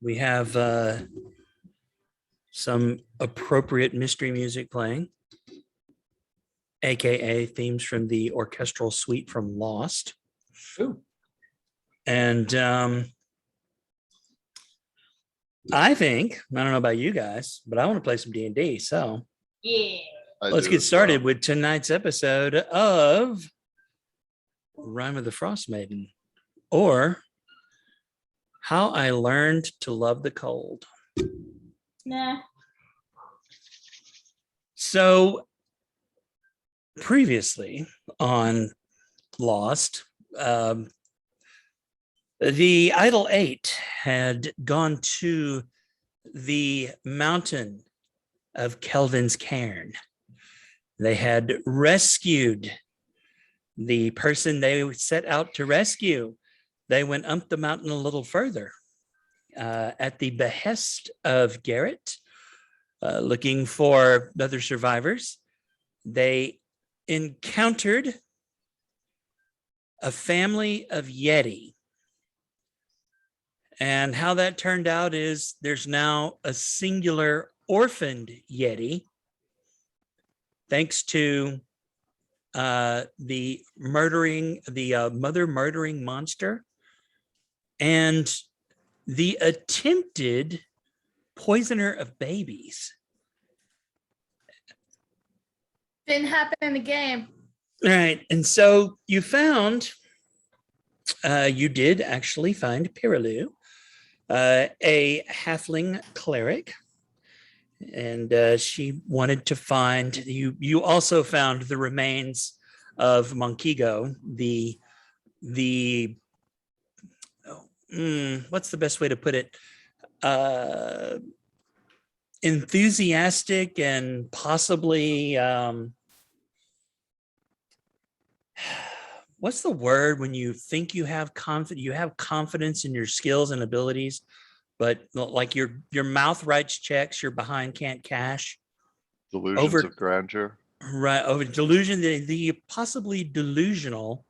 We have some appropriate mystery music playing, aka themes from the orchestral suite from Lost. Ooh. And I think, I don't know about you guys, but I want to play some D&D. So Yeah. let's get started with tonight's episode of Rime of the Frost Maiden, or How I Learned to Love the Cold. Nah. So previously on Lost, the Idle Eight had gone to the mountain of Kelvin's Cairn. They had rescued the person they set out to rescue. They went up the mountain a little further at the behest of Garrett, looking for other survivors. They encountered a family of Yeti. And how that turned out is there's now a singular orphaned Yeti, thanks to the mother murdering monster and the attempted poisoner of babies. Didn't happen in the game. All right. And so you did actually find Pirilu, a halfling cleric, and she wanted to find you. You also found the remains of Monkigo, what's the best way to put it? Enthusiastic and possibly what's the word when you think you have confidence in your skills and abilities, but like your mouth writes checks, your behind can't cash. Delusions of grandeur. Right, over delusion, the possibly delusional.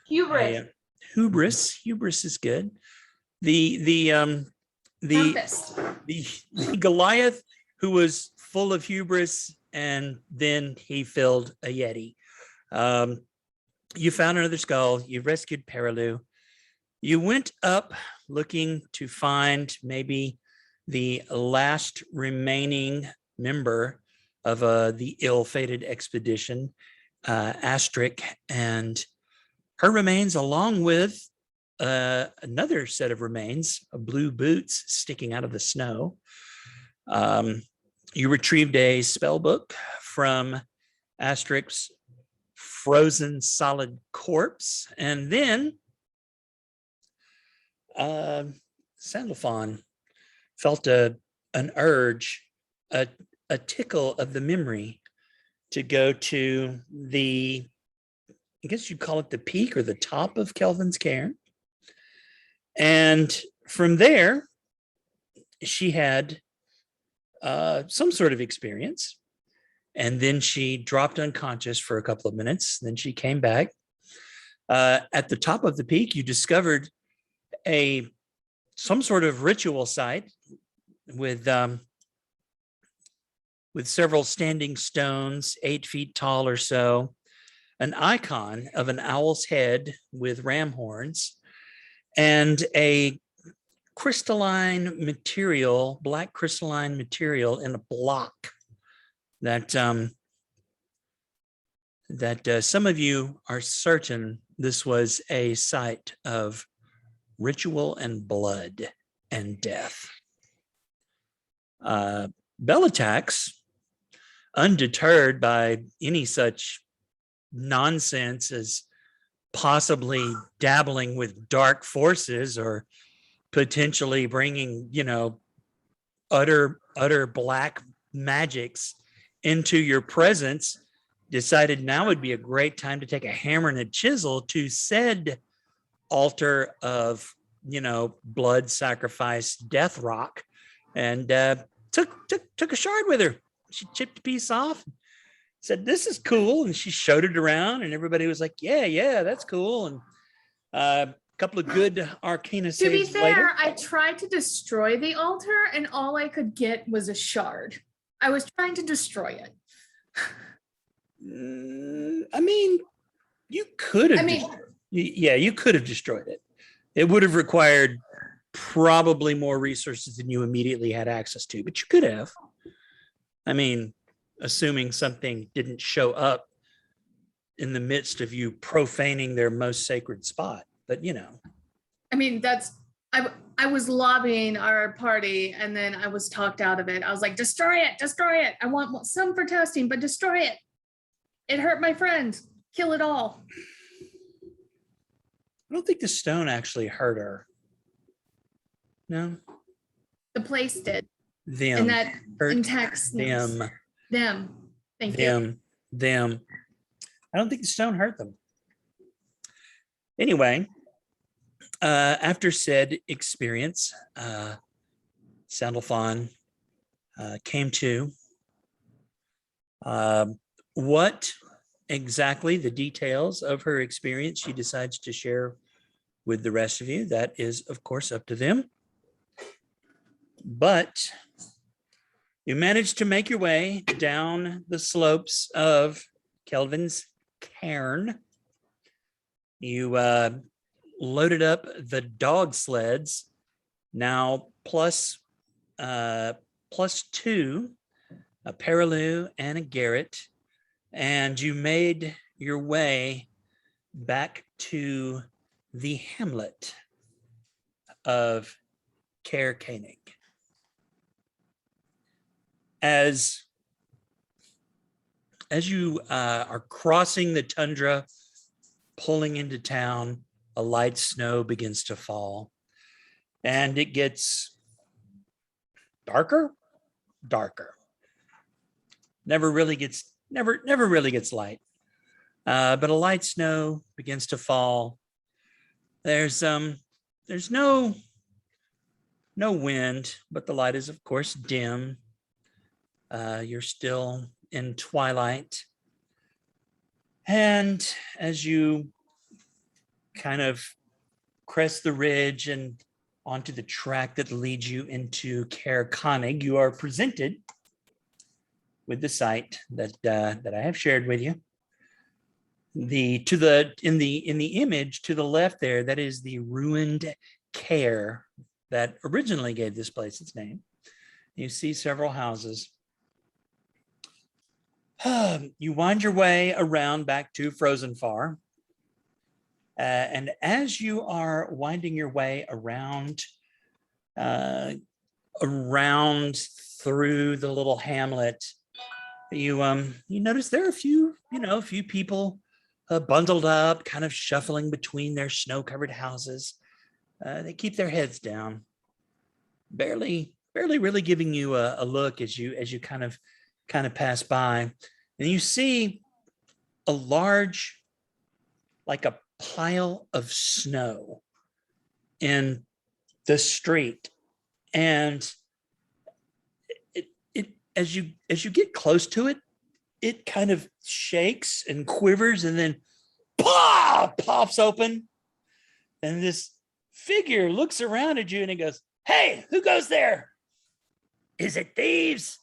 Hubris. Hubris is good. The Goliath who was full of hubris, and then he filled a Yeti. You found another skull. You rescued Pirilu. You went up looking to find maybe the last remaining member of the ill-fated expedition, Astric, and her remains, along with another set of remains, blue boots sticking out of the snow. You retrieved a spell book from Astric's frozen solid corpse, and then Sandalphon felt an urge, a tickle of the memory to go to the, I guess you'd call it the peak or the top of Kelvin's Cairn. And from there, she had some sort of experience. And then she dropped unconscious for a couple of minutes. Then she came back. At the top of the peak, you discovered some sort of ritual site with several standing stones, 8 feet tall or so, an icon of an owl's head with ram horns, and a crystalline material, black crystalline material in a block that some of you are certain this was a site of ritual and blood and death. Belitax, undeterred by any such nonsense as possibly dabbling with dark forces or potentially bringing, utter black magics into your presence, decided now would be a great time to take a hammer and a chisel to said altar of, blood sacrifice, death rock, and took a shard with her. She chipped a piece off, said, "This is cool," and she showed it around, and everybody was like, "Yeah, that's cool." And couple of good Arcana To be saves fair, later. I tried to destroy the altar and all I could get was a shard. I was trying to destroy it. I mean, you could have. I mean- Yeah, you could have destroyed it. It would have required probably more resources than you immediately had access to, but you could have. I mean, assuming something didn't show up in the midst of you profaning their most sacred spot, but you know. I mean, I was lobbying our party and then I was talked out of it. I was like, destroy it, destroy it. I want some for testing, but destroy it. It hurt my friend. Kill it all. I don't think the stone actually hurt her. No, The place did. them. And that hurt impacts them. them. Thank you. Them. I don't think the stone hurt them. Anyway, after said experience, Sandalphon came to. What exactly the details of her experience she decides to share with the rest of you, that is, of course, up to them. But you managed to make your way down the slopes of Kelvin's cairn. You loaded up the dog sleds, now plus 2, a Perilou and a Garrett, and you made your way back to the hamlet of Caircanig. As you are crossing the tundra, pulling into town, a light snow begins to fall, and it gets darker. Never really gets light, but a light snow begins to fall. There's no wind, but the light is of course dim. You're still in twilight, and as you kind of crest the ridge and onto the track that leads you into Caircanig, you are presented with the site that I have shared with you. In the image to the left there, that is the ruined Cair that originally gave this place its name. You see several houses. You wind your way around back to Frozen Far. And as you are winding your way around through the little hamlet, you notice there are a few people bundled up, kind of shuffling between their snow-covered houses. They keep their heads down, barely really giving you a look as you kind of pass by, and you see a large, like a pile of snow in the street, and it as you get close to it, it kind of shakes and quivers and then pops open, and this figure looks around at you and it goes, "Hey, who goes there? Is it thieves?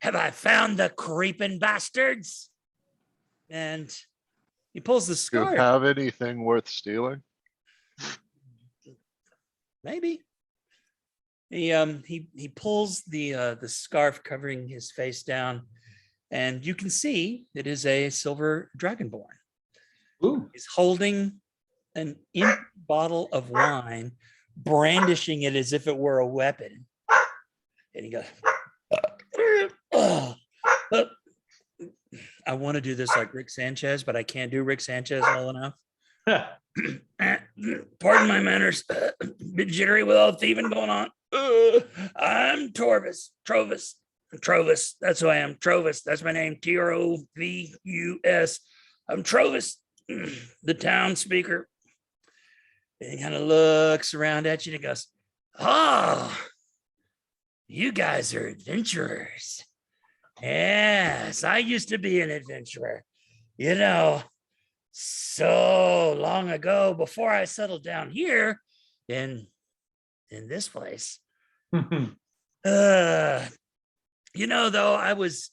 Have I found the creeping bastards?" And he pulls the Do you scarf. have anything worth stealing? Maybe. He pulls the scarf covering his face down, and you can see it is a silver dragonborn. Ooh. He's holding an empty bottle of wine, brandishing it as if it were a weapon. And he goes, I want to do this like Rick Sanchez, but I can't do Rick Sanchez well enough. Pardon my manners. Bit jittery with all the thieving going on. I'm Trovis. That's who I am. Trovis. That's my name. Trovus. I'm Trovis, the town speaker. And he kind of looks around at you and he goes, "Oh, you guys are adventurers. Yes, I used to be an adventurer. You know, so long ago, before I settled down here in this place. Though I was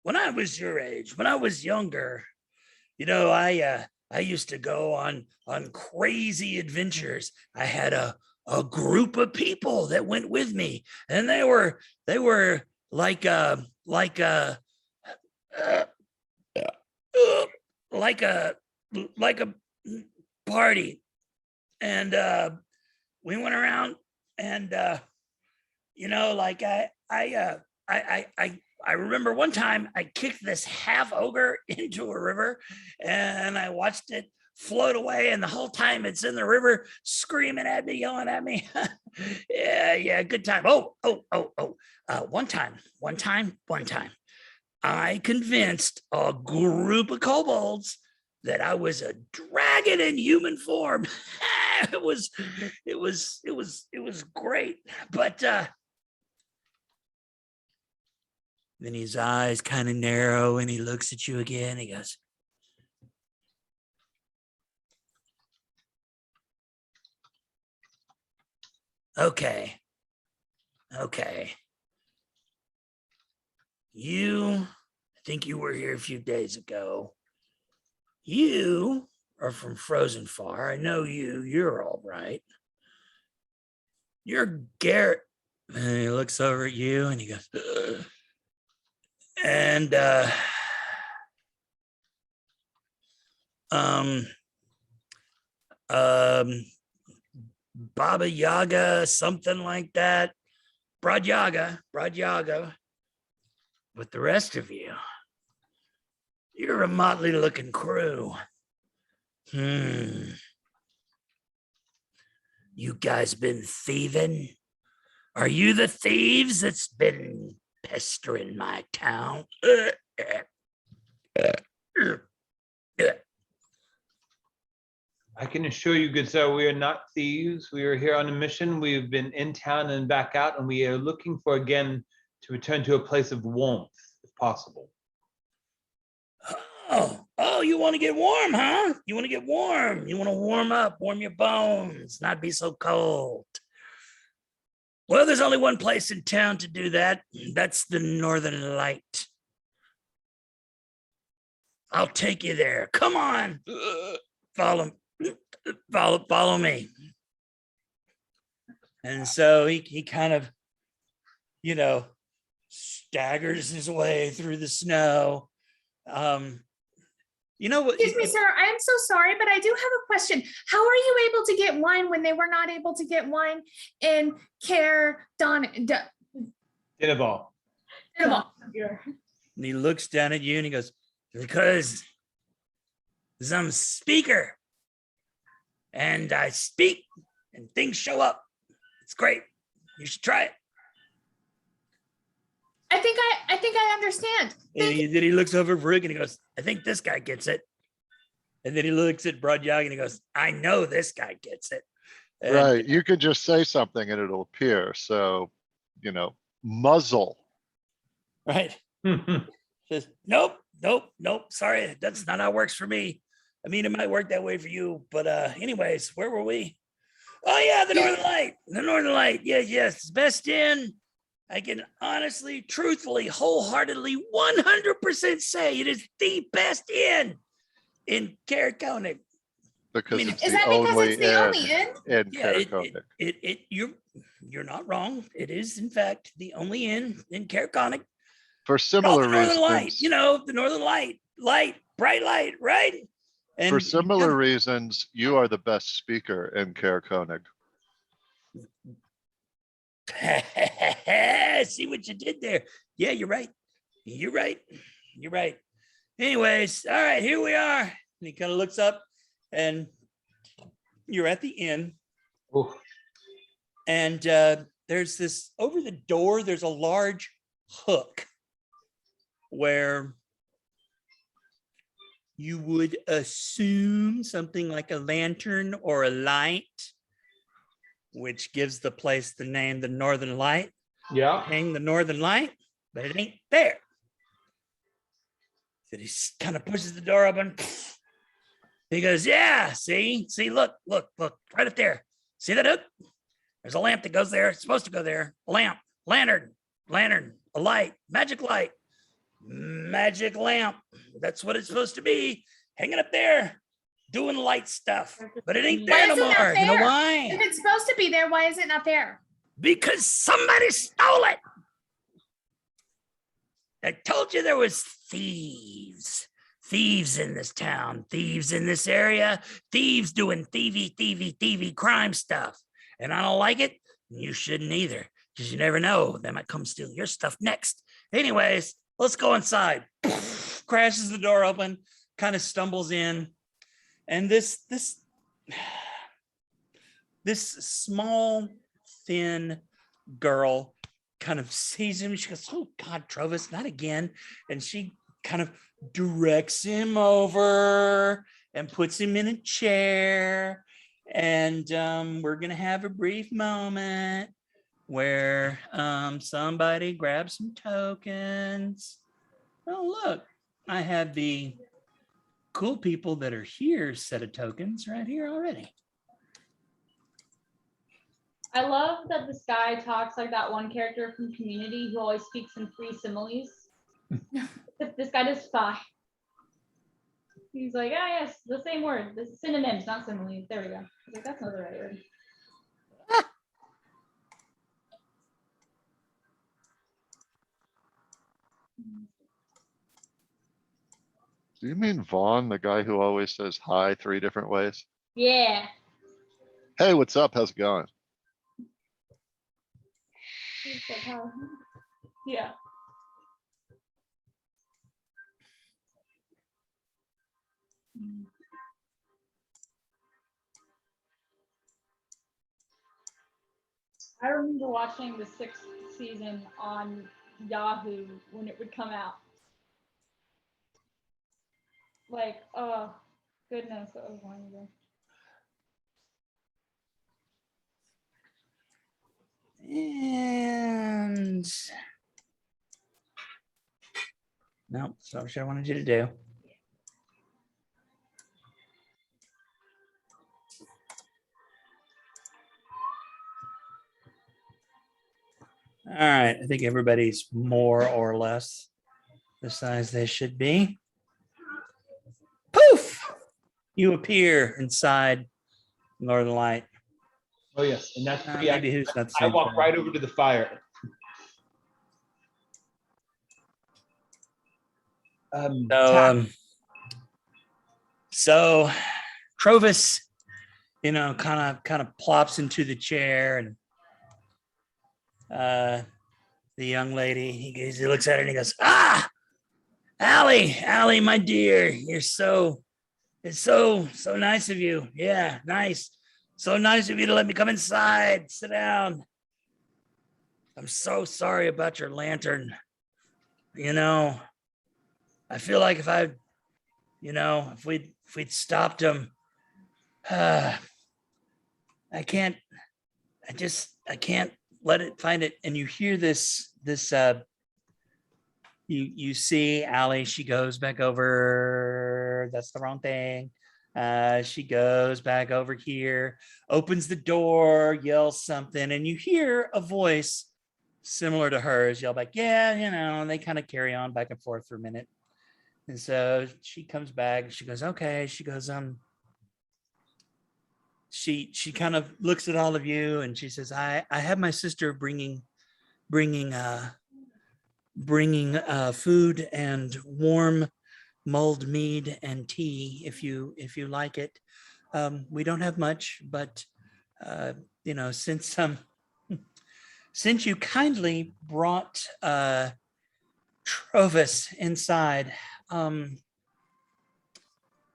when I was your age, when I was younger, I used to go on crazy adventures. I had a group of people that went with me, and they were like like a like a party, and we went around, and like I remember one time I kicked this half ogre into a river, and I watched it float away, and the whole time it's in the river screaming at me, yelling at me. Yeah, good time. One time I convinced a group of kobolds that I was a dragon in human form. it was great. But then his eyes kind of narrow, and he looks at you again. He goes, okay. I think you were here a few days ago. You are from Frozen Far. I know you. You're all right. You're Garrett. And he looks over at you, and he goes, ugh. And Baba Yaga, something like that. Broad Yaga. But the rest of you, you're a motley looking crew. You guys been thieving? Are you the thieves that's been pestering my town? I can assure you, good sir, we are not thieves. We are here on a mission. We've been in town and back out, and we are looking for, again, to return to a place of warmth, if possible. Oh, you want to get warm, huh? You want to get warm. You want to warm up, warm your bones, not be so cold. Well, there's only one place in town to do that. That's the Northern Light. I'll take you there. Come on. Follow me. And so he kind of, staggers his way through the snow. Excuse me, sir. I am so sorry, but I do have a question. How are you able to get wine when they were not able to get wine in Dinnerball. And he looks down at you and he goes, because I'm speaker and I speak and things show up. It's great. You should try it. I think I understand. And then he looks over at Varuuk and he goes, I think this guy gets it. And then he looks at Broad Yog and he goes, I know this guy gets it. And Right, you could just say something and it'll appear. So, muzzle. Right. Says, nope. Sorry, that's not how it works for me. I mean, it might work that way for you, but anyways, where were we? Oh yeah, the Northern Light. The Northern Light. Yes. Best inn. I can honestly, truthfully, wholeheartedly, 100% say it is the best inn in Carrick-Koenig. Because mean, it's Is the that because only it's the only inn? in Yeah, Carrick-Koenig. you're not wrong. It is, in fact, the only inn in Carrick-Koenig. For The similar Northern Light, reasons, the Northern Light, bright light, right? And for similar reasons, you are the best speaker in Carrick-Koenig. see what you did there. Yeah, you're right. Anyways, all right, here we are. And he kind of looks up and you're at the inn. Oof. And there's this, over the door, there's a large hook where you would assume something like a lantern or a light, which gives the place the name, the Northern Light. Yeah. Hang the Northern Light, but it ain't there. Then he kind of pushes the door open. He goes, yeah, see, look, right up there. See that hook? There's a lamp that goes there. It's supposed to go there. A lamp, lantern, a light, magic lamp. That's what it's supposed to be. Hanging up there, doing light stuff. But it ain't Why there is no it not more. You know there? why? If it's supposed to be there, why is it not there? Because somebody stole it. I told you there was thieves. Thieves in this town, thieves in this area, thieves doing thievy crime stuff. And I don't like it. You shouldn't either, because you never know. They might come steal your stuff next. Anyways, let's go inside. Crashes the door open, kind of stumbles in. And this small, thin girl kind of sees him. She goes, oh God, Trovis, not again. And she kind of directs him over and puts him in a chair. And we're going to have a brief moment where somebody grabs some tokens. Oh, look, I have the cool people that are here set of tokens right here already. I love that this guy talks like that one character from Community who always speaks in three similes. This guy does five. He's like, ah, yes, the same word. The synonyms, not similes. There we go. I was like, that's not the right word. Do you mean Vaughn, the guy who always says hi 3 different ways? Yeah. Hey, what's up? How's it going? He's like, "Huh." Yeah. I remember watching the 6th season on Yahoo when it would come out. Like, oh goodness, that was long ago. And no, so what I wanted you to do. All right, I think everybody's more or less the size they should be. Poof! You appear inside Northern Light. Oh, yes, and that's pretty Maybe who's not the I same walk size. right over to the fire. So, so Trovis, kind of plops into the chair, and the young lady, he looks at her and he goes, ah, Allie, my dear, it's so nice of you. Yeah, nice. So nice of you to let me come inside. Sit down. I'm so sorry about your lantern. I feel like if we'd stopped him, I can't let it find it. And you hear this, you see Allie, she goes back over, that's the wrong thing. She goes back over here, opens the door, yells something, and you hear a voice similar to hers yell back, yeah, and they kind of carry on back and forth for a minute. And so she comes back, she goes, okay. She goes, she kind of looks at all of you and she says, I have my sister bringing food and warm mulled mead and tea if you like it. We don't have much, but since you kindly brought Trovis inside,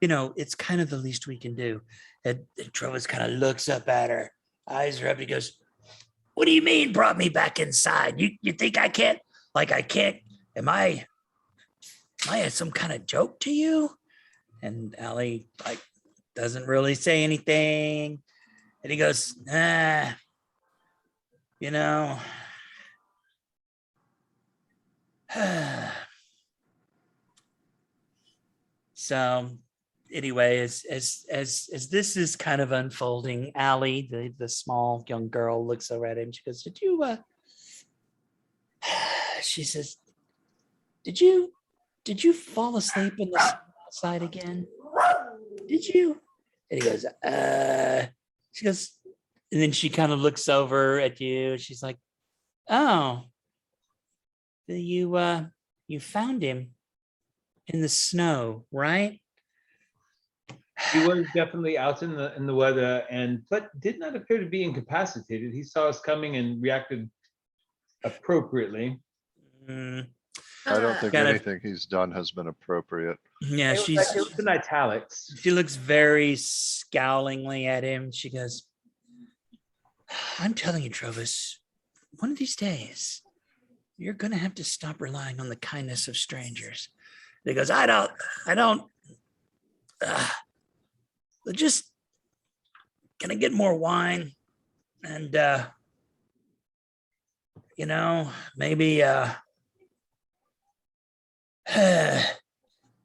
it's kind of the least we can do. And Trovis kind of looks up at her, eyes are up. He goes, what do you mean brought me back inside? You think I can't? Like I can't? Am I some kind of joke to you? And Allie doesn't really say anything. And he goes, So anyway, as this is kind of unfolding, Allie, the small young girl, looks over at him. She goes, "Did you?" She says, "Did you fall asleep in the sun outside again? Did you?" And he goes, She goes, and then she kind of looks over at you. She's like, "Oh, you found him in the snow, right?" He was definitely out in the weather, but did not appear to be incapacitated. He saw us coming and reacted appropriately. Mm, I don't think Kind of- anything he's done has been appropriate. yeah, It was in italics. she looks very scowlingly at him. She goes, "I'm telling you, Trovis, one of these days, you're gonna have to stop relying on the kindness of strangers." And he goes, I don't. Just can I get more wine? And maybe and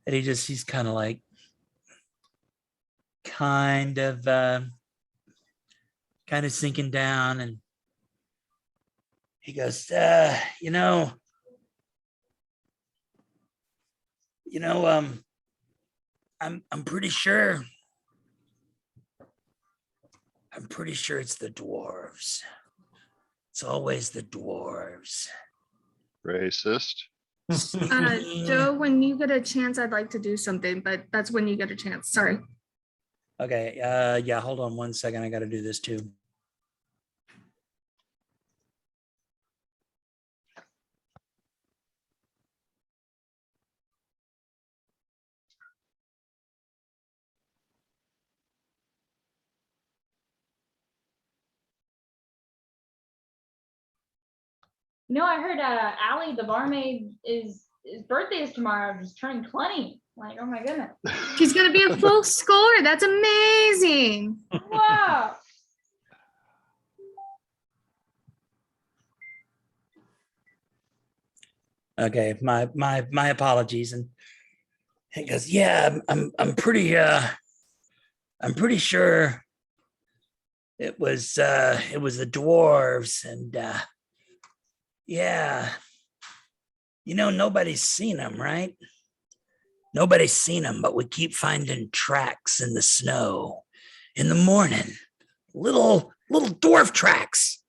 he's kind of like kind of sinking down, and he goes, I'm pretty sure it's the dwarves. It's always the dwarves. Racist. Joe, when you get a chance, I'd like to do something, but that's when you get a chance. Sorry. Okay, yeah, hold on one second. I got to do this too. I heard Allie, the barmaid, his birthday is tomorrow. Just turning 20. Like, oh my goodness. She's gonna be a full score. That's amazing. Wow. Okay, my apologies. And he goes, "Yeah, I'm pretty sure it was the dwarves, and yeah, nobody's seen them, right? Nobody's seen them, but we keep finding tracks in the snow in the morning, little dwarf tracks,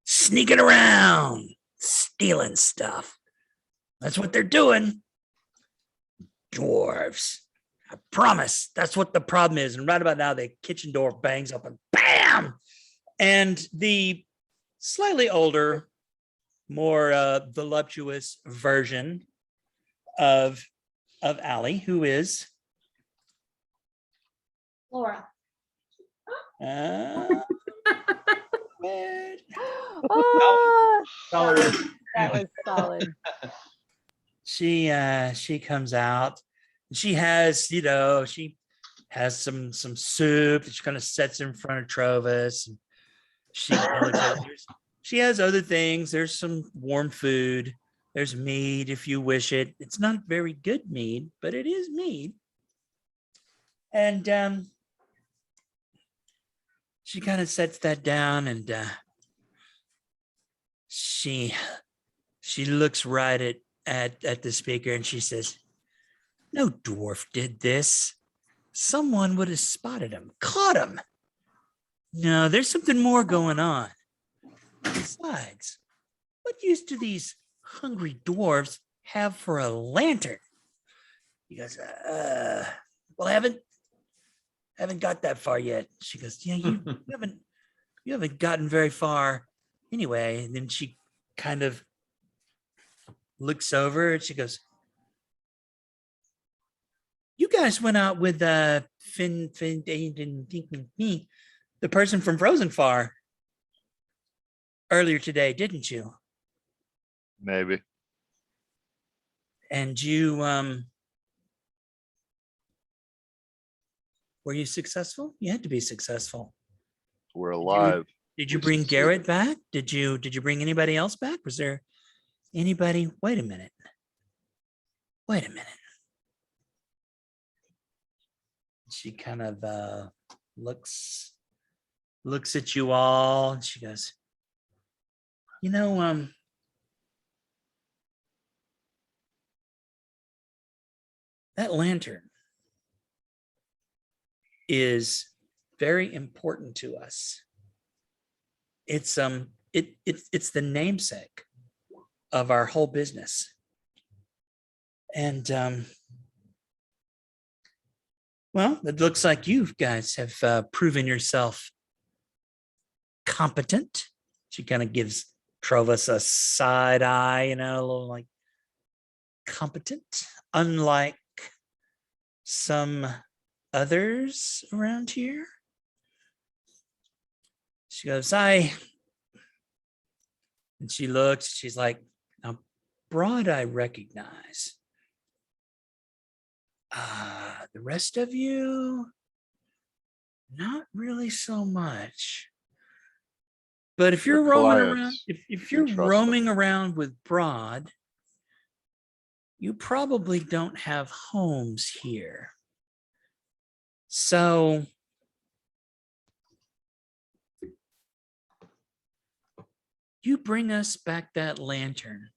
sneaking around, stealing stuff. That's what they're doing. Dwarves. I promise that's what the problem is." And right about now, the kitchen door bangs open, bam! And the slightly older, more voluptuous version of Allie, who is Laura. where- Oh, Solid. that was solid. she comes out. She has, she has some soup that she kind of sets in front of Trovis. And she has other things. There's some warm food. There's mead if you wish it. It's not very good mead, but it is mead. And she kind of sets that down, and she looks right at the speaker, and she says, "No dwarf did this. Someone would have spotted him, caught him. No, there's something more going on. Besides, what use do these hungry dwarves have for a lantern?" He goes, "Well, I haven't got that far yet." She goes, "Yeah, you haven't gotten very far anyway." And then she kind of looks over and she goes, "You guys went out with Finn, the person from Frozen Far, earlier today, didn't you? Maybe. And you were you successful? You had to be successful. We're alive. Did you We bring succeeded. Garrett back? Did you bring anybody else back? Was there anybody? Wait a minute. She kind of looks at you all, and she goes, you know, that lantern is very important to us. It's it's the namesake of our whole business. And well, it looks like you guys have proven yourself competent. She kind of gives Trovus a side eye, you know, a little like competent, unlike some others around here. She goes, and she looks, she's like, now, Broad, I recognize. The rest of you, not really so much. But if you're Your roaming around, clients, if you you're trust them. roaming around with Broad, you probably don't have homes here. So you bring us back that lantern.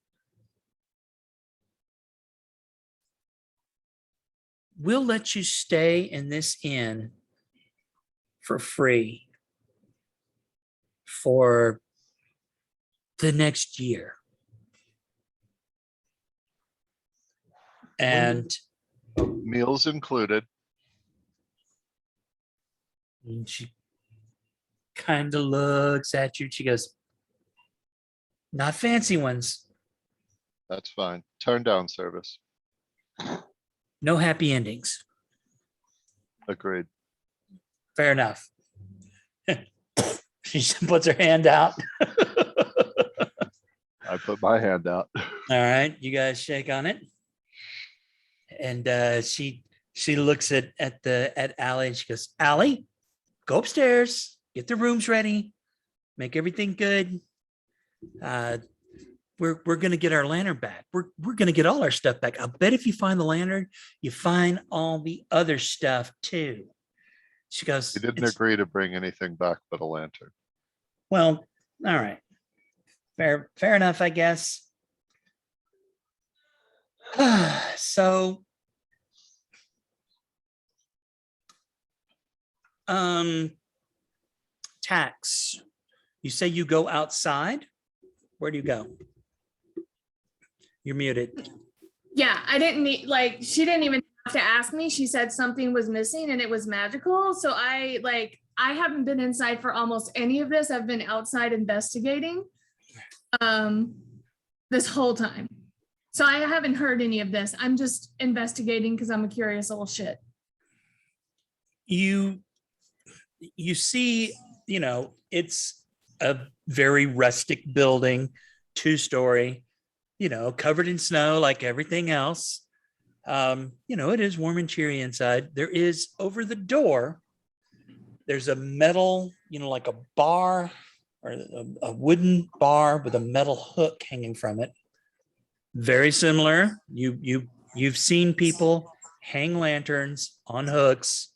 We'll let you stay in this inn for free for the next year. And Meals included. she kind of looks at you. She goes, not fancy ones, That's fine. Turn down service. no happy endings. Agreed. Fair enough. She puts her hand out. I put my hand out. All right, you guys shake on it. And she looks at Allie and she goes, Allie, go upstairs, get the rooms ready, make everything good. We're gonna get our lantern back. We're gonna get all our stuff back. I'll bet if you find the lantern, you find all the other stuff too. She goes, We didn't "It's- agree to bring anything back but a lantern. well, all right. Fair enough, I guess. So tax. You say you go outside? Where do you go? You're muted. Yeah, I didn't need, like, she didn't even have to ask me. She said something was missing and it was magical. So I haven't been inside for almost any of this. I've been outside investigating this whole time. So I haven't heard any of this. I'm just investigating because I'm a curious little shit. You see, you know, it's a very rustic building, 2-story, you know, covered in snow like everything else. You know, it is warm and cheery inside. There is over the door, there's a metal, you know, like a bar or a wooden bar with a metal hook hanging from it. Very similar. You've seen people hang lanterns on hooks,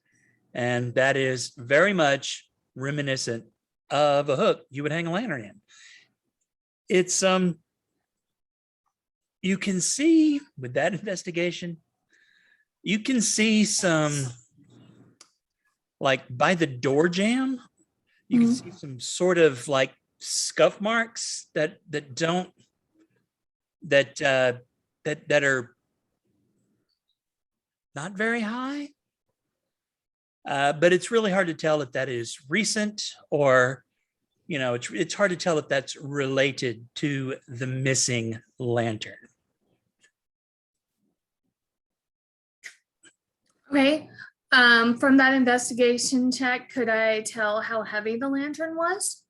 and that is very much reminiscent of a hook you would hang a lantern in. It's you can see with that investigation, you can see some, like by the door jamb, you can see some sort of like scuff marks that are not very high. But it's really hard to tell if that is recent or, you know, it's hard to tell if that's related to the missing lantern. Okay. From that investigation check, could I tell how heavy the lantern was?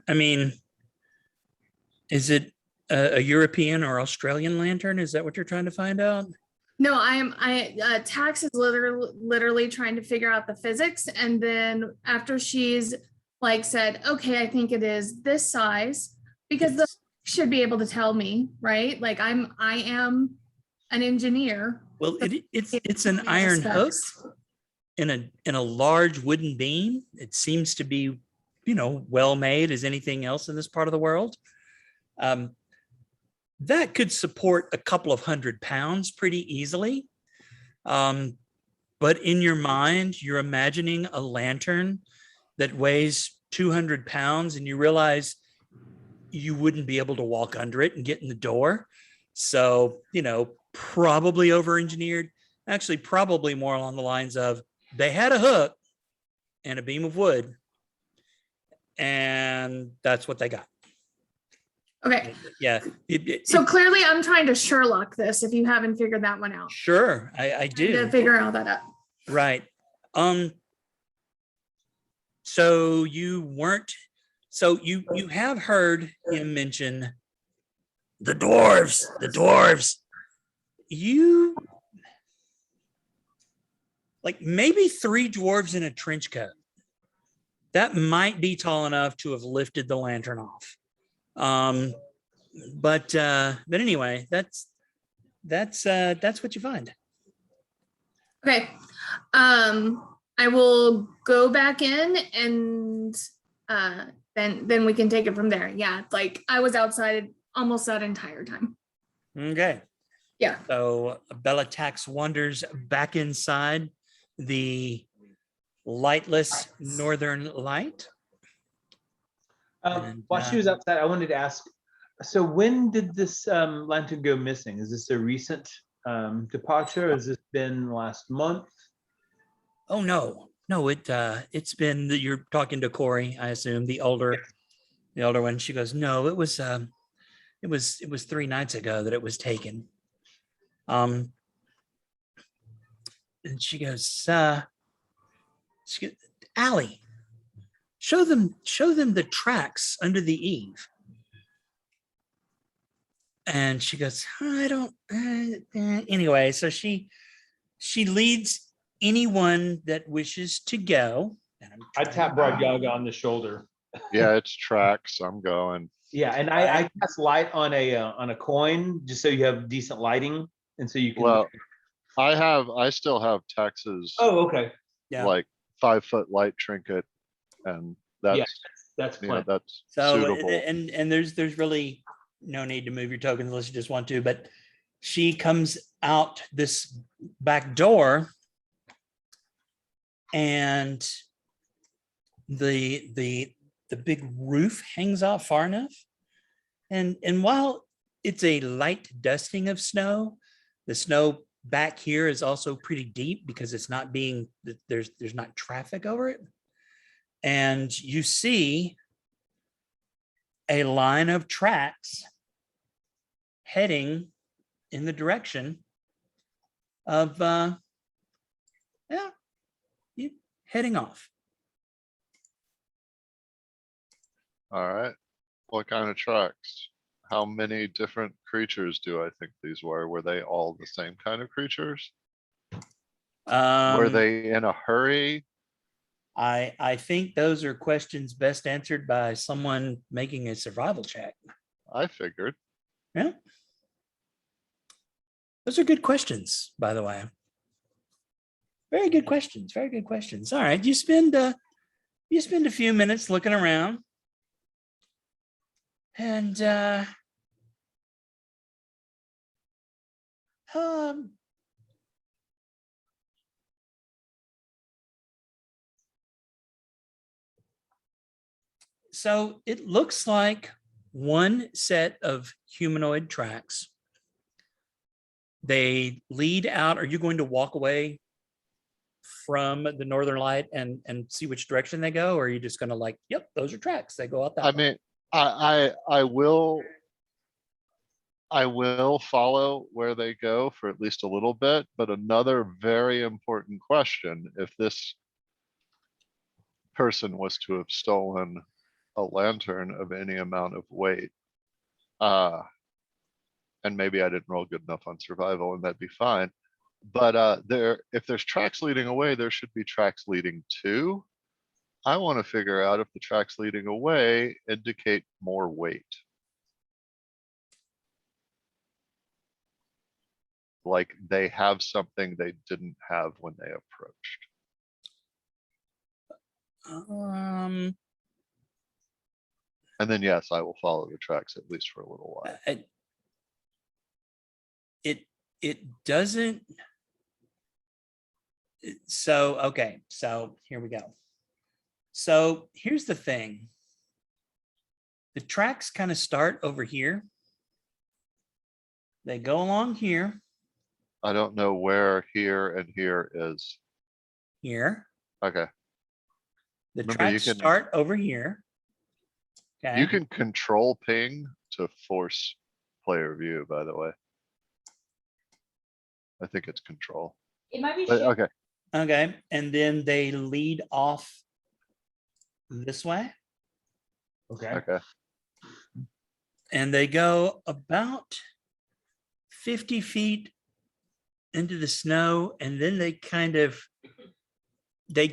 I mean, is it a European or Australian lantern? Is that what you're trying to find out? No, Tax is literally trying to figure out the physics. And then after she's like said, okay, I think it is this size, because the should be able to tell me, right? Like I am an engineer. Well, it's an Yeah, iron hook specs. in a large wooden beam. It seems to be, well made as anything else in this part of the world. That could support a couple of 100 pounds pretty easily. But in your mind, you're imagining a lantern that weighs 200 pounds, and you realize you wouldn't be able to walk under it and get in the door. So, probably over engineered, actually, probably more along the lines of they had a hook and a beam of wood, and that's what they got. Okay, Yeah. so clearly I'm trying to Sherlock this if you haven't figured that one out. Sure, I Trying to do. figure all that out. Right. So you weren't, so you have heard him mention the dwarves. You like maybe 3 dwarves in a trench coat. That might be tall enough to have lifted the lantern off. But anyway, that's what you find. Okay. I will go back in and then we can take it from there. Yeah, like I was outside almost that entire time. Okay. Yeah. So Bella Tax wanders back inside the lightless northern light. And, While she was outside, I wanted to ask, so when did this lantern go missing? Is this a recent departure? Has this been last month? Oh no, it's been that you're talking to Corey, I assume, the older one. She goes, no, it was 3 nights ago that it was taken. And she goes, Allie, show them the tracks under the eave. And she goes, I don't, anyway, so she leads anyone that wishes to go. And I tap Brad Yaga on the shoulder. Yeah, it's tracks. I'm going. Yeah, and I cast light on a coin just so you have decent lighting, and so you can. Well, I still have Texas, Oh, okay. Yeah. like 5-foot light trinket, and that's, Yeah, that's plenty. that's So suitable. and there's really no need to move your tokens unless you just want to, but she comes out this back door and the big roof hangs out far enough. And while it's a light dusting of snow, the snow back here is also pretty deep because it's not being, there's not traffic over it. And you see a line of tracks heading in the direction of you heading off. All right. What kind of tracks? How many different creatures do I think these were? Were they all the same kind of creatures? Were they in a hurry? I think those are questions best answered by someone making a survival check. I figured. Yeah. Those are good questions, by the way. Very good questions. Very good questions. All right. You spend a few minutes looking around. And so it looks like one set of humanoid tracks. They lead out. Are you going to walk away from the northern light and see which direction they go? Or are you just going to like, yep, those are tracks. They go out that I way? mean, I will follow where they go for at least a little bit, but another very important question, if this person was to have stolen a lantern of any amount of weight, and maybe I didn't roll good enough on survival and that'd be fine. But if there's tracks leading away, there should be tracks leading to. I want to figure out if the tracks leading away indicate more weight. like they have something they didn't have when they approached. And then, yes, I will follow the tracks at least for a little while. It doesn't. So, okay, so here we go. So here's the thing. The tracks kind of start over here. They go along here, I don't know where here and here is. here. Okay, The Remember, you tracks can- start over here. Okay. you can control ping to force player view, by the way. I think it's control, It might be but shift. okay, Okay, and then they lead off this way, Okay. okay. and they go about 50 feet into the snow, and then they kind of they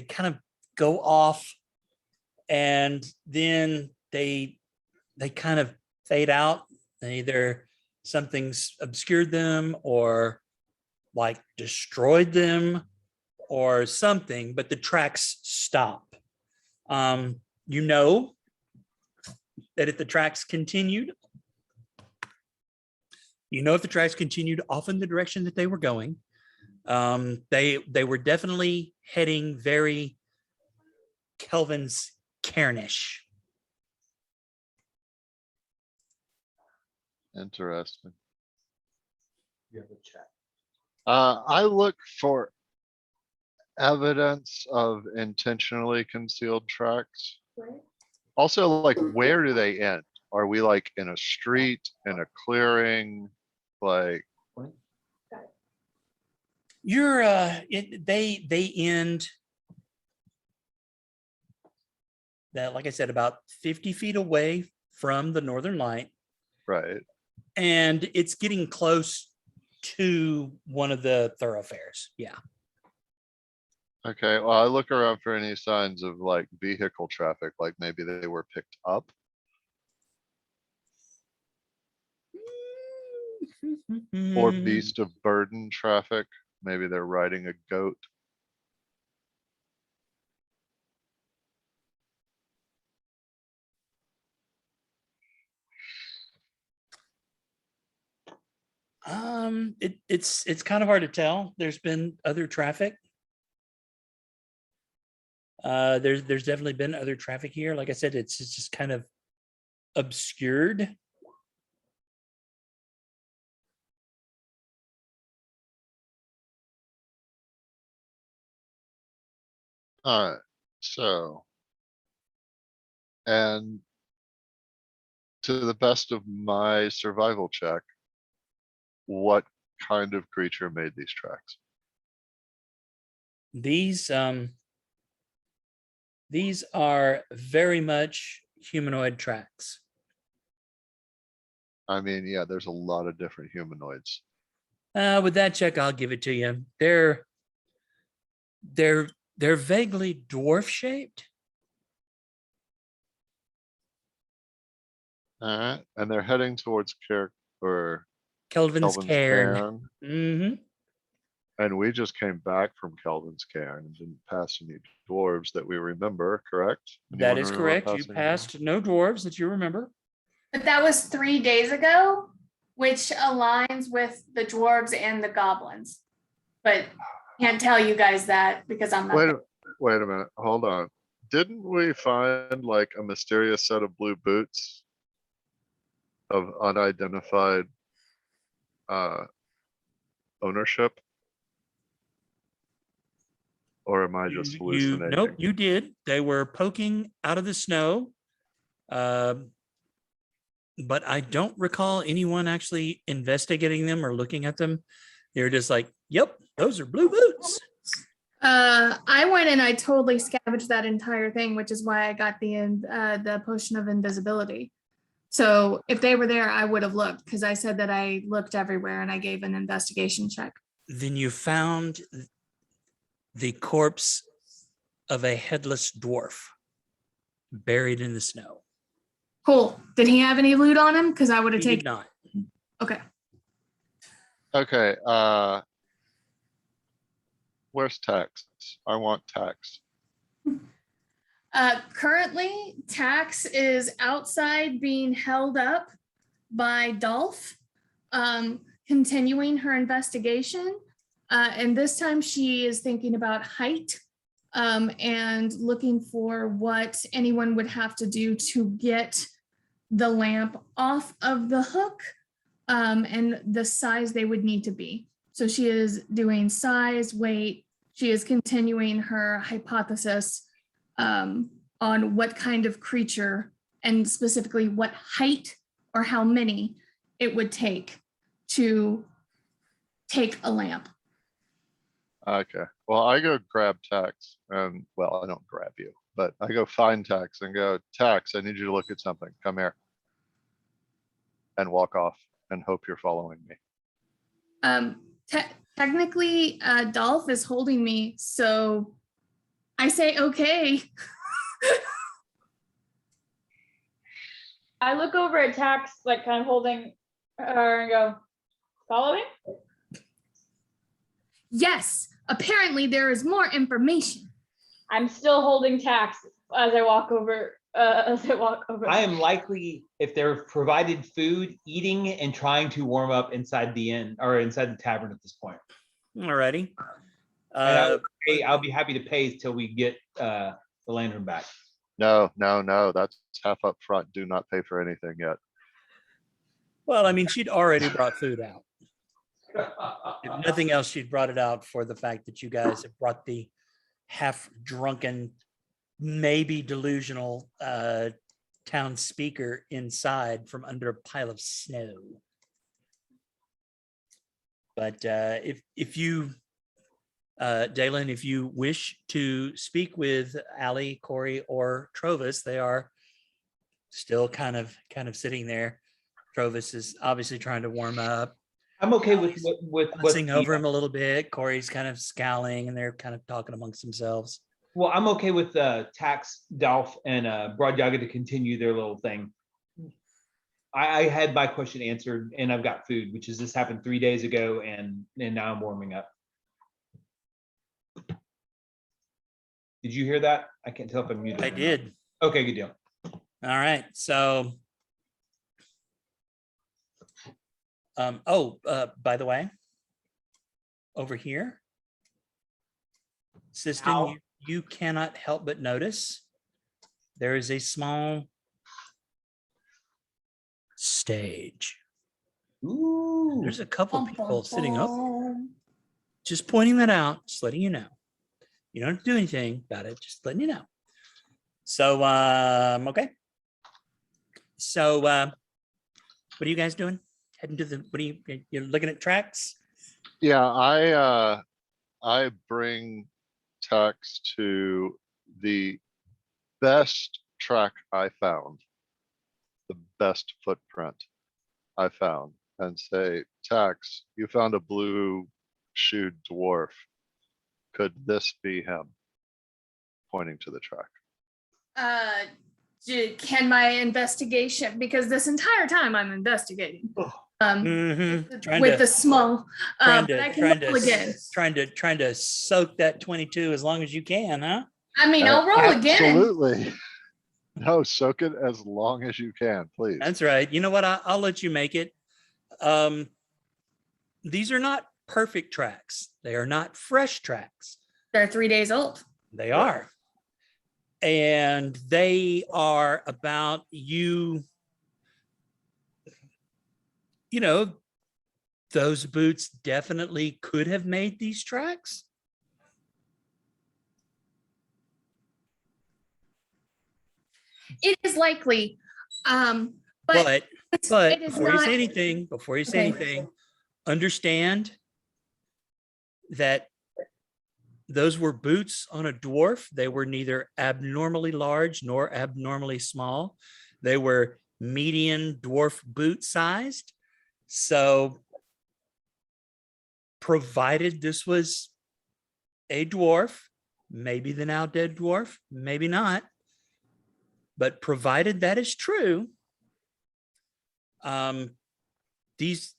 kind of go off, and then they kind of fade out. Either something's obscured them or like destroyed them or something, but the tracks stop. You know that if the tracks continued, off in the direction that they were going, they were definitely heading very Kelvin's Cairnish. Interesting. You have a chat. I look for evidence of intentionally concealed tracks. Also, like, where do they end? Are we like in a street, in a clearing? Like, You're they end that, like I said, about 50 feet away from the northern light, right? and it's getting close to one of the thoroughfares. Yeah. Okay, well, I look around for any signs of like vehicle traffic, like maybe they were picked up. Or beast of burden traffic. Maybe they're riding a goat. It's kind of hard to tell. There's been other traffic. There's definitely been other traffic here. Like I said, it's just kind of obscured. Alright, so. And to the best of my survival check, what kind of creature made these tracks? These are very much humanoid tracks. I mean, yeah, there's a lot of different humanoids. With that check, I'll give it to you. They're vaguely dwarf shaped. Alright, and they're heading towards or Kelvin's Kelvin's cairn. Cairn. Mm-hmm. And we just came back from Kelvin's Cairn and didn't pass any dwarves that we remember, correct? That Anyone is remember correct. You passing any passed no dwarves that you remember. But that was 3 days ago, which aligns with the dwarves and the goblins. But can't tell you guys that because I'm not. dwarves? Wait a minute, hold on. Didn't we find like a mysterious set of blue boots of unidentified ownership? Or am I just hallucinating? Nope, you did. They were poking out of the snow. But I don't recall anyone actually investigating them or looking at them. They were just like, yep, those are blue boots. I went and I totally scavenged that entire thing, which is why I got the potion of invisibility. So if they were there, I would have looked because I said that I looked everywhere and I gave an investigation check. Then you found the corpse of a headless dwarf buried in the snow. Cool. Did he have any loot on him? Because I would have He did taken. not. Okay. Okay, where's Tax? I want Tax. Currently, Tax is outside being held up by Dalph, continuing her investigation. And this time she is thinking about height and looking for what anyone would have to do to get the lamp off of the hook and the size they would need to be. So she is doing size, weight. She is continuing her hypothesis on what kind of creature and specifically what height or how many it would take to take a lamp. Okay, well, I go grab Tax and, well, I don't grab you, but I go find Tax and go, Tax, I need you to look at something. Come here. And walk off and hope you're following me. Technically, Dalph is holding me, so I say okay. I look over at Tax, like kind of holding her and go, follow me? Yes, apparently there is more information. I'm still holding Tax as I walk over. I am likely, if they're provided food, eating and trying to warm up inside the inn or inside the tavern at this point. Alrighty. And I'll be happy to pay till we get the lantern back. No, that's half up front. Do not pay for anything yet. Well, I mean, she'd already brought food out. If nothing else, she'd brought it out for the fact that you guys have brought the half-drunken, maybe delusional town speaker inside from under a pile of snow. But if you, Dalen, if you wish to speak with Allie, Corey, or Trovis, they are still kind of sitting there. Trovis is obviously trying to warm up. I'm okay with Fussing over him a little bit. Corey's kind of scowling, and they're kind of talking amongst themselves. Well, I'm okay with Tax, Dalph, and Broad Yaga to continue their little thing. I had my question answered, and I've got food, which is this happened 3 days ago, and now I'm warming up. Did you hear that? I can't tell if I'm muted. I did. Okay, good deal. All right. So, by the way, over here, Siston, you cannot help but notice there is a small stage. Ooh. There's a couple people sitting up. Just pointing that out, just letting you know. You don't have to do anything about it, just letting you know. So, okay. So, what are you guys doing? Heading to you're looking at tracks? Yeah, I bring Tax to the best track I found, the best footprint I found, and say, Tax, you found a blue-shoed dwarf. Could this be him? Pointing to the track. Can my investigation, because this entire time I'm investigating. Trying the small, but I can roll again. Trying to soak that 22 as long as you can, huh? I mean, I'll roll again. Absolutely. No, soak it as long as you can, please. That's right. You know what? I'll let you make it. These are not perfect tracks. They are not fresh tracks. They're 3 days old. They are. And they are about you know, those boots definitely could have made these tracks. It is likely. But But it is before you not- say anything, understand that those were boots on a dwarf. They were neither abnormally large nor abnormally small. They were median dwarf boot sized. So provided this was a dwarf, maybe the now dead dwarf, maybe not, but provided that is true, these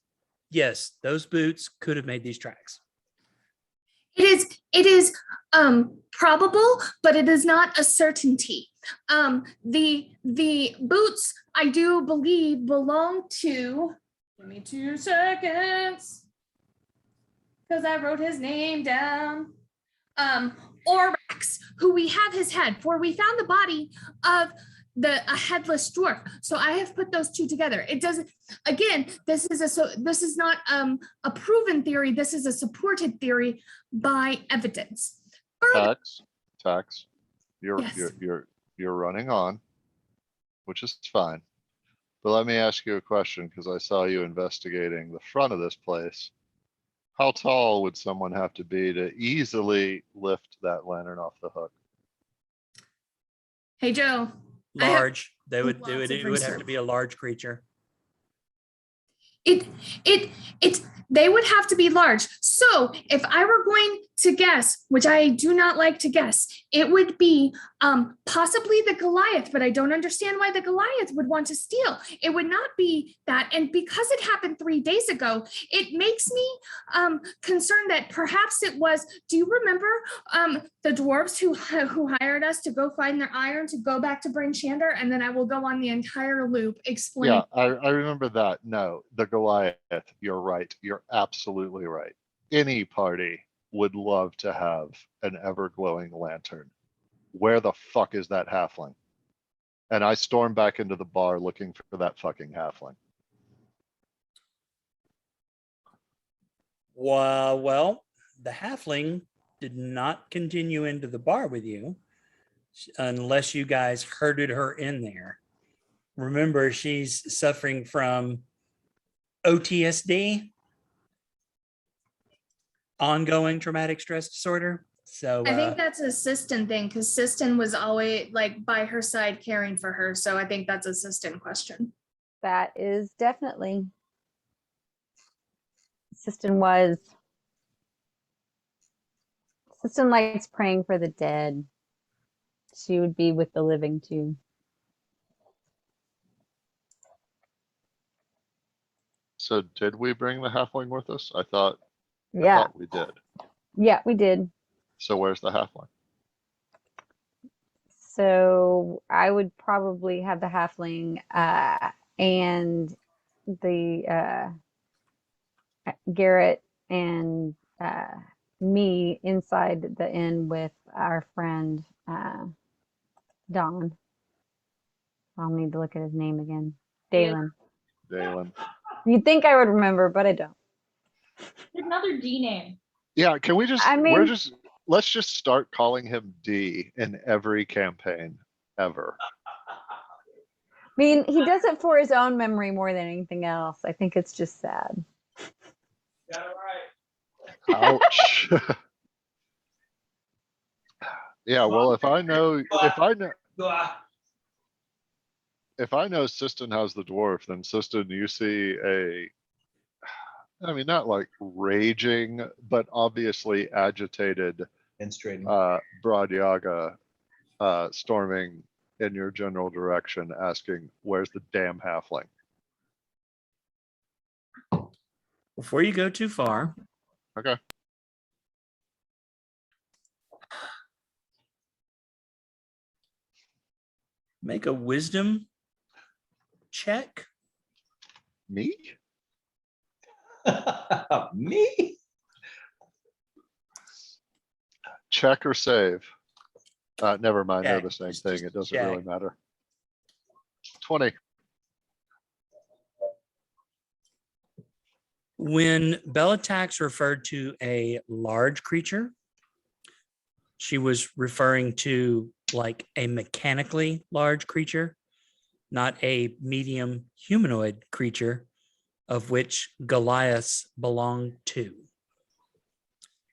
yes, those boots could have made these tracks. It is probable, but it is not a certainty. The boots I do believe belong to, give me 2 seconds, because I wrote his name down. Orax, who we have his head, for we found the body of a headless dwarf. So I have put those two together. It doesn't, again, this is not a proven theory. This is a supported theory by evidence. Further, Tax. Yes. You're running on, which is fine. But let me ask you a question, because I saw you investigating the front of this place. How tall would someone have to be to easily lift that lantern off the hook? hey Joe, I have Large. They would do lots it. of It would have to research. be a large creature. it they would have to be large. So if I were going to guess, which I do not like to guess, it would be possibly the Goliath, but I don't understand why the Goliath would want to steal. It would not be that. And because it happened 3 days ago, it makes me concerned that perhaps it was, do you remember the dwarves who hired us to go find their iron to go back to bring Shander? And then I will go on the entire loop explaining. Yeah, I remember that. No, the Goliath, you're right. You're absolutely right. Any party would love to have an ever-glowing lantern. Where the fuck is that halfling? And I storm back into the bar looking for that fucking halfling. Well, the halfling did not continue into the bar with you unless you guys herded her in there. Remember, she's suffering from OTSD, ongoing traumatic stress disorder. So I think that's a Siston thing, because Siston was always like by her side caring for her. So I think that's a Siston question. That is definitely. Siston likes praying for the dead. She would be with the living too. So did we bring the halfling with us? I thought Yeah, we did. yeah, we did. So where's the halfling? So I would probably have the halfling and the Garrett and me inside the inn with our friend Don. I'll need to look at his name again. Dalen. Dalen. You'd think I would remember, but I don't. There's another D name. Yeah, can we just, I mean- let's just start calling him D in every campaign ever. I mean, he does it for his own memory more than anything else. I think it's just sad. Ouch. Yeah, well, if I know Siston has the dwarf, then Siston, you see I mean, not like raging, but obviously agitated Menstruating. Broad Yaga storming in your general direction, asking, where's the damn halfling? before you go too far, Okay. make a wisdom check. Me? Me? Check or save? Never mind, they're Check. the same Just thing. It doesn't really check. matter. 20. When Belatax referred to a large creature, she was referring to like a mechanically large creature, not a medium humanoid creature, of which Goliaths belong to.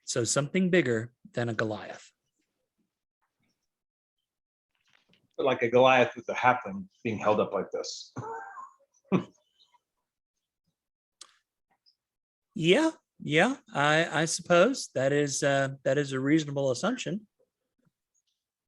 So something bigger than a Goliath. Like a Goliath with a halfling being held up like this. Yeah, I suppose that is a reasonable assumption.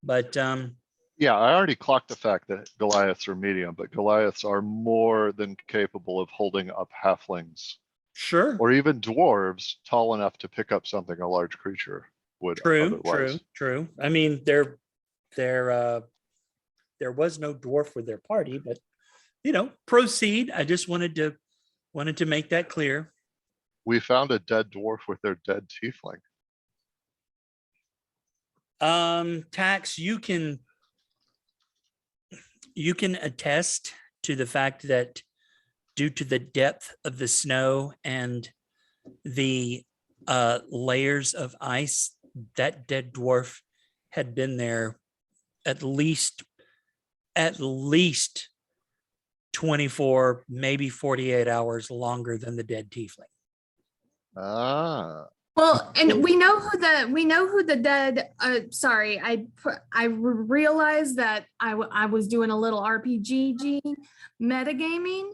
But Yeah, I already clocked the fact that Goliaths are medium, but Goliaths are more than capable of holding up halflings Sure. or even dwarves tall enough to pick up something a large creature would True, otherwise. true. I mean, there was no dwarf with their party, but proceed. I just wanted to make that clear. We found a dead dwarf with their dead tiefling. Tax, you can attest to the fact that due to the depth of the snow and the layers of ice, that dead dwarf had been there at least 24, maybe 48 hours longer than the dead tiefling. Ah, Well, and we know who the dead. Sorry, I realized that I was doing a little RPG metagaming.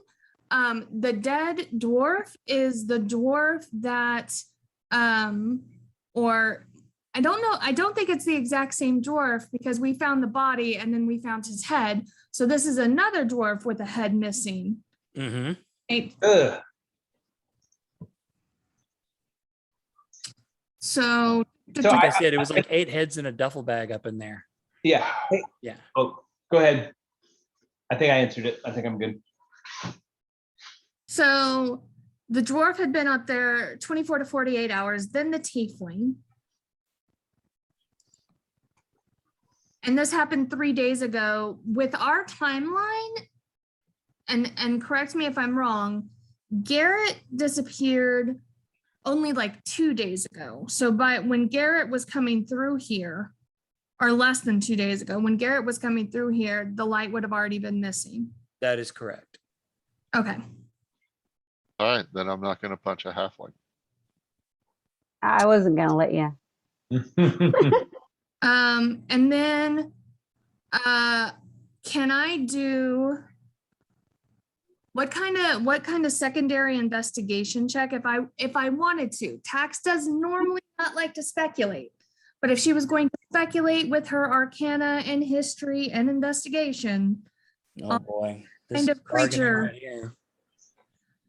The dead dwarf is the dwarf that, or I don't know. I don't think it's the exact same dwarf because we found the body and then we found his head. So this is another dwarf with a head missing. Mm-hmm. Right? Ugh. So, So Like I said, it was like 8 heads in a duffel bag up in there. Yeah. Yeah. Oh, go ahead. I think I answered it. I think I'm good. So the dwarf had been up there 24 to 48 hours, then the tiefling. And this happened 3 days ago. With our timeline, and correct me if I'm wrong, Garrett disappeared only like 2 days ago. So when Garrett was coming through here, or less than 2 days ago, when Garrett was coming through here, the light would have already been missing. That is correct. Okay. all right, then I'm not gonna punch a halfling. I wasn't gonna let you. And then can I do what kind of secondary investigation check if I wanted to? Tax does normally not like to speculate, but if she was going to speculate with her arcana and history and investigation, Oh boy. kind of is bargaining creature. right here.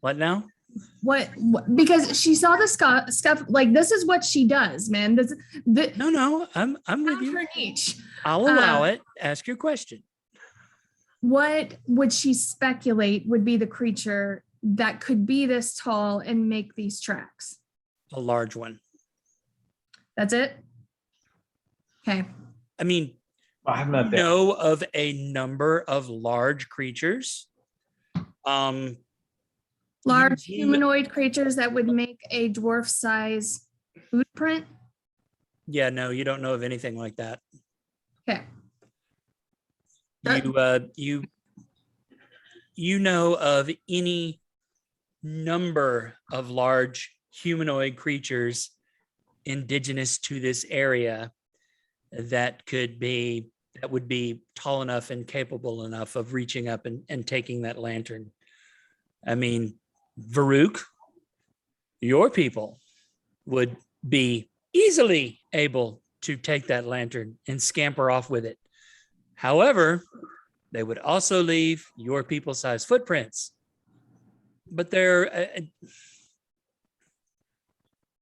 What now? what because she saw the scuff, like this is what she does, man. No, I'm with you. Her niche. I'll allow it. Ask your question. What would she speculate would be the creature that could be this tall and make these tracks? A large one. That's it? Okay. I mean, I'm not there. know of a number of large creatures. Large You- humanoid creatures that would make a dwarf size footprint? Yeah, no, you don't know of anything like that. Okay. You know of any number of large humanoid creatures indigenous to this area that would be tall enough and capable enough of reaching up and taking that lantern. I mean, Varuuk, your people would be easily able to take that lantern and scamper off with it. However, they would also leave your people-sized footprints. But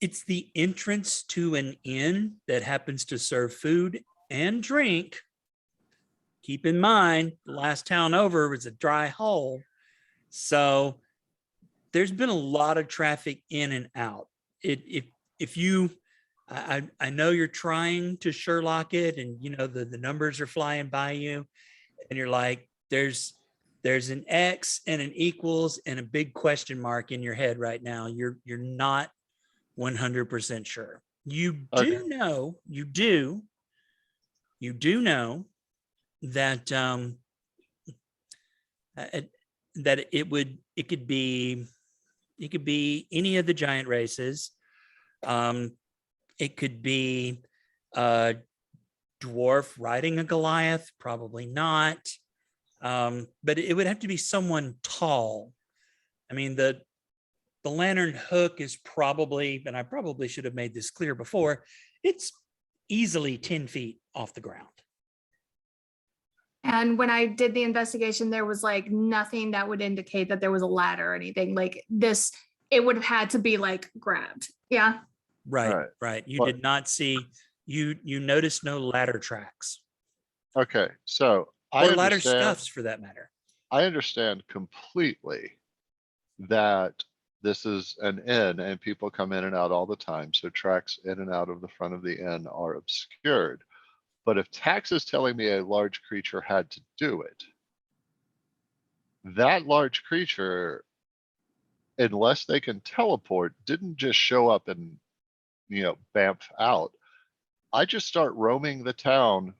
it's the entrance to an inn that happens to serve food and drink. Keep in mind, the last town over was a dry hole. So there's been a lot of traffic in and out. I know you're trying to Sherlock it, and the numbers are flying by you, and you're like, there's an X and an equals and a big question mark in your head right now. You're not 100% sure. You do know that that it could be any of the giant races. It could be a dwarf riding a Goliath, probably not. But it would have to be someone tall. I mean, the lantern hook is probably, and I probably should have made this clear before, it's easily 10 feet off the ground. And when I did the investigation, there was like nothing that would indicate that there was a ladder or anything. Like this it would have had to be like grabbed. Yeah. Right, Right. right. You But- did not see, you noticed no ladder tracks Okay, so I or ladder understand, scuffs for that matter. I understand completely that this is an inn and people come in and out all the time. So tracks in and out of the front of the inn are obscured. But if Tax is telling me a large creature had to do it, that large creature, unless they can teleport, didn't just show up and, bamf out. I just start roaming the town,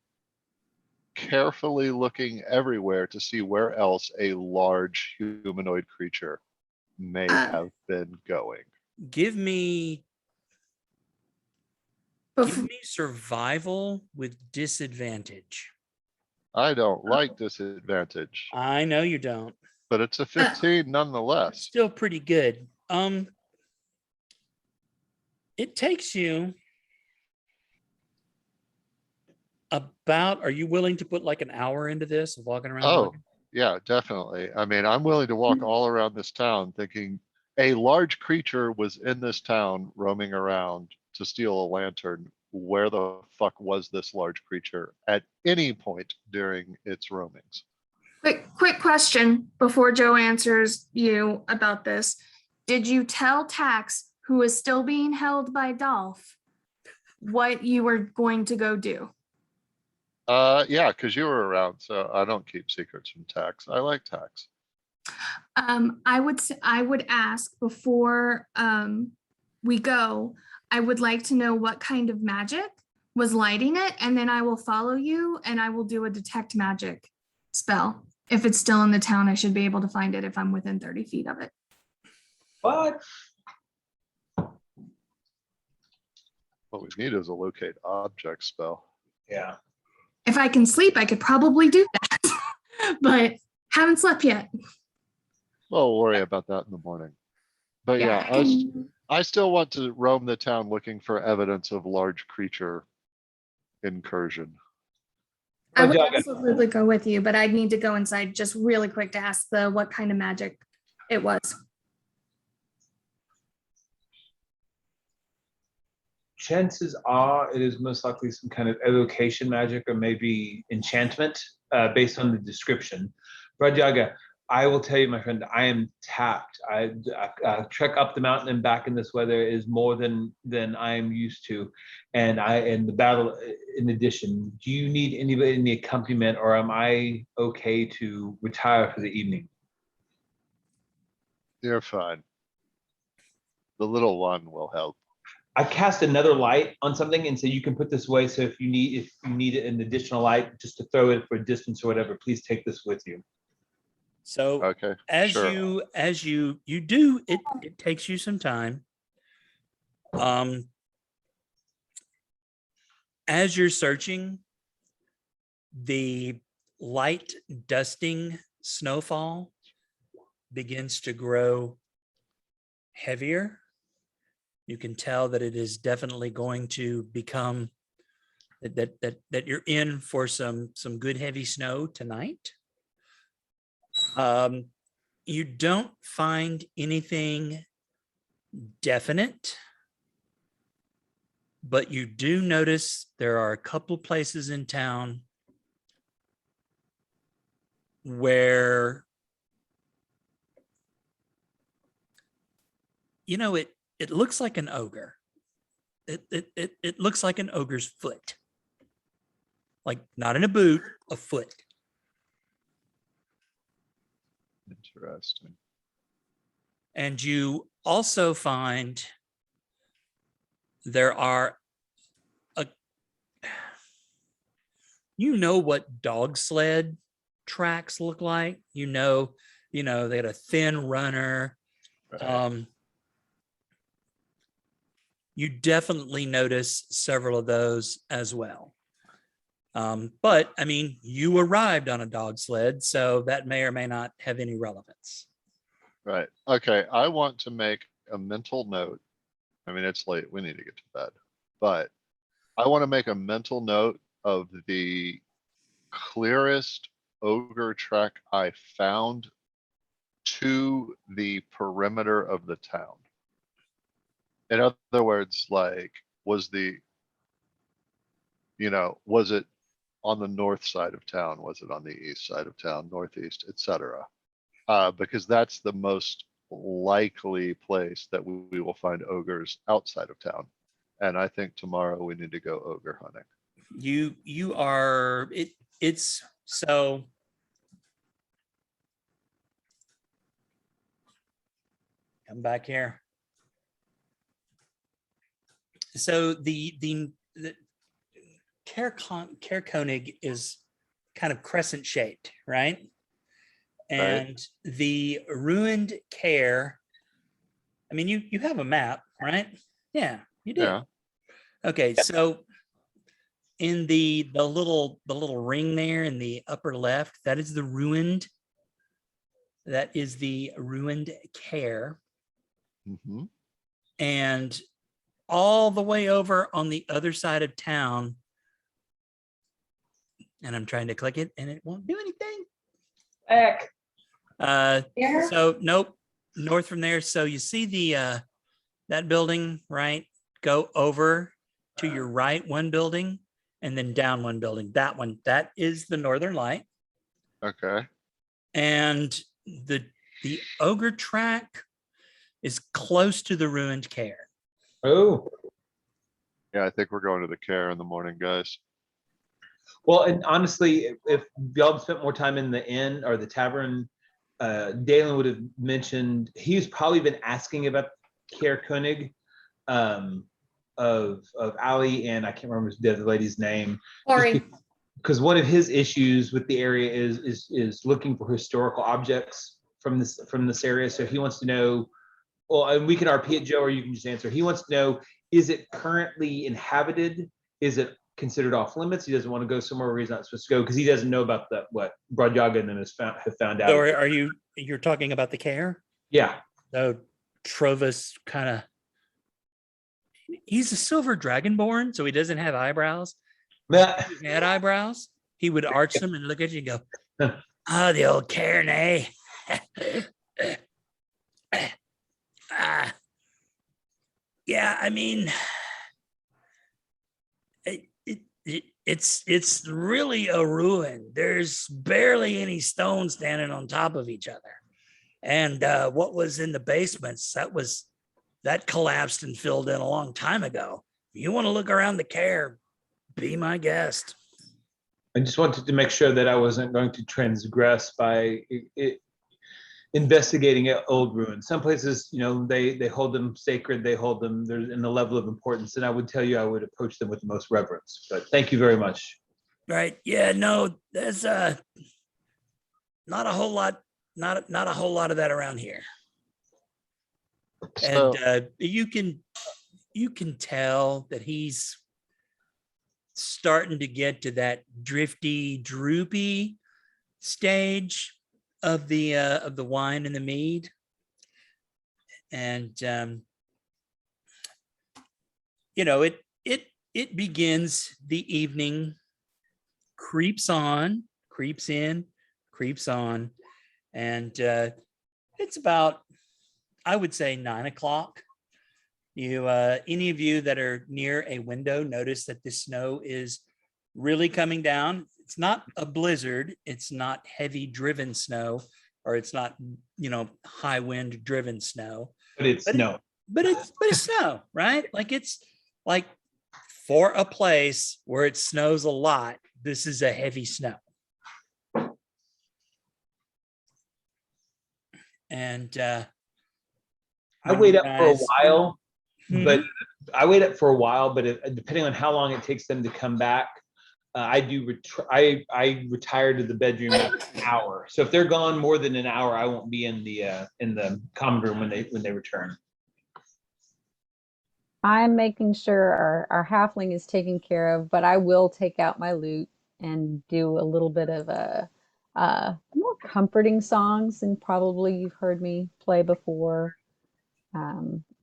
carefully looking everywhere to see where else a large humanoid creature may have been going. Give me Bef- survival with disadvantage. I don't like disadvantage, I know you don't. but it's a 15 nonetheless. Still pretty good. It takes you about, are you willing to put like an hour into this of walking around? Oh, looking? yeah, definitely. I mean, I'm willing to walk all around this town thinking a large creature was in this town roaming around to steal a lantern. Where the fuck was this large creature at any point during its roamings? quick question before Joe answers you about this. Did you tell Tax, who is still being held by Dalph, what you were going to go do? Yeah, because you were around, so I don't keep secrets from Tax. I like Tax. I would ask before we go, I would like to know what kind of magic was lighting it, and then I will follow you and I will do a detect magic spell. If it's still in the town, I should be able to find it if I'm within 30 feet of it. What? What we need is a locate object spell. Yeah. If I can sleep, I could probably do that, but haven't slept yet. We'll worry about that in the morning. But yeah, I still want to roam the town looking for evidence of large creature incursion. I would Jaga. absolutely go with you, but I'd need to go inside just really quick to ask what kind of magic it was. Chances are it is most likely some kind of evocation magic or maybe enchantment based on the description. Rajaga, I will tell you, my friend, I am tapped. I trek up the mountain and back in this weather is more than I am used to. And the battle, in addition, do you need anybody in the accompaniment or am I okay to retire for the evening? You're fine. The little one will help. I cast another light on something and say you can put this away. So if you need an additional light just to throw it for a distance or whatever, please take this with you. So Okay. as sure. you do, it takes you some time. As you're searching, the light dusting snowfall begins to grow heavier. You can tell that it is definitely going to become that you're in for some good heavy snow tonight. You don't find anything definite, but you do notice there are a couple places in town where, it looks like an ogre. It looks like an ogre's foot. Like not in a boot, a foot. Interesting. And you also find there are what dog sled tracks look like. They had a thin runner. Right. You definitely notice several of those as well. But I mean, you arrived on a dog sled, so that may or may not have any relevance. Right. Okay. I want to make a mental note. I mean, it's late. We need to get to bed. But I want to make a mental note of the clearest ogre track I found to the perimeter of the town. In other words, like, was the, was it on the north side of town? Was it on the east side of town, northeast, etc.? Because that's the most likely place that we will find ogres outside of town. And I think tomorrow we need to go ogre hunting. You are it's so come back here. So the Care Koenig is kind of crescent shaped, right? And the ruined Care, I mean, you have a map, right? Yeah, you do. Yeah. Okay, so in the little ring there in the upper left, that is the ruined Care. Mhm. And all the way over on the other side of town, and I'm trying to click it and it won't do anything. Heck. Here? So nope, north from there. So you see the that building, right? Go over to your right one building and then down one building. That one, that is the Northern Light. Okay. And the ogre track is close to the ruined Care. Oh, Yeah, I think we're going to the Care in the morning, guys. well, and honestly, if y'all had spent more time in the inn or the tavern, Dalen would have mentioned, he's probably been asking about Care Koenig, of Ali, and I can't remember the other lady's name. Sorry. Because one of his issues with the area is looking for historical objects from this area. So he wants to know, well, and we can RP it, Joe, or you can just answer. He wants to know, is it currently inhabited? Is it considered off limits? He doesn't want to go somewhere where he's not supposed to go because he doesn't know about what Broadyaga and them have found out. Or are you're talking about the Care? Yeah. So Trovis kind of, he's a silver dragonborn, so he doesn't have eyebrows. If he had eyebrows, he would arch them and look at you and go, "Ah, the old Cairn, eh?" Yeah, I mean, it's really a ruin. There's barely any stones standing on top of each other, and what was in the basements that collapsed and filled in a long time ago. You want to look around the Care? Be my guest. I just wanted to make sure that I wasn't going to transgress by investigating old ruins. Some places, they hold them sacred, they hold them in the level of importance, and I would tell you I would approach them with the most reverence. But thank you very much. Right? Yeah. No, there's not a whole lot, not a whole lot of that around here. So, And you can tell that he's starting to get to that drifty, droopy stage of the wine and the mead. And it begins, the evening creeps in, creeps on, and it's about, I would say, 9 o'clock. Any of you that are near a window notice that the snow is really coming down. It's not a blizzard. It's not heavy driven snow, or it's not, high wind driven snow. But it's snow. But it's snow, right? Like, it's like, for a place where it snows a lot, this is a heavy snow. And I wait up for a while. Mhm. But I wait up for a while, but depending on how long it takes them to come back, I retire to the bedroom after an hour. So if they're gone more than an hour, I won't be in the common room when they return. I'm making sure our halfling is taken care of, but I will take out my lute and do a little bit of more comforting songs than probably you've heard me play before.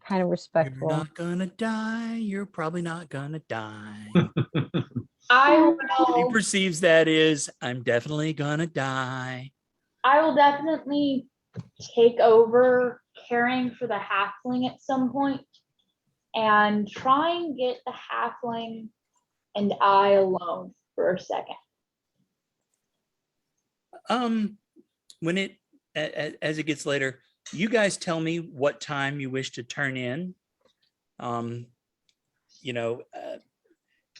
Kind of You're respectful. not gonna die. You're probably not gonna die. I He will. perceives that is, I'm definitely gonna die. I will definitely take over caring for the halfling at some point and try and get the halfling and I alone for a second. When it as it gets later, you guys tell me what time you wish to turn in. You know,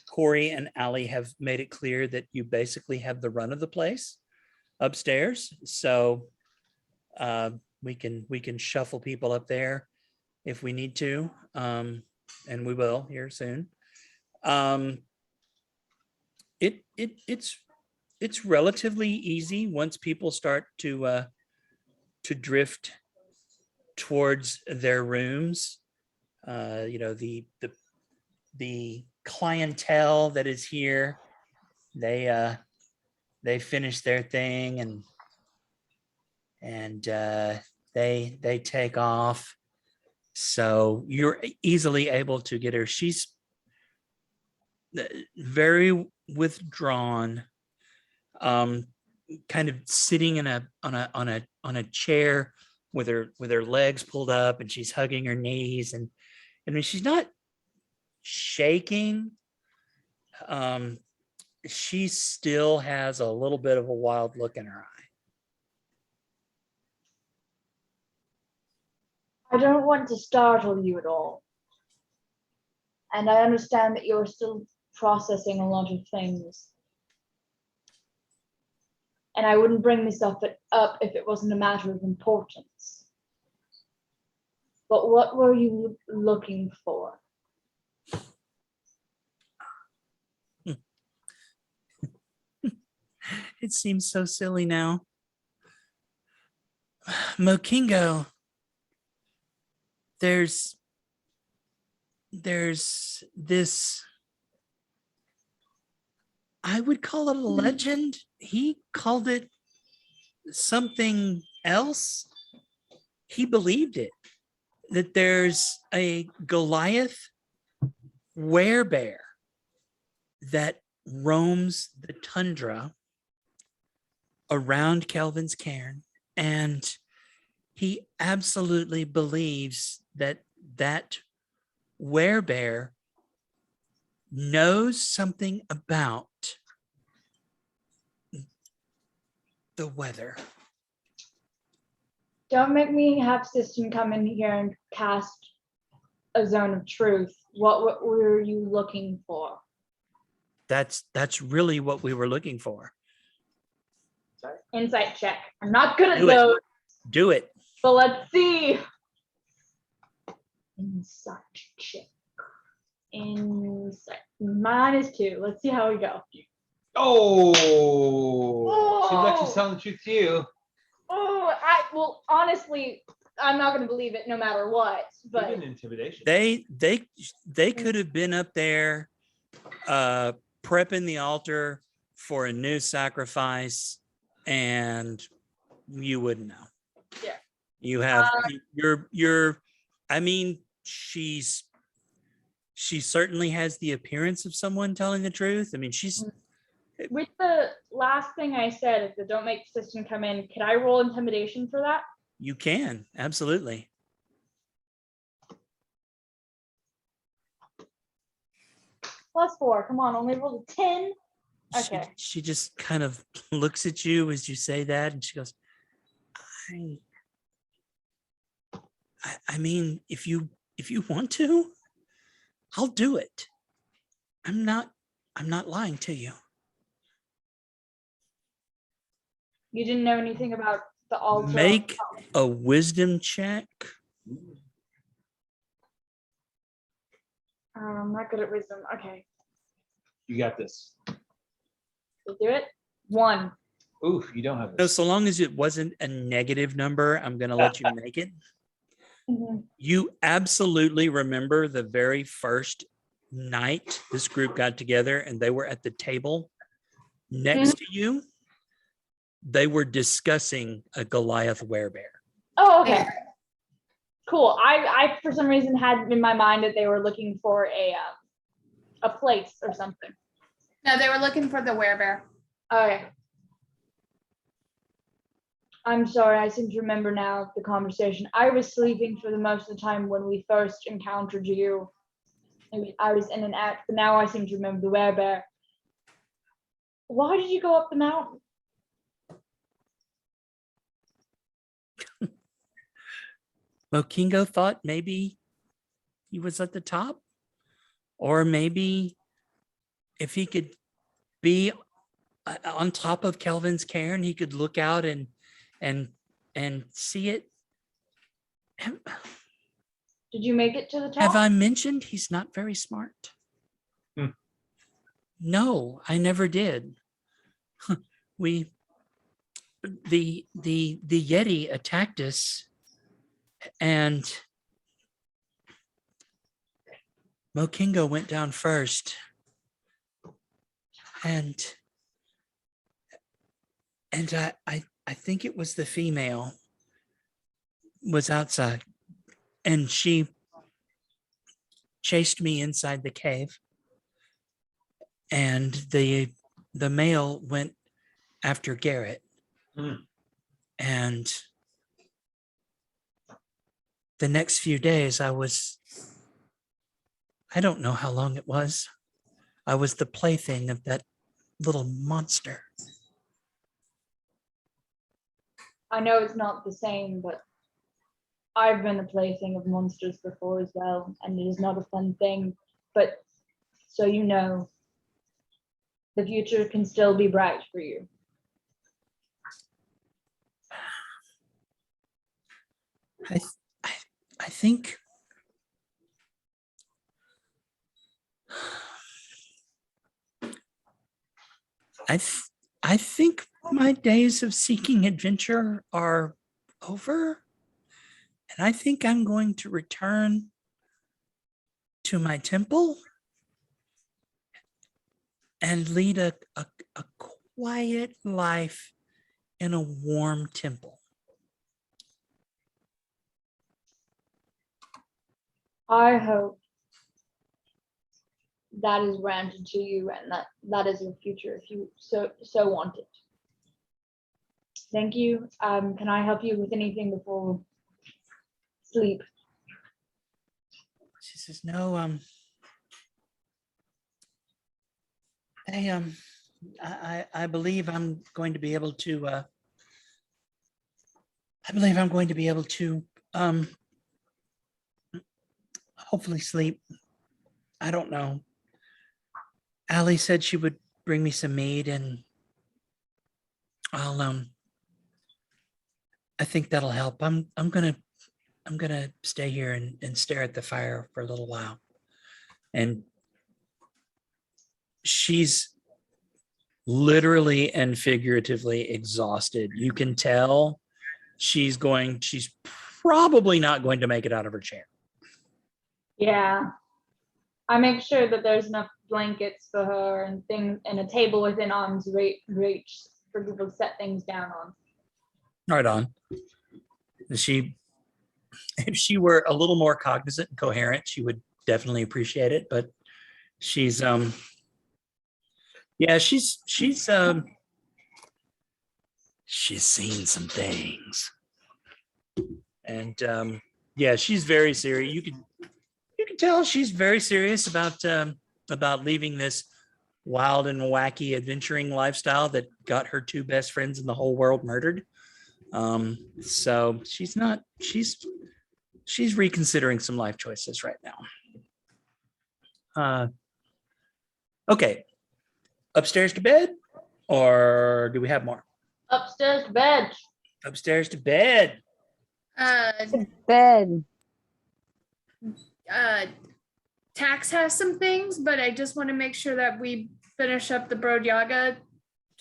Corey and Allie have made it clear that you basically have the run of the place upstairs, so we can shuffle people up there if we need to, and we will here soon. It's relatively easy once people start to drift towards their rooms. You know, the clientele that is here, they finish their thing and they take off. So you're easily able to get her. She's very withdrawn, kind of sitting on a chair with her legs pulled up, and she's hugging her knees, and I mean, she's not shaking. She still has a little bit of a wild look in her eye. I don't want to startle you at all. And I understand that you're still processing a lot of things. And I wouldn't bring this up if it wasn't a matter of importance. But what were you looking for? It seems so silly now. Mokingo, there's this, I would call it a legend. He called it something else. He believed it, that there's a Goliath werebear that roams the tundra around Kelvin's cairn, and he absolutely believes that that werebear knows something about the weather. Don't make me have System come in here and cast a zone of truth. What were you looking for? That's really what we were looking for. Sorry. Insight check. I'm not good at Do it. those, Do it. but let's see. Insight check. Insight. -2. Let's see how we go. Oh, seems like she's telling the truth to you. Oh, well, honestly, I'm not going to believe it no matter what. But Even intimidation. They could have been up there prepping the altar for a new sacrifice, and you wouldn't know. Yeah. You have you're I mean, she certainly has the appearance of someone telling the truth. I mean, she's with the last thing I said, if the don't make System come in, can I roll intimidation for that? you can absolutely. +4. Come on, only rolled a 10. Okay. She just kind of looks at you as you say that, and she goes, I mean, if you want to, I'll do it. I'm not lying to you. You didn't know anything about the altar? Make a wisdom check. I'm not good at wisdom. Okay. You got this. We'll do it. 1. Oof, you don't have No, this. so long as it wasn't a negative number, I'm going to let you make it. Mhm. You absolutely remember the very first night this group got together and they were at the table next to you. They were discussing a Goliath werebear. Oh, okay. Cool. I for some reason had in my mind that they were looking for a place or something. No, they were looking for the werebear. Okay. I'm sorry, I seem to remember now the conversation. I was sleeping for the most of the time when we first encountered you. I was in and out, but now I seem to remember the werebear. Why did you go up the mountain? Mokingo thought maybe he was at the top, or maybe if he could be on top of Kelvin's cairn, he could look out and see it. Did you make it to the top? Have I mentioned he's not very smart? Hmm. No, I never did. The Yeti attacked us, and Mokingo went down first, and I think it was the female was outside, and she chased me inside the cave, and the male went after Garrett. Hmm. And the next few days I don't know how long it was. I was the plaything of that little monster. I know it's not the same, but I've been a plaything of monsters before as well, and it is not a fun thing. But so you know, the future can still be bright for you. I think I think my days of seeking adventure are over, and I think I'm going to return to my temple and lead a quiet life in a warm temple. I hope that is granted to you, and that is your future if you so want it. Thank you. Can I help you with anything before sleep? She says, no, I believe I'm going to be able to, hopefully sleep. I don't know. Allie said she would bring me some meat, and I think that'll help. I'm gonna stay here and stare at the fire for a little while. And she's literally and figuratively exhausted. You can tell she's probably not going to make it out of her chair. Yeah. I make sure that there's enough blankets for her and things, and a table within arm's reach for people to set things down on. Right on. If she were a little more cognizant and coherent, she would definitely appreciate it. But she's seen some things, and yeah, she's very serious. You can tell she's very serious about leaving this wild and wacky adventuring lifestyle that got her two best friends in the whole world murdered. So she's reconsidering some life choices right now. Okay, upstairs to bed, or do we have more? Upstairs to bed. Upstairs to bed. Bed. Tax has some things, but I just want to make sure that we finish up the Brodyaga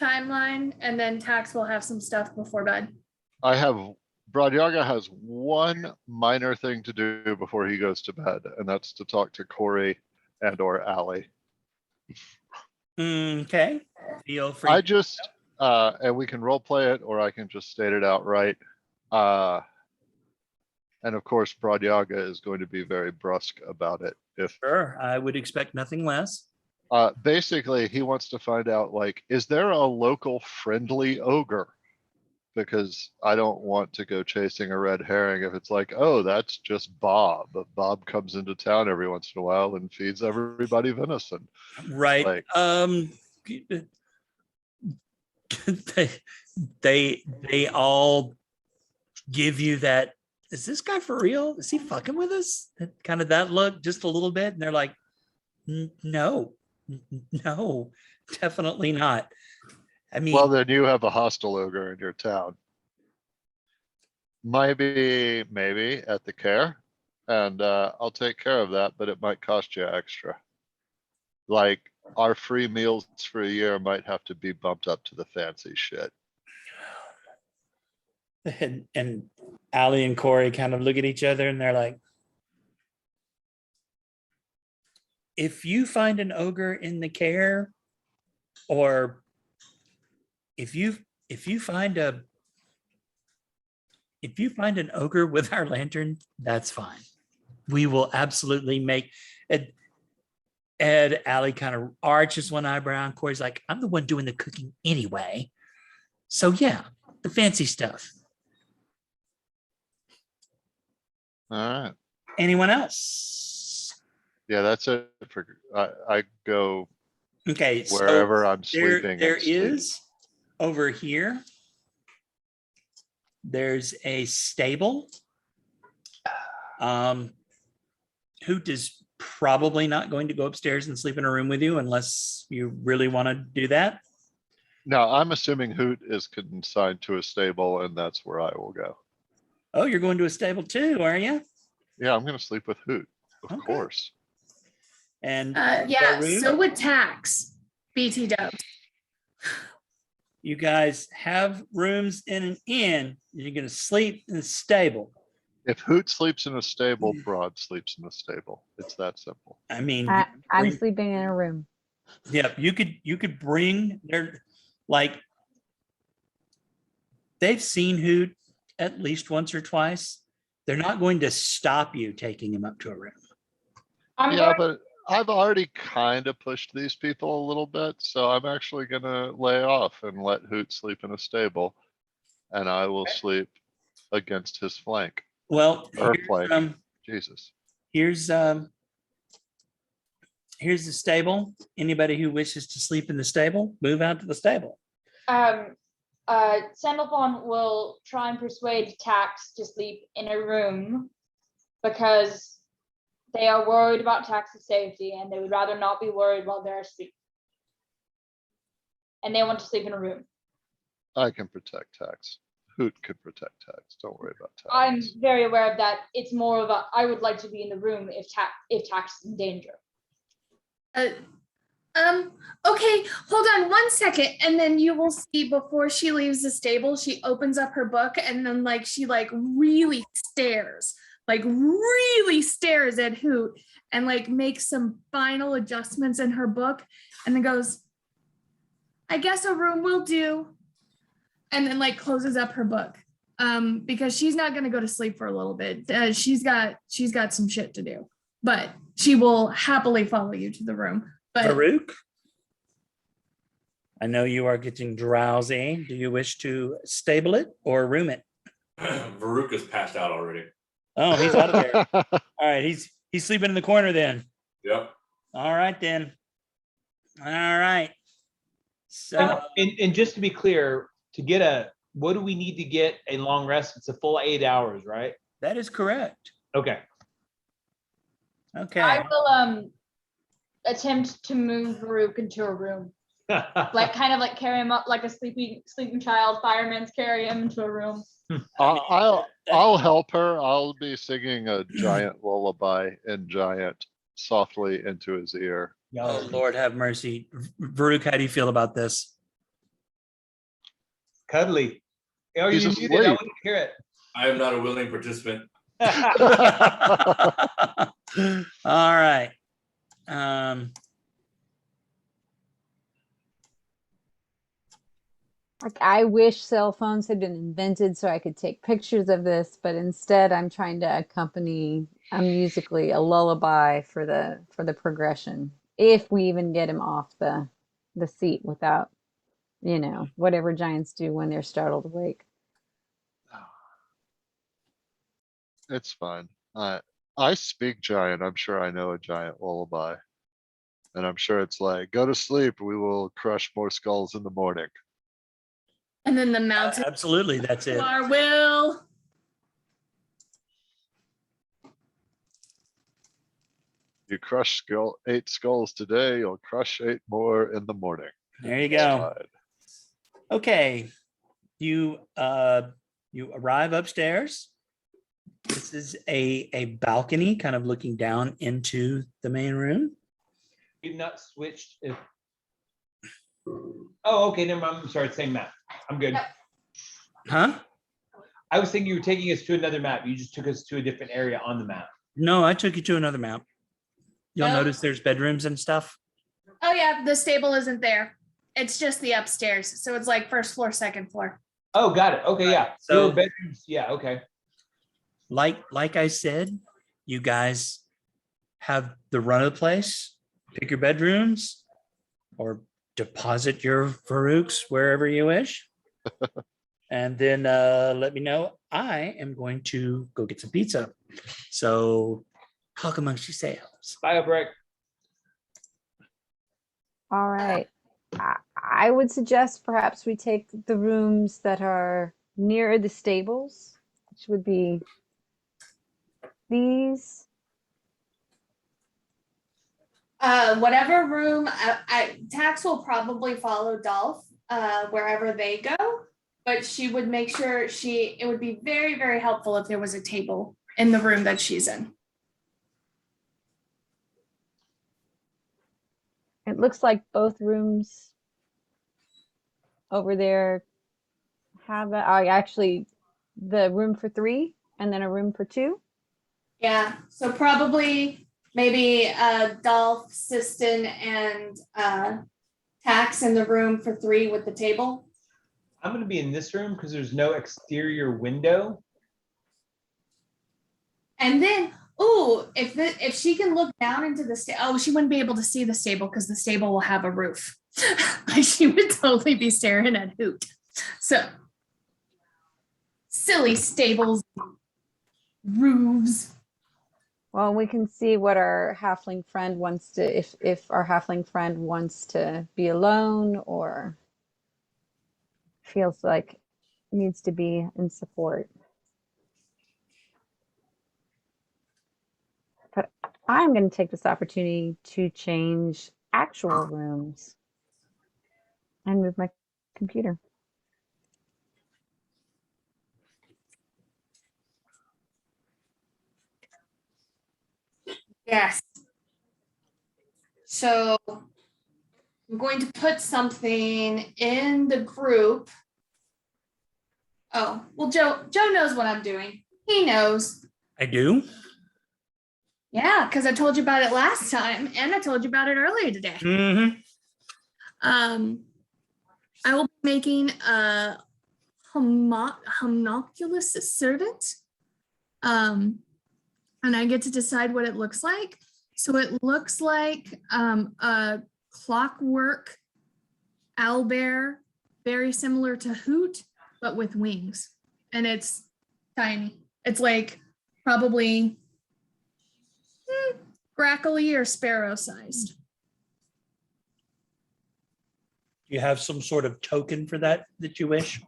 timeline, and then Tax will have some stuff before bed. Brodyaga has one minor thing to do before he goes to bed, and that's to talk to Corey and/or Allie. Okay, feel free. I just, and we can role play it, or I can just state it outright. And of course, Brodyaga is going to be very brusque about it. Sure, I would expect nothing less. Basically, he wants to find out, like, is there a local friendly ogre? because I don't want to go chasing a red herring if it's like, oh, that's just Bob. But Bob comes into town every once in a while and feeds everybody venison. Right. Like, they they all give you that, is this guy for real? Is he fucking with us? Kind of that look, just a little bit. And they're like, no, no, definitely not. I mean, well, then you have a hostile ogre in your town. Maybe at the care, and I'll take care of that, but it might cost you extra. Like our free meals for a year might have to be bumped up to the fancy shit. and Allie and Corey kind of look at each other and they're like, if you find an ogre in the care, or if you find an ogre with our lantern, that's fine. We will absolutely make it. Ed, Allie kind of arches one eyebrow, and Corey's like, I'm the one doing the cooking anyway. So yeah, the fancy stuff. All right. Anyone else? Yeah, that's it for, I go Okay, wherever I'm there sleeping. there and sleep. is over here. There's a stable. Hoot is probably not going to go upstairs and sleep in a room with you unless you really want to do that. No, I'm assuming Hoot is consigned to a stable and that's where I will go. Oh, you're going to a stable too, are you? Yeah, I'm gonna sleep with Hoot, of Okay. course. And Yeah, Varuuk, so would Tax. BT dubs. you guys have rooms in an inn. You're going to sleep in a stable. If Hoot sleeps in a stable, Broad sleeps in a stable. It's that simple. I mean, I'm sleeping in a room. yeah, you could bring their, like, they've seen Hoot at least once or twice. They're not going to stop you taking him up to a room. I'm Yeah, going, but I've already kind of pushed these people a little bit, so I'm actually gonna lay off and let Hoot sleep in a stable, and I will sleep against his flank. Well, Or here's, flank. Jesus. here's the stable. Anybody who wishes to sleep in the stable, move out to the stable. Sandalphon will try and persuade Tax to sleep in a room because they are worried about Tax's safety and they would rather not be worried while they're asleep. And they want to sleep in a room. I can protect Tax. Hoot can protect Tax. Don't worry about Tax. I'm very aware of that. It's more of a, I would like to be in the room if Tax is in danger. Okay, hold on 1 second, and then you will see before she leaves the stable, she opens up her book and then she really stares at Hoot and makes some final adjustments in her book and then goes, I guess a room will do, and then closes up her book because she's not going to go to sleep for a little bit. She's got some shit to do, but she will happily follow you to the room. But Varuuk, I know you are getting drowsy. Do you wish to stable it or room it? Varuuk is passed out already. Oh, he's out of there. All right, he's sleeping in the corner then. Yep. All right then. All right. So And just to be clear, what do we need to get a long rest? It's a full 8 hours, right? that is correct. Okay. Okay. I will attempt to move Varuuk into a room. Kind of carry him up like a sleeping child. Firemen's carry him into a room. I'll help her. I'll be singing a giant lullaby in giant softly into his ear. Oh, Lord have mercy. Varuuk, how do you feel about this? Cuddly. Oh, He's you muted. I asleep. wouldn't hear it. I am not a willing participant. All right. I wish cell phones had been invented so I could take pictures of this, but instead I'm trying to accompany musically a lullaby for the progression. If we even get him off the seat without, whatever giants do when they're startled awake. It's fine. I speak giant. I'm sure I know a giant lullaby. And I'm sure it's like, go to sleep. We will crush more skulls in the morning. And then the mountain Absolutely, that's it. our will. You crush 8 skulls today, you'll crush 8 more in the morning. There you It's go. fine. Okay, you arrive upstairs. This is a balcony kind of looking down into the main room. You've not switched if. Oh, okay, never mind. I'm sorry, same map. I'm good. Huh? I was thinking you were taking us to another map. You just took us to a different area on the map. No, I took you to another map. You'll Oh. notice there's bedrooms and stuff. Oh yeah, the stable isn't there. It's just the upstairs. So it's like first floor, second floor. Oh, got it. Okay, yeah. So- So bedrooms, yeah, okay. Like I said, you guys have the run of the place. Pick your bedrooms or deposit your Varuuks wherever you wish. And then let me know. I am going to go get some pizza. So talk amongst yourselves. Bye, Upright. All right. I would suggest perhaps we take the rooms that are near the stables, which would be these. Whatever room, Tax will probably follow Dalph wherever they go, but she would make sure it would be very, very helpful if there was a table in the room that she's in. It looks like both rooms over there have actually the room for 3 and then a room for 2. Yeah, so probably maybe Dolph, Siston, and Tax in the room for 3 with the table. I'm gonna be in this room because there's no exterior window. And then, ooh, if she can look down into the stable, she wouldn't be able to see the stable because the stable will have a roof. Like she would totally be staring at Hoot. So silly stables, roofs. Well, we can see what our halfling friend wants to, if our halfling friend wants to be alone or feels like needs to be in support. But I'm going to take this opportunity to change actual rooms and move my computer. Yes. So I'm going to put something in the group. Oh, well, Joe knows what I'm doing. He knows. I do. Yeah, because I told you about it last time and I told you about it earlier today. Mm-hmm. I will be making a homunculus servant. And I get to decide what it looks like. So it looks like a clockwork owlbear, very similar to Hoot, but with wings. And it's tiny. It's like probably grackly or sparrow sized. You have some sort of token for that you wish?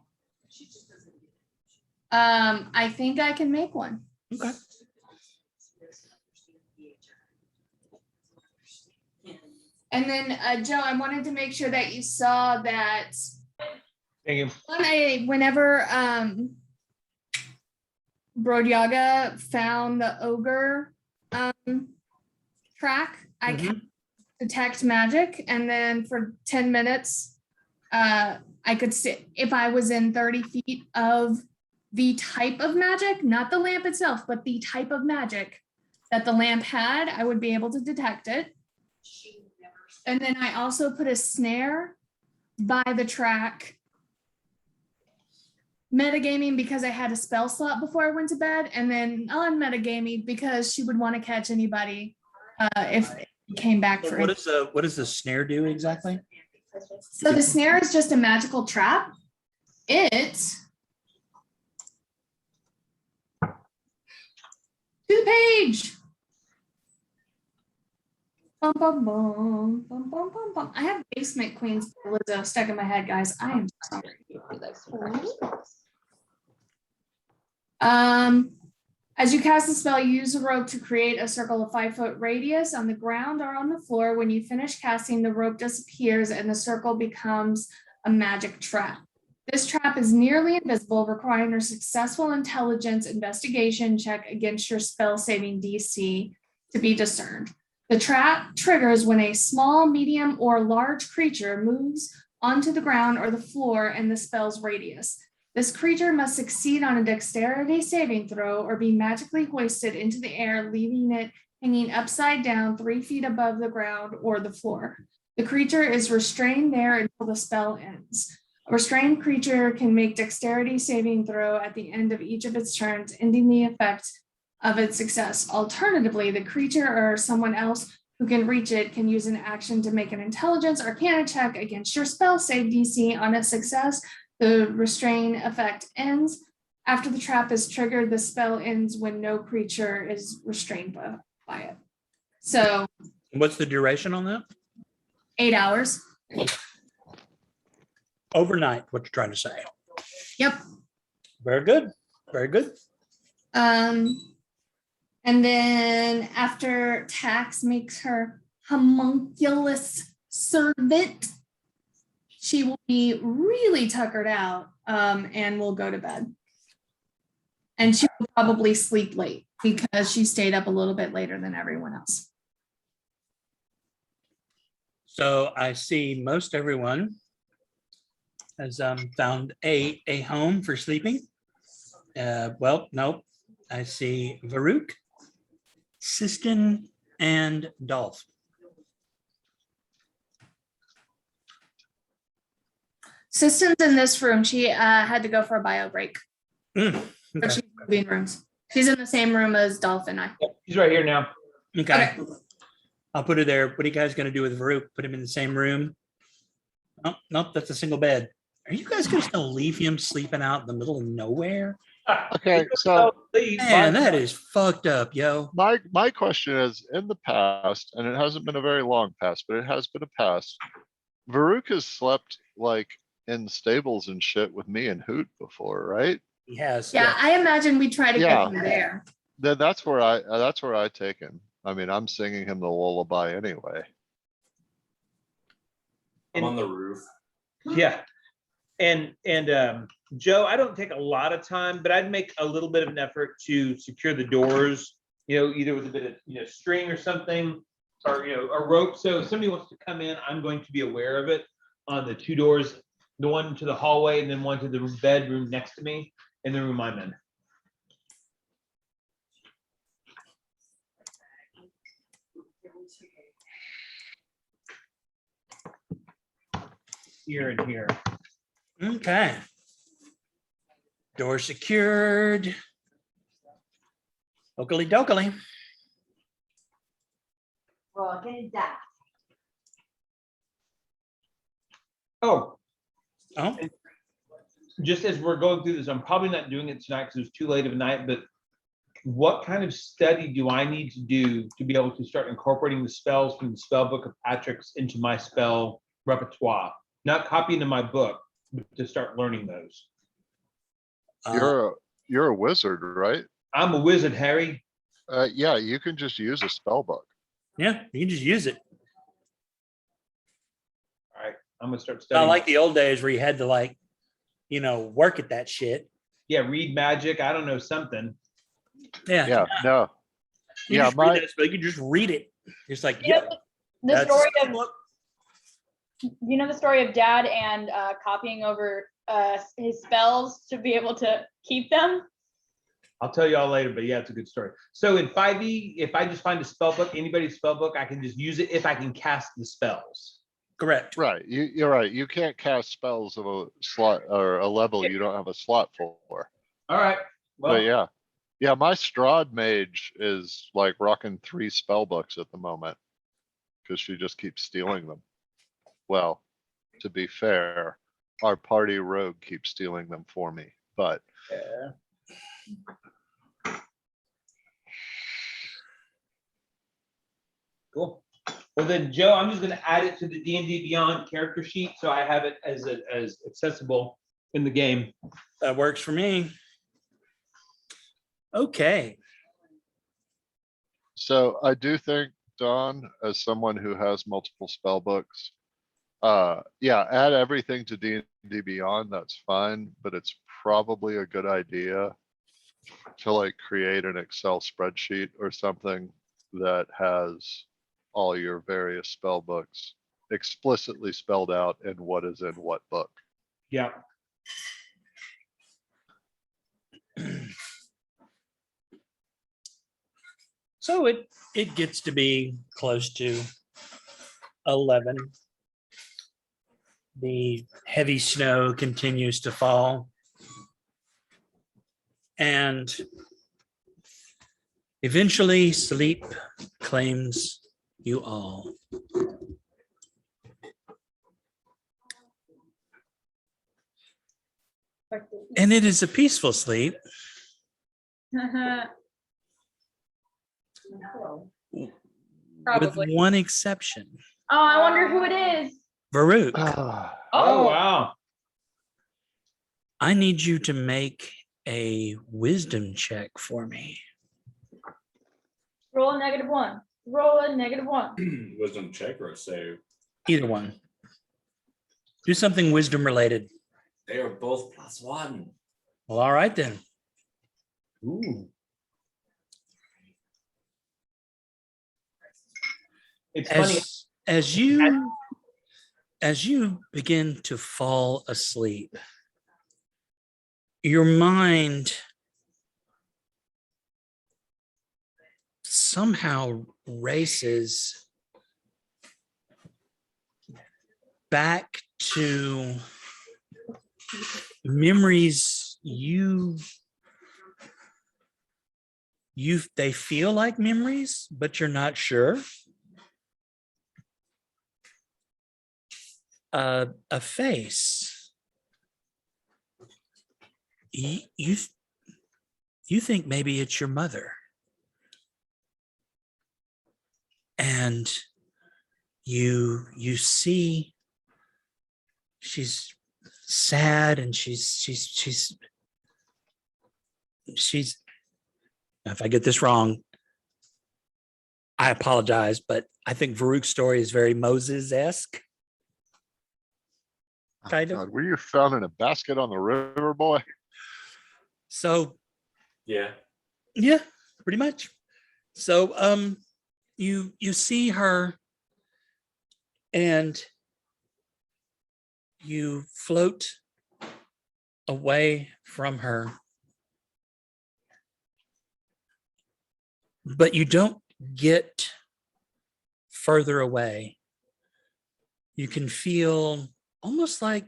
I think I can make one. Okay. And then Joe, I wanted to make sure that you saw that Thank you. whenever Brodyaga found the ogre track, I Mhm. detect magic, and then for 10 minutes, I could see if I was in 30 feet of the type of magic, not the lamp itself, but the type of magic that the lamp had, I would be able to detect it. And then I also put a snare by the track. Metagaming because I had a spell slot before I went to bed, and then non-metagaming because she would want to catch anybody if it came back So for what does the snare do exactly? So the snare is just a magical trap. To the page. Bum, bum, bum, bum, bum, bum, bum. I have Basement Queens by Lizzo stuck in my head, guys. I am sorry. As you cast the spell, you use a rope to create a circle of 5-foot radius on the ground or on the floor. When you finish casting, the rope disappears and the circle becomes a magic trap. This trap is nearly invisible, requiring a successful intelligence investigation check against your spell saving DC to be discerned. The trap triggers when a small, medium, or large creature moves onto the ground or the floor in the spell's radius. This creature must succeed on a dexterity saving throw or be magically hoisted into the air, leaving it hanging upside down 3 feet above the ground or the floor. The creature is restrained there until the spell ends. A restrained creature can make dexterity saving throw at the end of each of its turns, ending the effect of its success. Alternatively, the creature or someone else who can reach it can use an action to make an intelligence arcana check against your spell save DC. On a success, the restrain effect ends. After the trap is triggered, the spell ends when no creature is restrained by it. So What's the duration on that? 8 hours. Overnight, what you're trying to say. Yep. Very good. Very good. And then after Tax makes her homunculus servant, she will be really tuckered out and will go to bed. And she will probably sleep late because she stayed up a little bit later than everyone else. So I see most everyone has found a home for sleeping. Well, nope. I see Varuuk, Sistin, and Dalph. Sistin's in this room. She had to go for a bio break. Mm, But okay. she's moving rooms. She's in the same room as Dalph and I. He's right here now. Okay. I'll put her there. What are you guys going to do with Varuuk? Put him in the same room? Oh, nope, that's a single bed. Are you guys going to still leave him sleeping out in the middle of nowhere? Okay, so Man, that is fucked up, yo. my question is, in the past, and it hasn't been a very long past, but it has been a past, Varuuk has slept like in stables and shit with me and Hoot before, right? He has. Yeah, I imagine we try to Yeah. get him there. Then that's where I take him. I mean, I'm singing him the lullaby anyway. I'm on the roof. Yeah. And Joe, I don't take a lot of time, but I'd make a little bit of an effort to secure the doors, either with a bit of, string or something, or, a rope. So if somebody wants to come in, I'm going to be aware of it on the 2 doors, the one to the hallway and then one to the bedroom next to me and the room I'm in. Here and here. Okay. Door secured. Oakley dokley. Oh, Oh, just as we're going through this, I'm probably not doing it tonight because it was too late of a night, but what kind of study do I need to do to be able to start incorporating the spells from the spell book of Patrick's into my spell repertoire? Not copying to my book, but to start learning those. You're a wizard, right? I'm a wizard, Harry. Yeah, you can just use a spell book. yeah, you can just use it. All right, I'm gonna start Not studying. like the old days where you had to work at that shit. Yeah, read magic. I don't know, something. Yeah. Yeah, no. You Yeah, just read that spell, you can just read it. It's like, You know, yeah. the that's a story spell of book. the story of Dad and copying over his spells to be able to keep them. I'll tell you all later, but yeah, it's a good story. So in 5e, if I just find a spell book, anybody's spell book, I can just use it if I can cast the spells. Correct. Right, you're right. You can't cast spells of a slot or a level you don't have a slot for. All right. Well, But yeah, my Strahd mage is like rocking 3 spell books at the moment because she just keeps stealing them. Well, to be fair, our party rogue keeps stealing them for me, but yeah. Cool. Well then, Joe, I'm just gonna add it to the D&D Beyond character sheet, so I have it as accessible in the game. That works for me. Okay. So I do think, Don, as someone who has multiple spell books, yeah, add everything to D&D Beyond, that's fine, but it's probably a good idea to like create an Excel spreadsheet or something that has all your various spell books explicitly spelled out in what is in what book. Yeah. So it gets to be close to 11. The heavy snow continues to fall. And eventually sleep claims you all. And it is a peaceful sleep with Probably. one exception. Oh, I wonder who it is. Varuuk, Oh Oh, wow. I need you to make a wisdom check for me. roll a -1. Roll a -1. Wisdom check or a save. Either one. Do something wisdom related. They are both +1. Well, all right then. Ooh. It's funny. As you begin to fall asleep, your mind somehow races back to memories they feel like memories, but you're not sure. A face. You think maybe it's your mother, and you see she's sad, and she's if I get this wrong, I apologize, but I think Varuuk's story is very Moses-esque. Kind of. God, were you found in a basket on the river, boy? So Yeah. yeah, pretty much. So you see her and you float away from her, but you don't get further away. You can feel almost like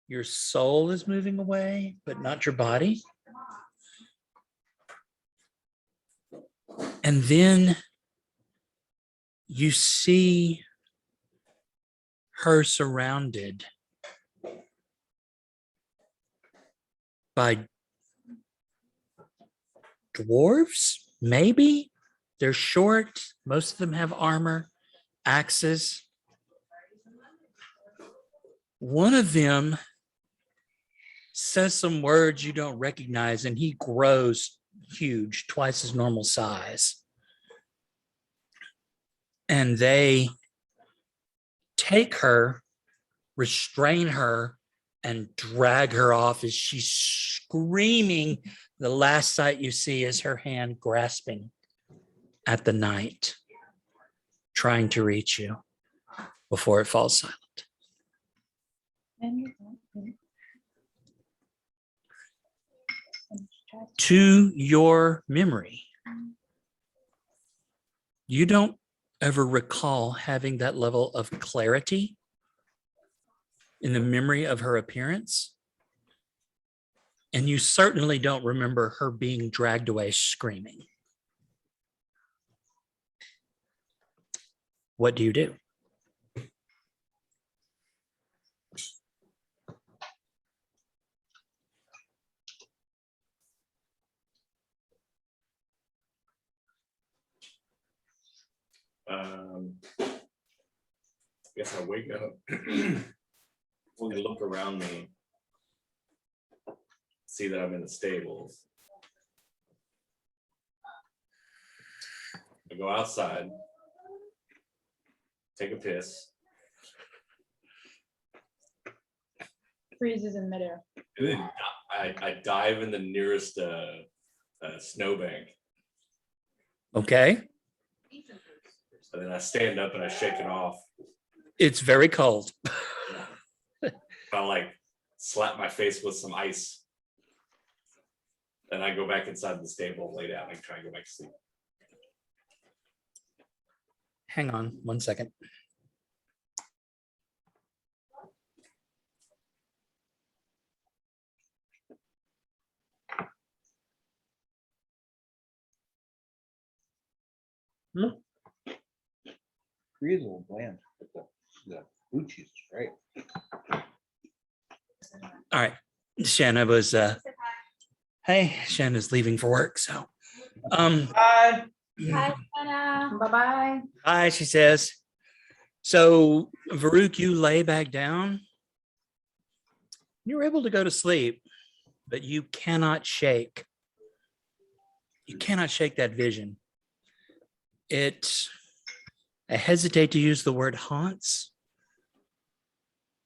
your soul is moving away, but not your body. And then you see her surrounded by dwarves, maybe. They're short. Most of them have armor, axes. One of them says some words you don't recognize, and he grows huge, twice his normal size. And they take her, restrain her, and drag her off as she's screaming. The last sight you see is her hand grasping at the night, trying to reach you before it falls silent. To your memory, you don't ever recall having that level of clarity in the memory of her appearance. And you certainly don't remember her being dragged away screaming. What do you do? I guess I wake up, fully look around me, see that I'm in the stables. I go outside, take a piss, Freezes in midair. and then I dive in the nearest snowbank. Okay. And then I stand up and I shake it off. It's very cold. I like slap my face with some ice. Then I go back inside the stable, lay down, and try and go back to sleep. Hang on 1 second. Pretty little bland, but the blue cheese is great. All right. Shanna was hey, Shanna's leaving for work. So Hi. Hi, Anna. Bye-bye. hi, she says. So Varuuk, you lay back down. You were able to go to sleep, but you cannot shake. You cannot shake that vision. I hesitate to use the word haunts,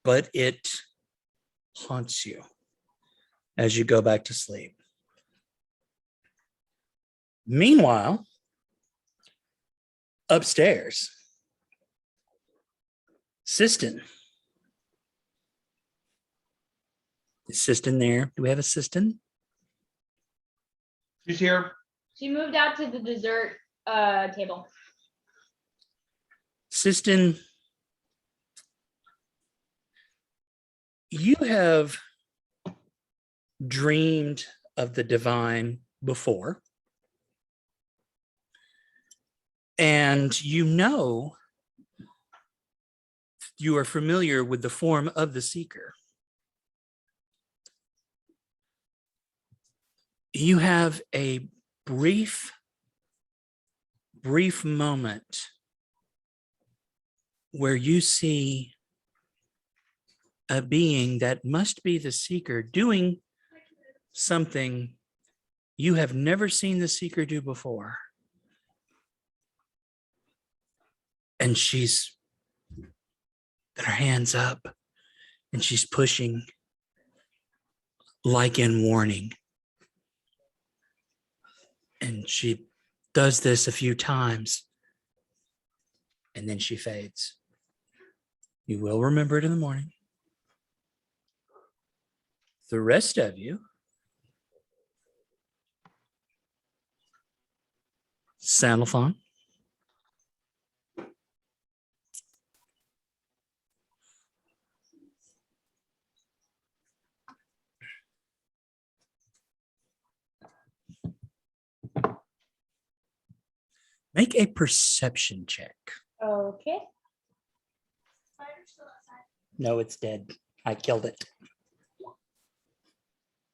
but it haunts you as you go back to sleep. Meanwhile, upstairs, Siston. Is Siston there? Do we have a Siston? She's here. She moved out to the dessert table. Siston, you have dreamed of the divine before, and you are familiar with the form of the seeker. You have a brief moment where you see a being that must be the seeker doing something you have never seen the seeker do before. And she's got her hands up and she's pushing like in warning. And she does this a few times and then she fades. You will remember it in the morning. The rest of you, Sandalphon, make a perception check. Okay. No, it's dead. I killed it.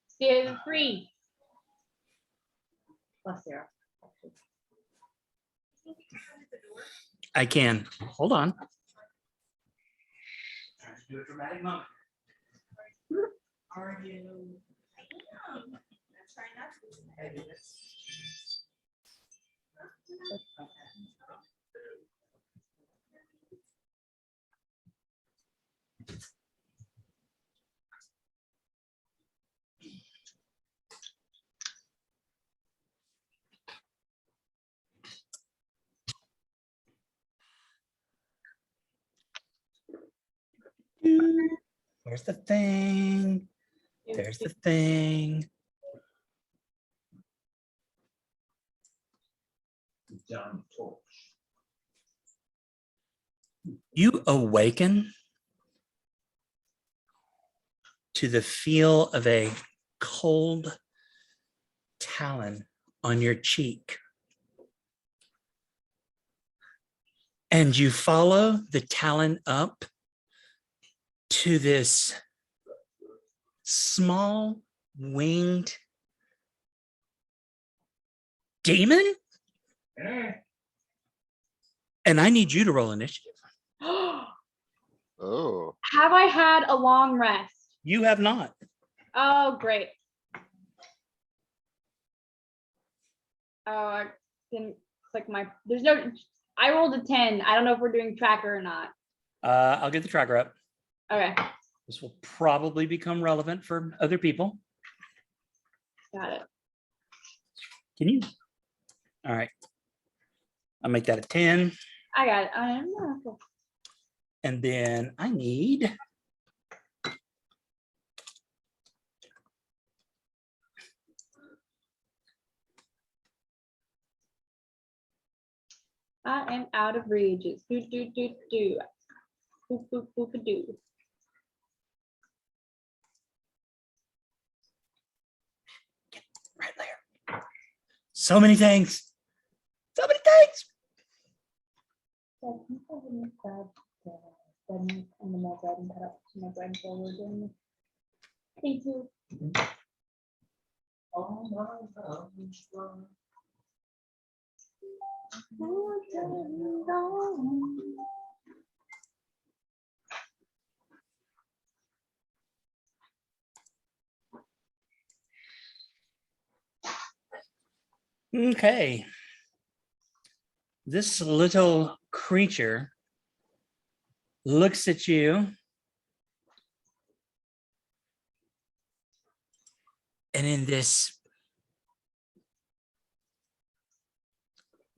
Stay 3. Plus 0. I can. Hold on. Do a dramatic moment. Are you? I am. Try not to. Where's the thing? There's the thing. Down torch. You awaken to the feel of a cold talon on your cheek. And you follow the talon up to this small winged demon. And I need you to roll initiative. Oh, Have I had a long rest? You have not. Oh, great. Oh, I didn't click my, there's no, I rolled a 10. I don't know if we're doing tracker or not. I'll get the tracker up. Okay, This will probably become relevant for other people. got it. Can you? All right. I'll make that a 10. I got it. I am not. And then I need I am out of rages. Do, do, do, do. Boop, boop, boop, do. right there. So many things. So many things. Thank you. Okay. This little creature looks at you and in this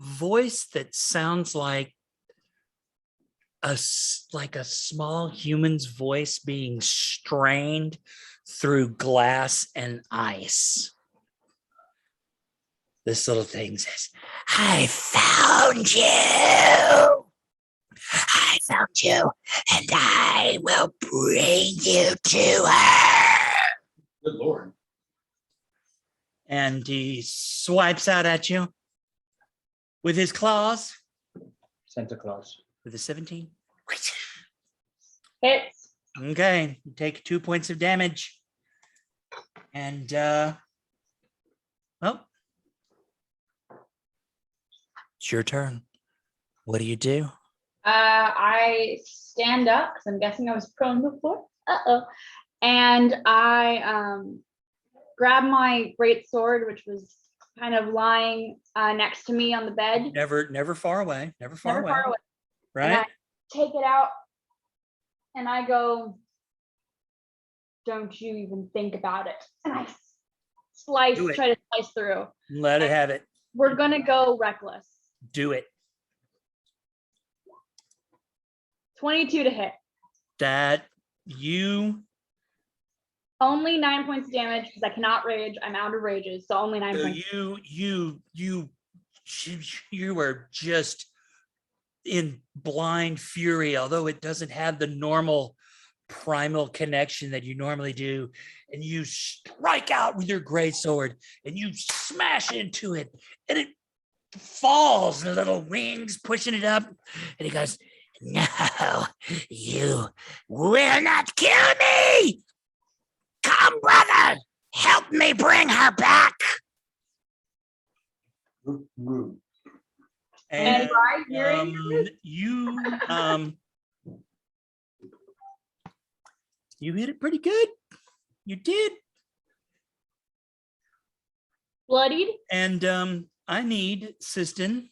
voice that sounds like a small human's voice being strained through glass and ice. This little thing says, I found you. I found you, and I will bring you to her. Good Lord. And he swipes out at you with his claws Santa Claus. with a 17. Hits. Okay, you take 2 points of damage. And well, it's your turn. What do you do? I stand up because I'm guessing I was prone before. And I grab my great sword, which was kind of lying next to me on the bed. Never far away. Never far Never away. far away. And Right? I take it out and I go, don't you even think about it. And I Do it. try to slice through. Let it have it. We're gonna go reckless. Do it. 22 to hit. That you Only 9 points of damage because I cannot rage. I'm out of rages, so only 9 so points. you were just in blind fury, although it doesn't have the normal primal connection that you normally do, and you strike out with your great sword and you smash into it and it falls, the little wings pushing it up, and he goes, no, you will not kill me. Come, brother, help me bring her back. And by hearing you hit it pretty good. You did. bloodied, And I need Siston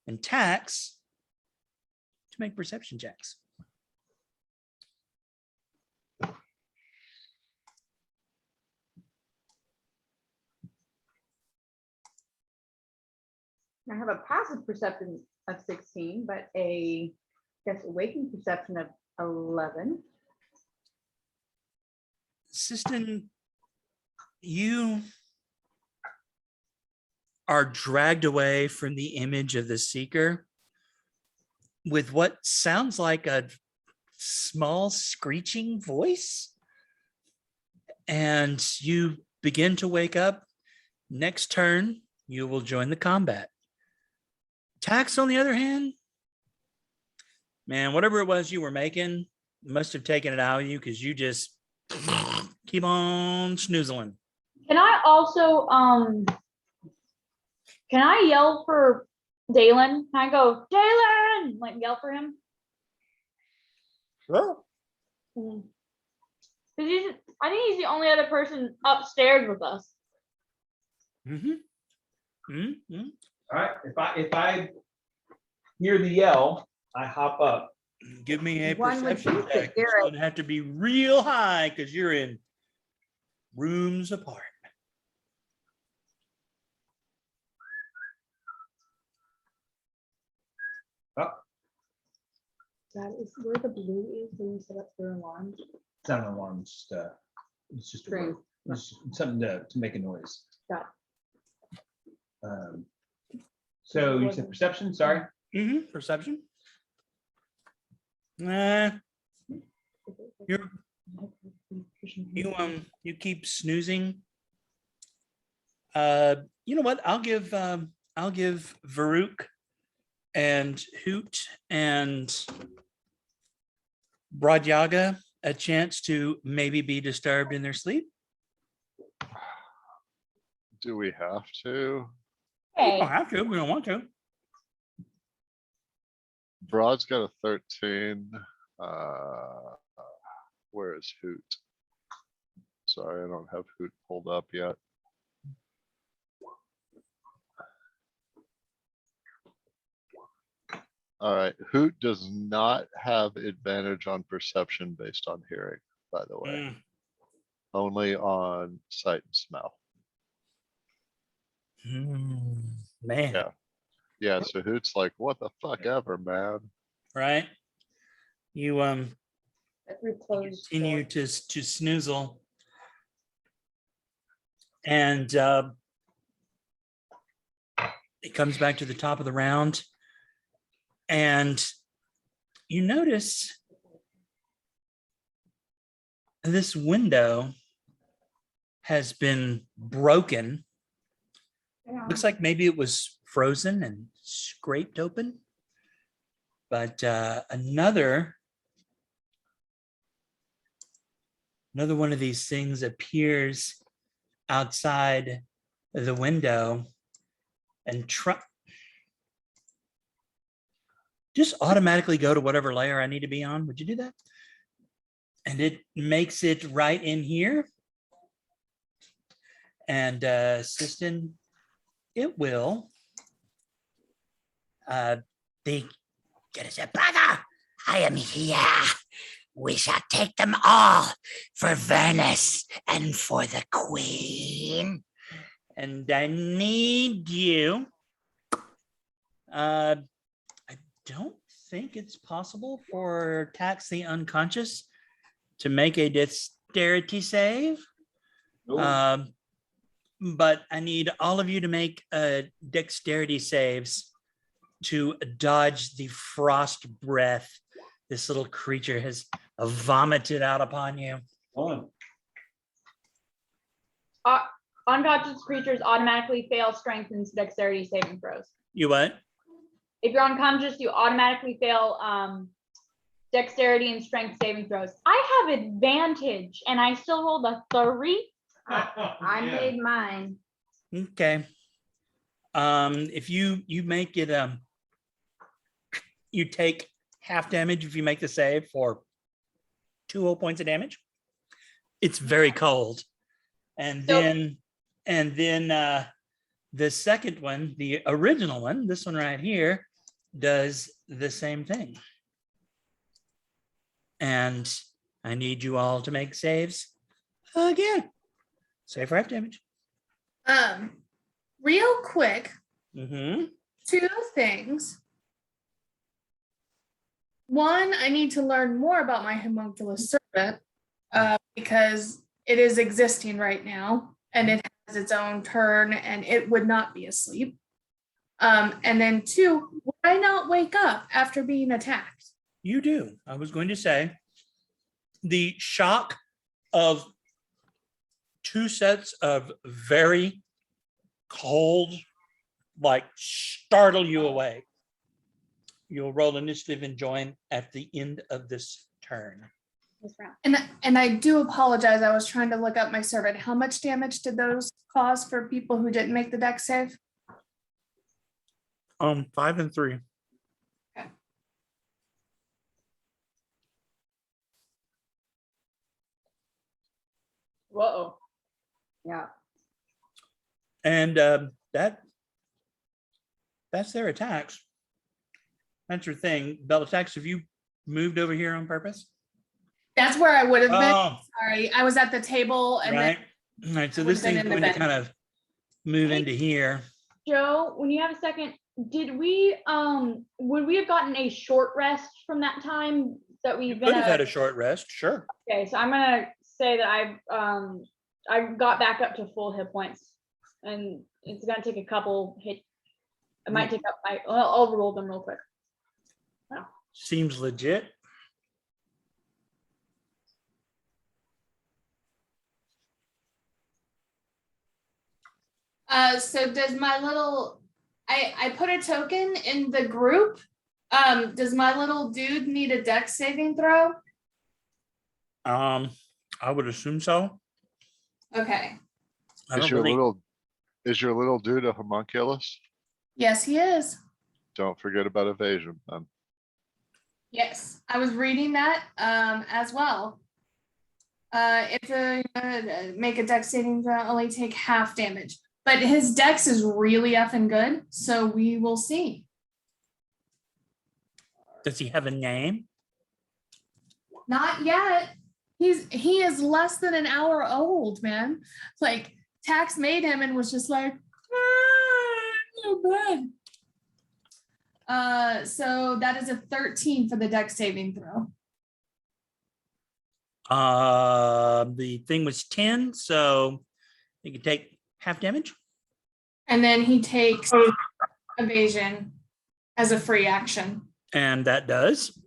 and Tax to make perception checks. I have a passive perception of 16, but I guess awakened perception of 11. Siston, you are dragged away from the image of the seeker with what sounds like a small screeching voice. And you begin to wake up. Next turn, you will join the combat. Tax, on the other hand, man, whatever it was you were making must have taken it out of you because you just keep on snoozling. Can I also can I yell for Dalen. Can I go, Dalen? Like yell for him? Well, Because I think he's the only other person upstairs with us. mm-hmm. All right, if I hear the yell, I hop up. Give me a One would perception think that check. It's Garrett- gonna have to be real high because you're in rooms apart. That is where the blue is when you set up their alarms. It's not an alarm, it's just a String. word. It's something to make a noise. Got So you said perception, sorry? Perception. You're you keep snoozing. You know what? I'll give Varuuk and Hoot and Bradyaga a chance to maybe be disturbed in their sleep. Do we have to? We Hey, don't have to. We don't want to. Broad's got a 13. Where is Hoot? Sorry, I don't have Hoot pulled up yet. All right, Hoot does not have advantage on perception based on hearing, by the way, only on sight and smell. Man, Yeah. Yeah, so Hoot's like, what the fuck ever, man. right? You through closed continue door. to snoozle, and it comes back to the top of the round, and you notice this window has been broken. Looks like maybe it was frozen and scraped open, but another one of these things appears outside the window and just automatically go to whatever layer I need to be on. Would you do that? And it makes it right in here. And Siston, it will be get us a brother. I am here. We shall take them all for Venice and for the Queen. And I need you. I don't think it's possible for Tax the Unconscious to make a dexterity save. But I need all of you to make dexterity saves to dodge the frost breath this little creature has vomited out upon you. Unconscious creatures automatically fail strength and dexterity saving throws. You what? If you're unconscious, you automatically fail dexterity and strength saving throws. I have advantage and I still rolled a 3. I made mine. Okay. If you make it, you take half damage if you make the save for 2 whole points of damage. It's very cold. And then the second one, the original one, this one right here, does the same thing. And I need you all to make saves again. Save for half damage. Real quick, Mm-hmm. 2 things. One, I need to learn more about my homunculus servant because it is existing right now and it has its own turn and it would not be asleep. And then 2, would I not wake up after being attacked? You do. I was going to say the shock of 2 sets of very cold, like startle you away. You'll roll initiative and join at the end of this turn. And I do apologize. I was trying to look up my servant. How much damage did those cause for people who didn't make the dex save? 5 and 3. Whoa. Yeah. And that's their attacks. That's your thing. Bell attacks. Have you moved over here on purpose? That's where I would have been. Oh, Sorry, I was at the table and right. All right. So I this would've been thing's in the going to vent. kind of move Hey. into here. Joe, when you have a second, would we have gotten a short rest from that time that You we've could been have had a short rest. Sure. Okay, so I'm gonna say that I got back up to full hit points, and it's gonna take a couple hit. It might take up I'll roll them real quick. Seems legit. So does my little, I put a token in the group. Does my little dude need a dex saving throw? I would assume so. Okay. I Is don't your really. little dude a homunculus? Yes, he is. Don't forget about evasion. Yes, I was reading that as well. If make a dex saving throw, only take half damage. But his dex is really effing good, so we will see. Does he have a name? Not yet. He is less than an hour old, man. Like Tax made him and was just like, no bad. So that is a 13 for the dex saving throw. The thing was 10, so he could take half damage. And then he takes evasion as a free action. And that does.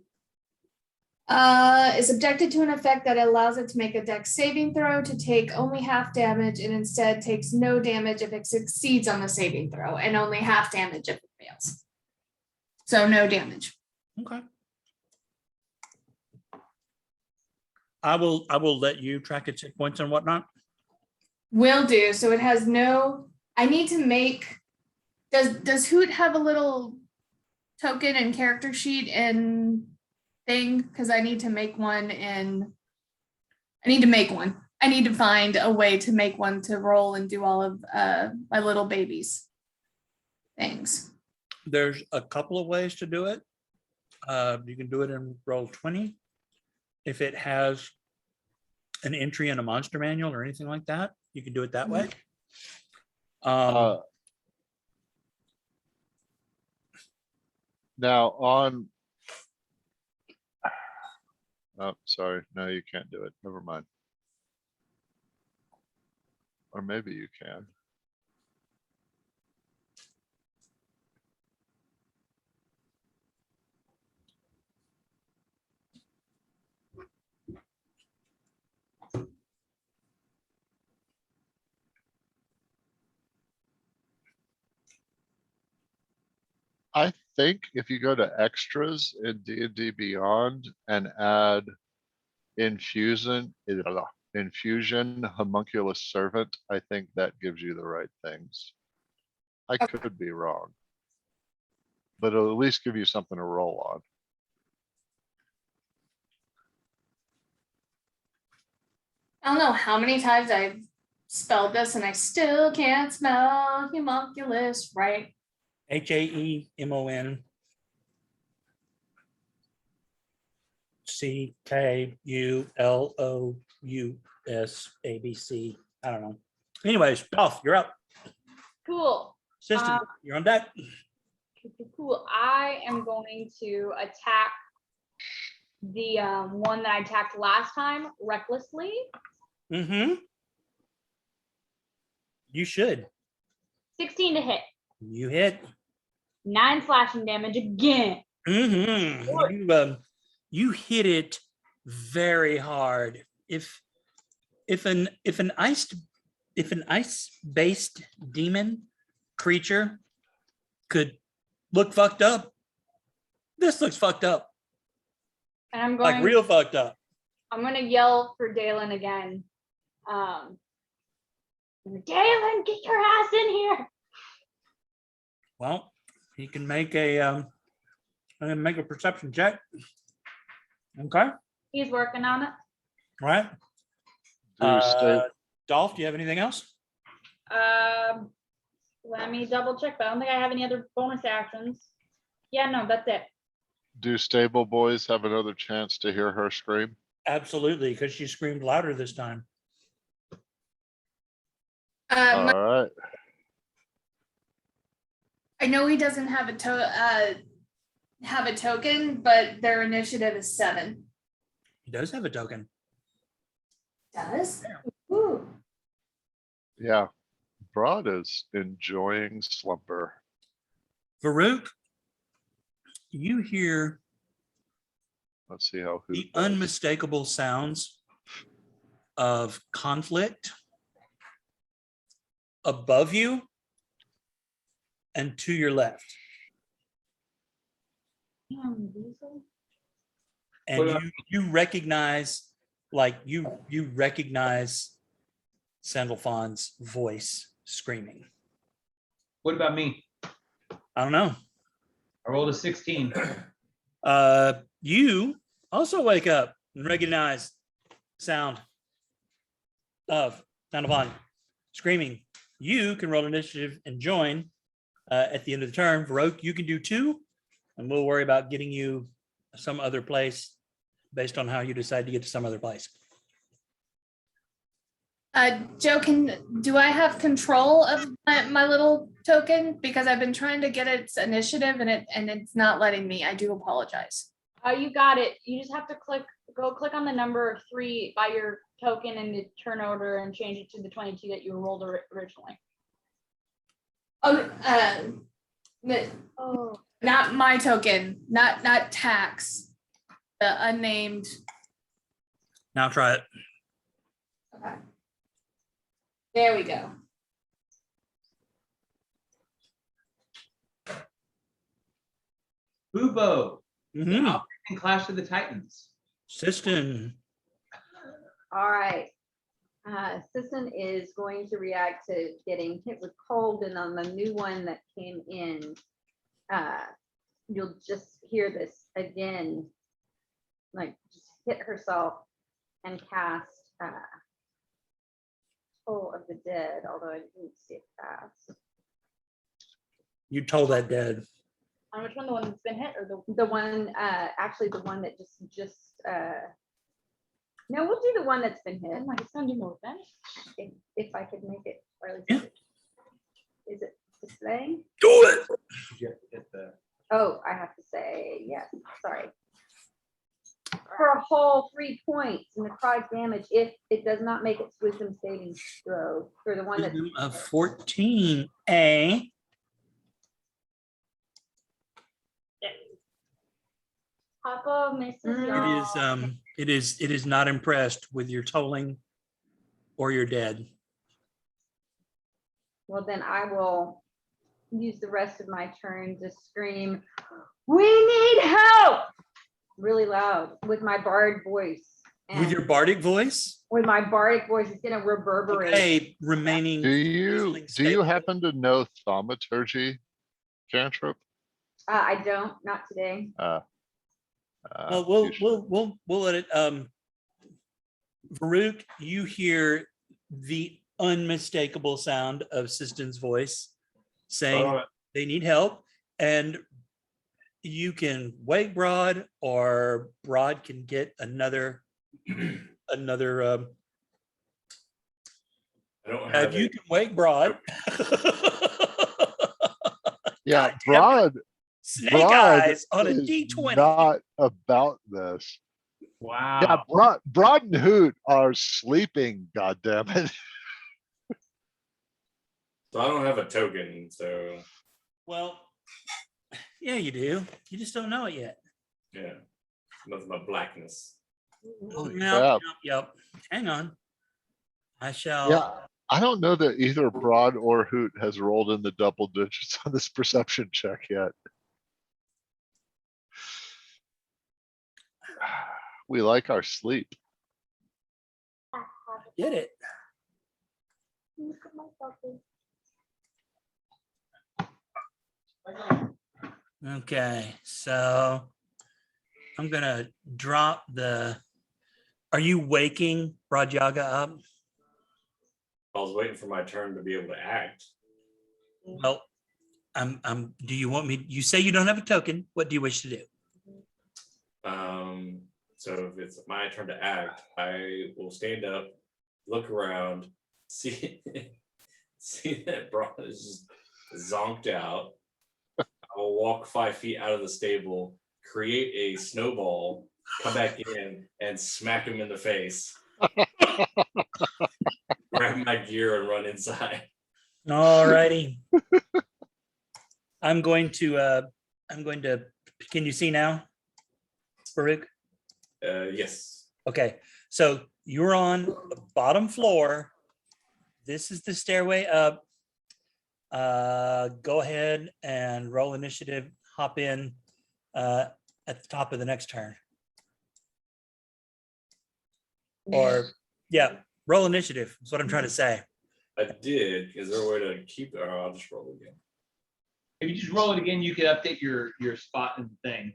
Is subjected to an effect that allows it to make a dex saving throw to take only half damage and instead takes no damage if it succeeds on the saving throw and only half damage if it fails. So no damage. Okay. I will let you track its hit points and whatnot. Will do. So it has no, I need to make, does Hoot have a little token and character sheet and thing? Because I need to make one and I need to find a way to make one to roll and do all of my little babies things. There's a couple of ways to do it. You can do it in Roll20. If it has an entry in a monster manual or anything like that, you can do it that way. Now on. Oh, sorry. No, you can't do it. Never mind. Or maybe you can. I think if you go to extras in D&D Beyond and add infusion homunculus servant, I think that gives you the right things. I could be wrong, but it'll at least give you something to roll on. I don't know how many times I've spelled this and I still can't spell homunculus right. HAEMON CKULOUSABC. I don't know. Anyways, Dalph, you're up. Cool. Assistant, you're on deck. Cool. I am going to attack the one that I attacked last time recklessly. Mm-hmm. You should. 16 to hit. You hit. 9 slashing damage again. Mm-hmm. You hit it very hard. If an ice-based demon creature could look fucked up, this looks fucked up. And I'm going Like real fucked up. I'm gonna yell for Dalen again. Dalen, get your ass in here. Well, You can make a perception check. Okay, He's working on it. all right. Do stay, Dolph, do you have anything else? Let me double check, but I don't think I have any other bonus actions. Yeah, no, that's it. do stable boys have another chance to hear her scream? Absolutely, because she screamed louder this time. All My- right, I know he doesn't have a token, but their initiative is 7. He does have a token. Does? Ooh. yeah. Broad is enjoying slumber. Varuuk, you hear Let's see how. the Hoot does. unmistakable sounds of conflict above you and to your left. Damn, Weasel. And What about- you recognize, like you recognize Sandalphon's voice screaming. What about me? I don't know. I rolled a 16. You also wake up and recognize sound of Sandalphon screaming. You can roll initiative and join at the end of the turn. Varuuk, you can do 2, and we'll worry about getting you some other place based on how you decide to get to some other place. Joe, do I have control of my little token? Because I've been trying to get its initiative and it's not letting me. I do apologize. You got it. You just have to go click on the number 3 by your token in the turn order and change it to the 22 that you rolled originally. Oh, Oh. not my token, not tax, the unnamed. Now try it. Okay. There we go. Bubo. Mhm. Operation Clash of the Titans. Siston. All right. Sisson is going to react to getting hit with cold, and on the new one that came in, you'll just hear this again, like just hit herself and cast Toll of the Dead, although I didn't see it pass. You told that dead. On which one? The one that's been hit or the The one, actually the one that just no, we'll do the one that's been hit. Oh my, it's gonna do more damage. If I could make it, or at least Yeah. is it displaying? Do it. You have to hit the- Oh, I have to say yes, sorry. For a whole 3 points necrotic damage if it does not make its wisdom saving throw for the one that's Wisdom of 14A. Papa misses y'all. It is not impressed with your tolling or your dead. well, then I will use the rest of my turn to scream, "We need help!" really loud with my bard voice. With your bardic voice. With my bardic voice, it's gonna reverberate. Okay, remaining. Do you stable. happen to know thaumaturgy cantrip? I don't, not today. Well, You should. we'll let it. Varuuk, you hear the unmistakable sound of Siston's voice saying All right. they need help, and you can wake Broad, or Broad can get another. I don't have You it. can wake Broad. Yeah, Goddamn Broad. Snake Broad eyes on a is D20. not about this. Wow. Yeah, Broad and Hoot are sleeping. God damn it! So I don't have a token, so Well, yeah, you do. You just don't know it yet. yeah. Nothing but blackness. Holy Yep, crap. yep. Hang on. I shall. Yeah, I don't know that either Broad or Hoot has rolled in the double digits on this perception check yet. We like our sleep. Get it. Look at my puppy. Okay, so I'm gonna drop the. Are you waking Rajaga up? I was waiting for my turn to be able to act. Well, do you want me? You say you don't have a token. What do you wish to do? So if it's my turn to act, I will stand up, look around, see see that Braun is just zonked out. I will walk 5 feet out of the stable, create a snowball, come back in, and smack him in the face. Grab my gear and run inside. All righty. I'm going to. Can you see now, Varuuk? Yes. Okay, so you're on the bottom floor. This is the stairway up. Go ahead and roll initiative. Hop in at the top of the next turn. Or yeah, roll initiative. That's what I'm trying to say. I did. Is there a way to keep it? Or I'll just roll again. If you just roll it again, you can update your spot and thing.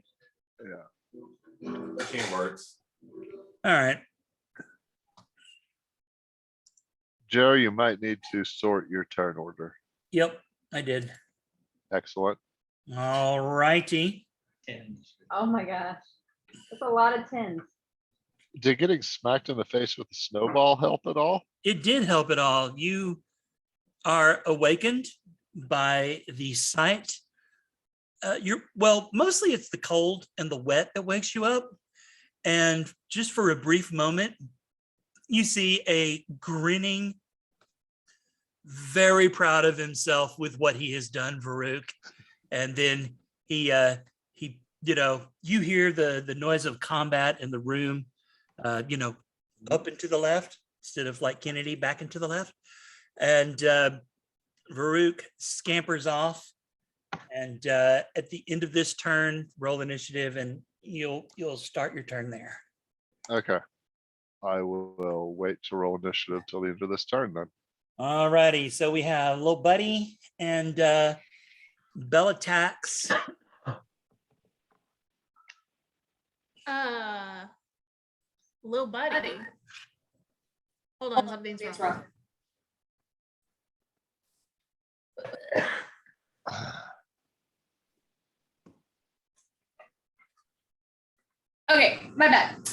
Machine works. All right. Joe, you might need to sort your turn order. Yep, I did. Excellent. All righty. And Oh my gosh. That's a lot of tens. Did getting smacked in the face with a snowball help at all? It did help at all. You are awakened by the sight. Mostly it's the cold and the wet that wakes you up. And just for a brief moment, you see a grinning, very proud of himself with what he has done, Varuuk. And then you hear the noise of combat in the room, up and to the left instead of like Kennedy back and to the left. And Varuuk scampers off. And at the end of this turn, roll initiative, and you'll start your turn there. Okay. I will wait to roll initiative till the end of this turn then. All righty. So we have Little Buddy and Bell attacks. Little buddy. Hold on, something's wrong. Okay, my bad.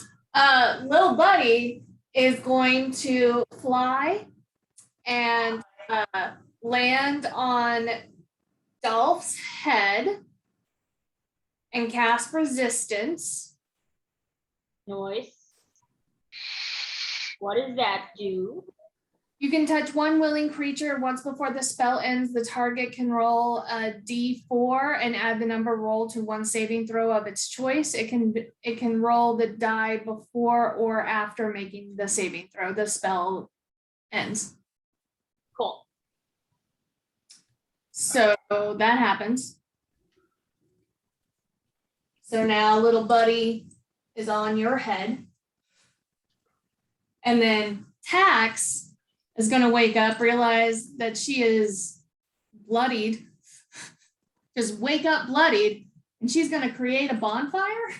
Little buddy is going to fly and land on Dalph's head and cast resistance. Noise. What does that do? You can touch one willing creature once before the spell ends. The target can roll a d4 and add the number rolled to one saving throw of its choice. It can roll the die before or after making the saving throw. The spell ends. Cool. So that happens. So now little buddy is on your head. And then Tax is going to wake up, realize that she is bloodied, just wake up bloodied, and she's going to create a bonfire.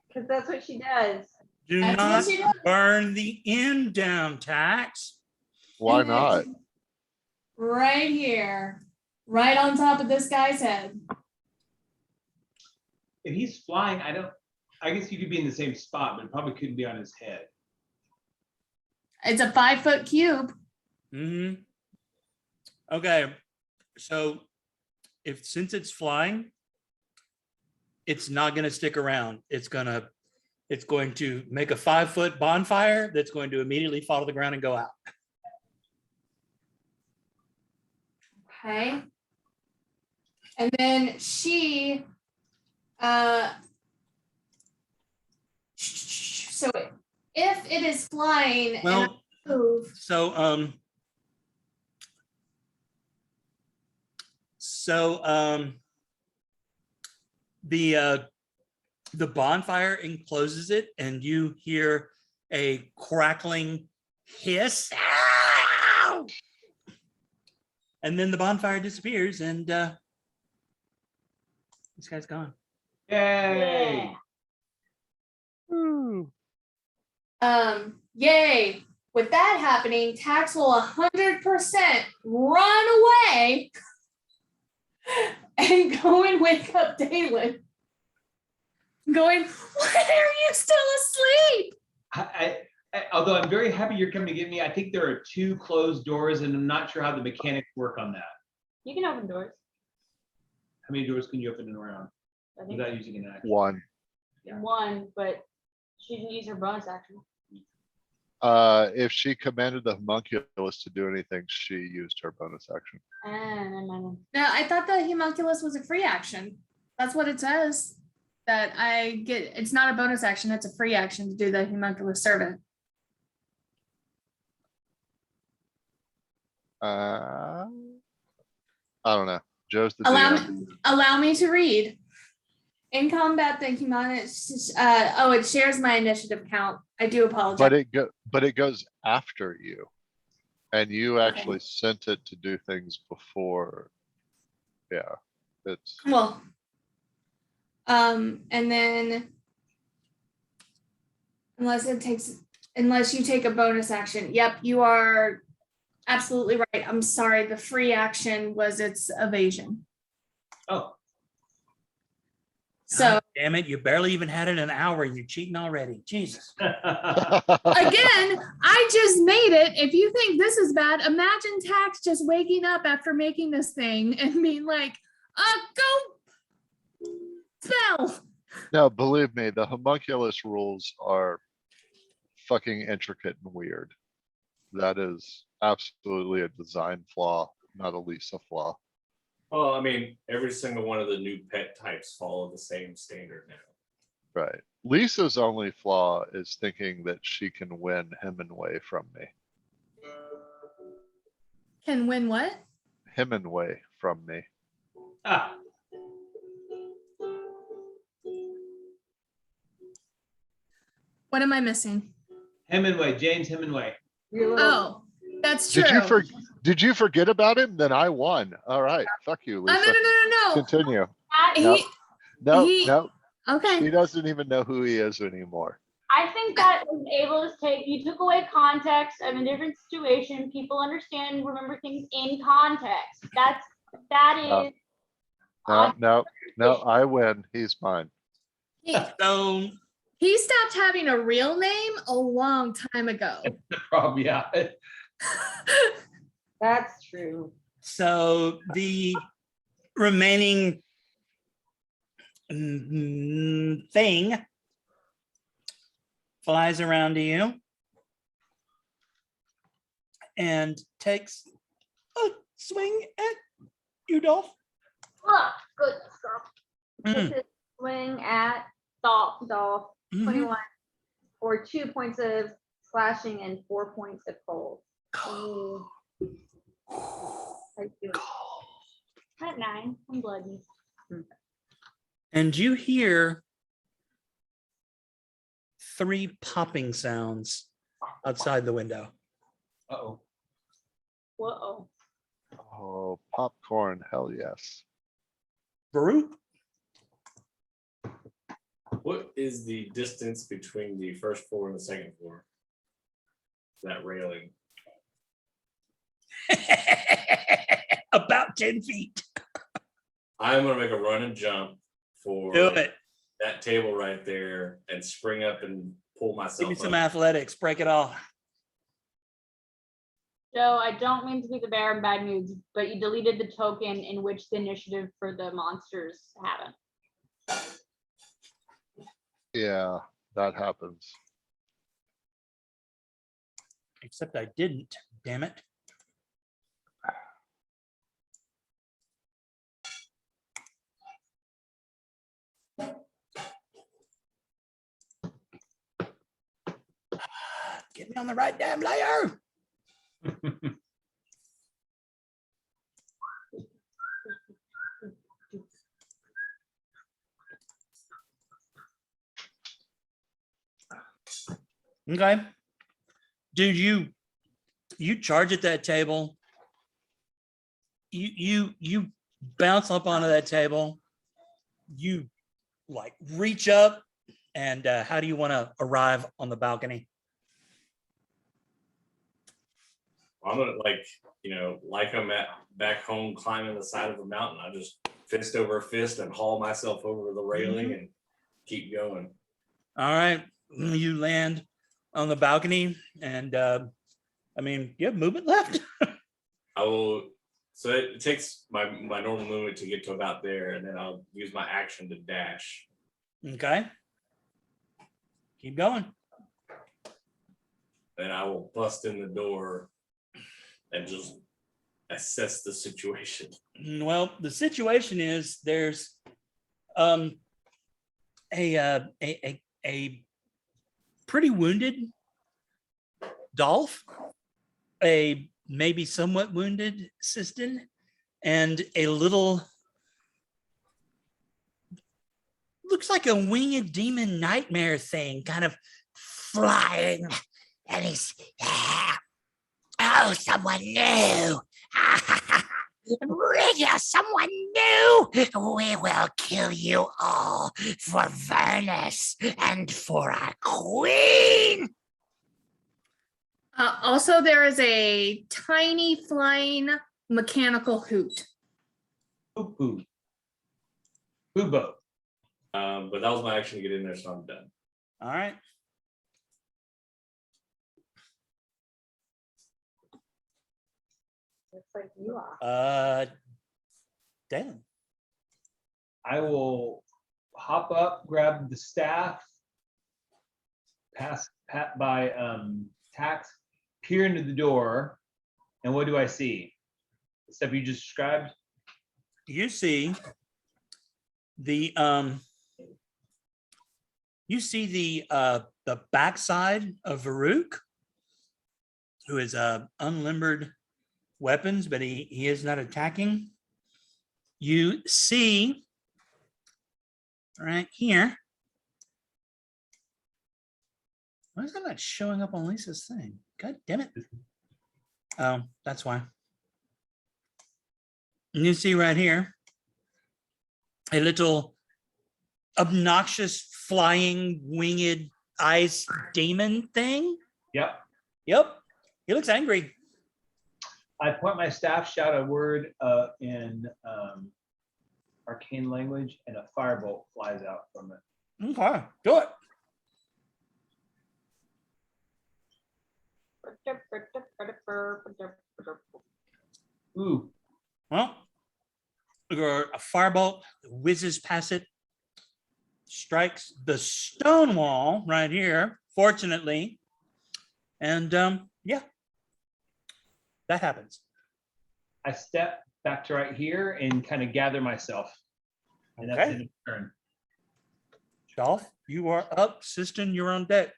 Because that's what she does. Do That's not what she does. burn the end down, Tax. Why And then not? Right here, right on top of this guy's head. if he's flying, I guess you could be in the same spot, but it probably couldn't be on his head. It's a 5-foot cube. Mm-hmm. Okay, so since it's flying, it's not going to stick around. It's going to make a 5-foot bonfire that's going to immediately fall to the ground and go out. Okay. And then she, so if it is flying and I Well, move, the bonfire encloses it, and you hear a crackling hiss. Ow! And then the bonfire disappears, and This guy's gone. Yay! Yay. With that happening, Tax will 100% run away and go and wake up Dalen. Going, why are you still asleep? Although I'm very happy you're coming to get me, I think there are 2 closed doors, and I'm not sure how the mechanics work on that. You can open doors. How many doors can you open in a round I think without using an axe? One. one, but she didn't use her bonus action. If she commanded the homunculus to do anything, she used her bonus action. And No, I thought the homunculus was a free action. That's what it says. That I get, it's not a bonus action, it's a free action to do the homunculus servant. I don't know. Joe's the Allow DM. me, allow me to read. In combat, the humanus, it shares my initiative count. I do apologize. But it goes after you. And you actually sent it to do things before. Yeah. It's Well, and then unless you take a bonus action. Yep, you are absolutely right. I'm sorry. The free action was its evasion. Oh, So Damn it, you barely even had it an hour. You're cheating already. Jesus. again, I just made it. If you think this is bad, imagine Tax just waking up after making this thing and being like, go spell. No, believe me, the homunculus rules are fucking intricate and weird. That is absolutely a design flaw, not a Lisa flaw. Well, I mean, every single one of the new pet types follow the same standard now. Right. Lisa's only flaw is thinking that she can win Hemingway from me. Can win what? Hemingway from me. ah, What am I missing? Hemingway, James Hemingway. Your little- Oh, that's true. Did you forget about him? Then I won. All right. Fuck you, No, Lisa. no. Continue. He, No, He- no. okay. She doesn't even know who he is anymore. I think that was able to take, you took away context of a different situation. People understand and remember things in context. That is. No, I win. He's mine. So He stopped having a real name a long time ago. The problem, yeah. That's true. So the remaining thing flies around to you and takes a swing at you, Dolph. Oh, goodness, girl. Mm. This is swing at Stop. Dolph, Mhm. 21, or 2 points of slashing and 4 points of cold. Ooh. How you doing? At 9, I'm bloody. And you hear 3 popping sounds outside the window. Uh-oh. Whoa. Oh, popcorn. Hell yes. Varuuk, What is the distance between the first floor and the second floor? That railing. about 10 feet. I'm gonna make a run and jump for Do it. that table right there and spring up and pull myself Give me some up. athletics. Break it all. Joe, I don't mean to be the bearer of bad news, but you deleted the token in which the initiative for the monsters happened. Yeah, that happens. Except I didn't. Damn it. Get me on the right damn layer. Okay. Dude, you charge at that table. You bounce up onto that table you like reach up, and how do you want to arrive on the balcony? I'm gonna like I'm at back home climbing the side of a mountain. I just fist over fist and haul myself over the railing and keep going. All right, you land on the balcony, and you have movement left. I will. So it takes my normal movement to get to about there, and then I'll use my action to dash. Okay, keep going. Then I will bust in the door and just assess the situation. Well, the situation is there's a pretty wounded Dalph, a maybe somewhat wounded Siston, and a little looks like a winged demon nightmare thing kind of flying, and he's someone new. Bring us someone new. We will kill you all for Vernus and for our queen. Also, there is a tiny flying mechanical hoot. Poo-poo. Boo-bo. But that was my action to get in there, so I'm done. All right. Looks like you are. Dan. I will hop up, grab the staff, pass by Tax, peer into the door, and what do I see? The stuff you just described? You see the backside of Varuuk, who is unlimbered weapons, but he is not attacking. You see right here. Why is that not showing up on Lisa's thing? God damn it. Oh, that's why. And you see right here a little obnoxious flying winged ice demon thing. Yep. Yep. He looks angry. I point my staff, shout a word in arcane language, and a firebolt flies out from it. Okay, do it. Ooh, Well, a firebolt whizzes past it, strikes the stone wall right here, fortunately. And yeah, that happens. I step back to right here and kind of gather myself. And that's Okay. in turn. Dolph, you are up. Siston, you're on deck.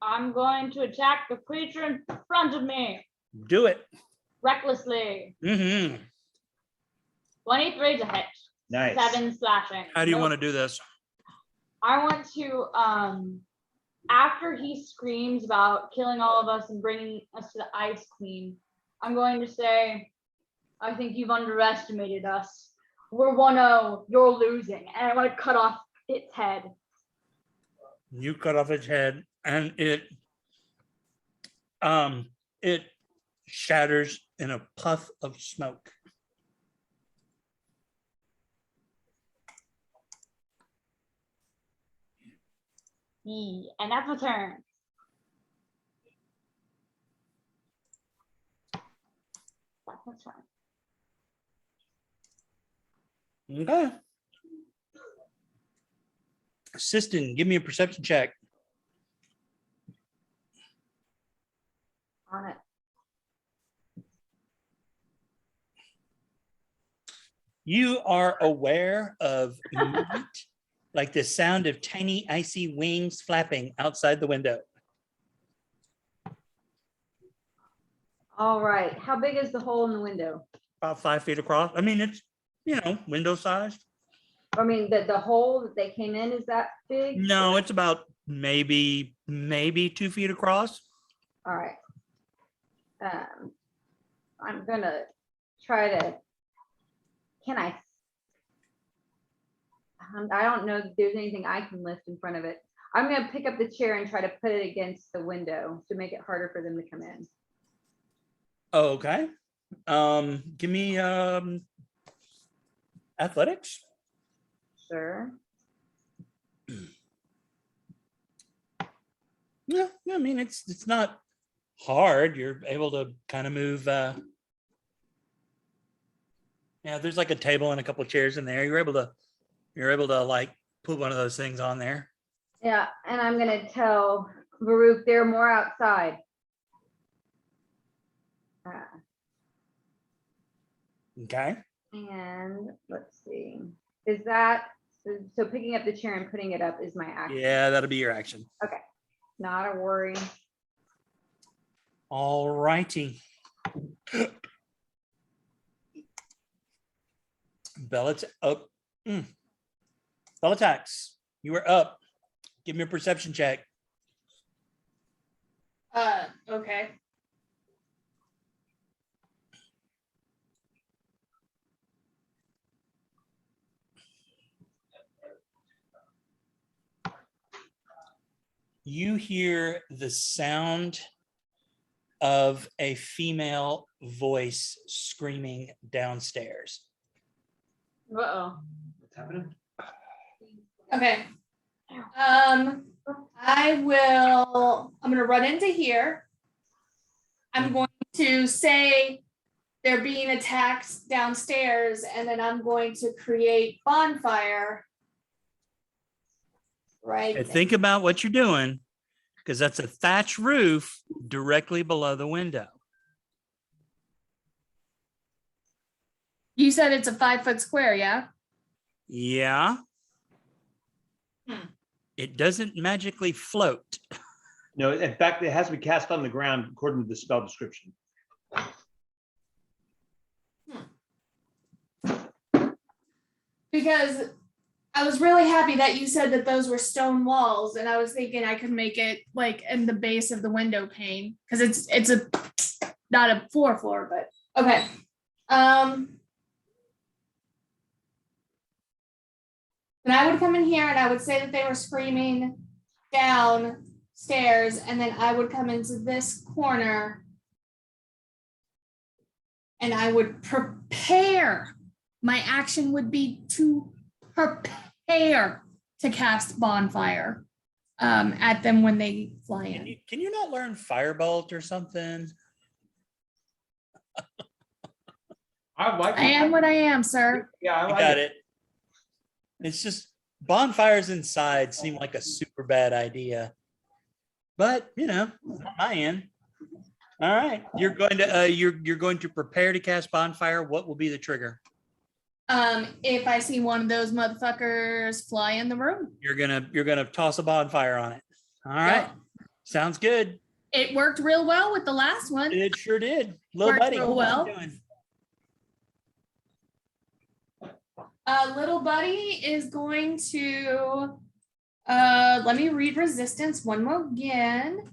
I'm going to attack the creature in front of me Do it. recklessly. Mm-hmm. 23 to hit. Nice. 7 slashing. How do you Nope. want to do this? I want to, after he screams about killing all of us and bringing us to the Ice Queen, I'm going to say, I think you've underestimated us. We're 1-0, you're losing. And I want to cut off its head. You cut off its head, and it shatters in a puff of smoke. And that's my turn. That's my turn. Okay. Siston, give me a perception check. On it. You are aware of movement, like the sound of tiny icy wings flapping outside the window. All right. How big is the hole in the window? About 5 feet across. I mean, it's, window sized. I mean, the hole that they came in, is that big? No, it's about maybe 2 feet across. All right. I'm gonna try to, can I I don't know that there's anything I can lift in front of it. I'm gonna pick up the chair and try to put it against the window to make it harder for them to come in. Okay. Give me athletics. Sure. Yeah, I mean it's not hard. You're able to kind of move. Yeah, there's like a table and a couple of chairs in there. You're able to like put one of those things on there. Yeah, and I'm gonna tell Varuuk they're more outside. Okay. And let's see, is that, so picking up the chair and putting it up is my action? Yeah, that'll be your action. Not a worry. All righty. Bell up. Bell attacks. You are up. Give me a perception check. Okay. You hear the sound of a female voice screaming downstairs. Uh-oh. What's happening? Okay. I'm gonna run into here. I'm going to say they're being attacked downstairs, and then I'm going to create bonfire. Right. And think about what you're doing, because that's a thatch roof directly below the window. You said it's a 5-foot square, yeah? Yeah. It doesn't magically float. No, in fact, it has to be cast on the ground according to the spell description. Because I was really happy that you said that those were stone walls, and I was thinking I could make it like in the base of the window pane, because it's a not a floor, but okay. And I would come in here and I would say that they were screaming downstairs, and then I would come into this corner and I would prepare. My action would be to prepare to cast bonfire at them when they fly in. Can you not learn firebolt or something? I like I am what I am, sir. Yeah, I I like got it. it. It's just bonfires inside seem like a super bad idea. But on my end. All right. You're going to you're going to prepare to cast bonfire. What will be the trigger? If I see one of those motherfuckers fly in the room. You're gonna toss a bonfire on it. All right. Yep. Sounds good. It worked real well with the last one. It sure did. Little Worked buddy. real What well. you doing? Little buddy is going to let me read resistance one more again.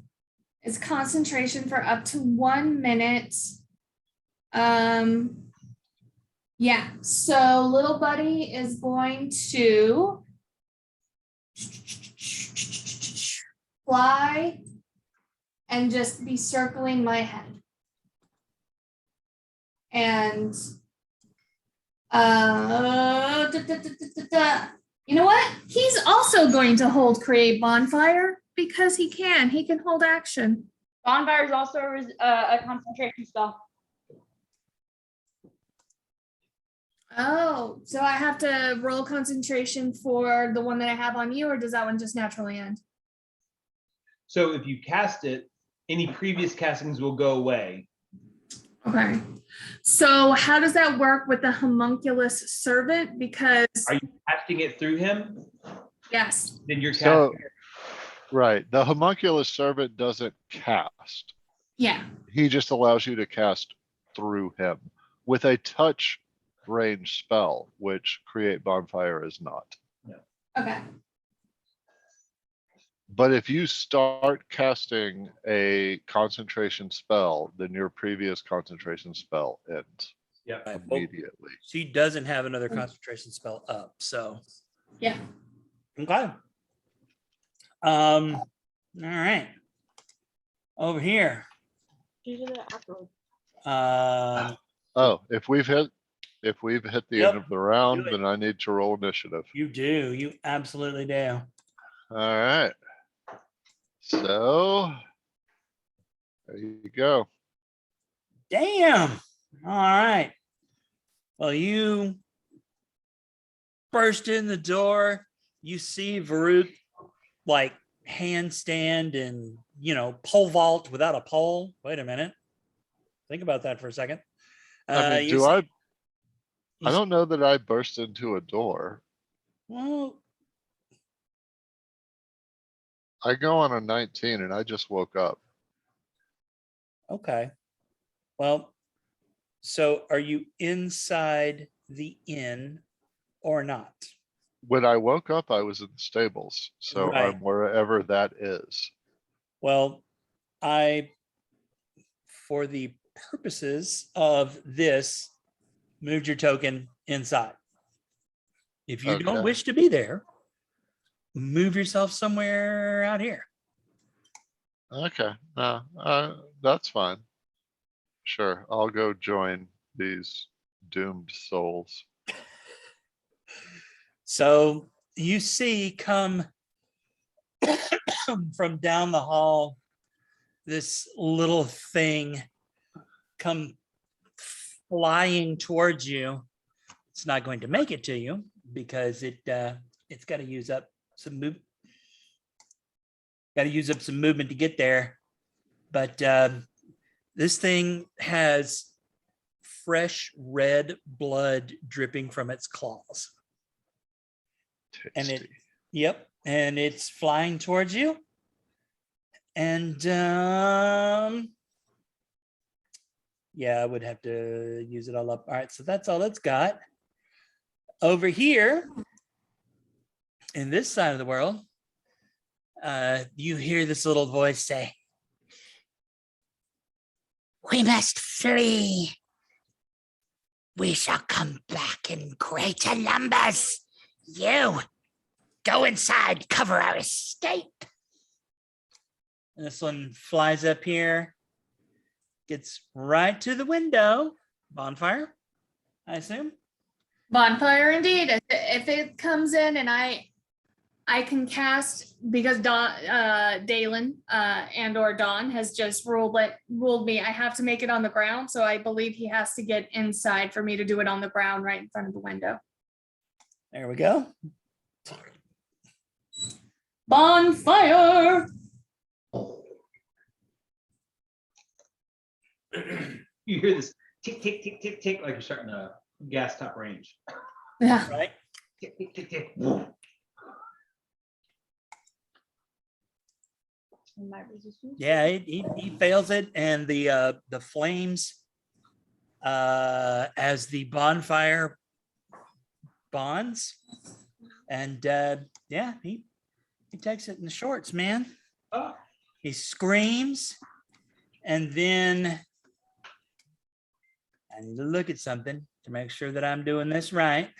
It's concentration for up to 1 minute. Yeah, so little buddy is going to fly and just be circling my head. And you know what? He's also going to hold create bonfire because he can hold action. Bonfire is also a concentration spell. Oh, so I have to roll concentration for the one that I have on you, or does that one just naturally end? So if you cast it, any previous castings will go away. Okay. So how does that work with the homunculus servant? Because Are you casting it through him? yes. Then you're So, casting it. right, the homunculus servant doesn't cast. Yeah. He just allows you to cast through him with a touch range spell, which create bonfire is not. Okay. But if you start casting a concentration spell, then your previous concentration spell ends Yeah. Right, well, immediately. she doesn't have another concentration spell up, so Yeah. Okay. All right. Over here. Usually afterwards. Oh, if we've hit the Yep, end of the round, it. then I need to roll initiative. You do. You absolutely do. All right. So there you go. Damn. All right. Well, you burst in the door. You see Varuuk like handstand and, pole vault without a pole. Wait a minute. Think about that for a second. I mean, You see- I don't know that I burst into a door. Well, I go on a 19 and I just woke up. okay. Well, so are you inside the inn or not? When I woke up, I was in the stables. So Right. I'm wherever that is. Well, for the purposes of this, moved your token inside. If you don't Okay. wish to be there, move yourself somewhere out here. Okay. No, that's fine. Sure. I'll go join these doomed souls. So you see come from down the hall, this little thing come flying towards you. It's not going to make it to you because it's got to use up some movement. Got to use up some movement to get there. But this thing has fresh red blood dripping from its claws. And Tasty. and it's flying towards you. And yeah, I would have to use it all up. All right, so that's all it's got. Over here, in this side of the world, you hear this little voice say, "We must flee. We shall come back in greater numbers. You, go inside, cover our escape." And this one flies up here, gets right to the window. Bonfire, I assume. Bonfire indeed. If it comes in and I can cast, because Dalen and or Dawn has just ruled me, I have to make it on the ground. So I believe he has to get inside for me to do it on the ground right in front of the window. There we go. Bonfire. You hear this tick, tick, tick, tick, tick, like you're starting a gas top range. Yeah. Right. Tick, tick, tick, tick. My resistance. Yeah, he fails it, and the flames, as the bonfire bonds, and yeah, he takes it in the shorts, man. Oh, He screams, and then I need to look at something to make sure that I'm doing this right.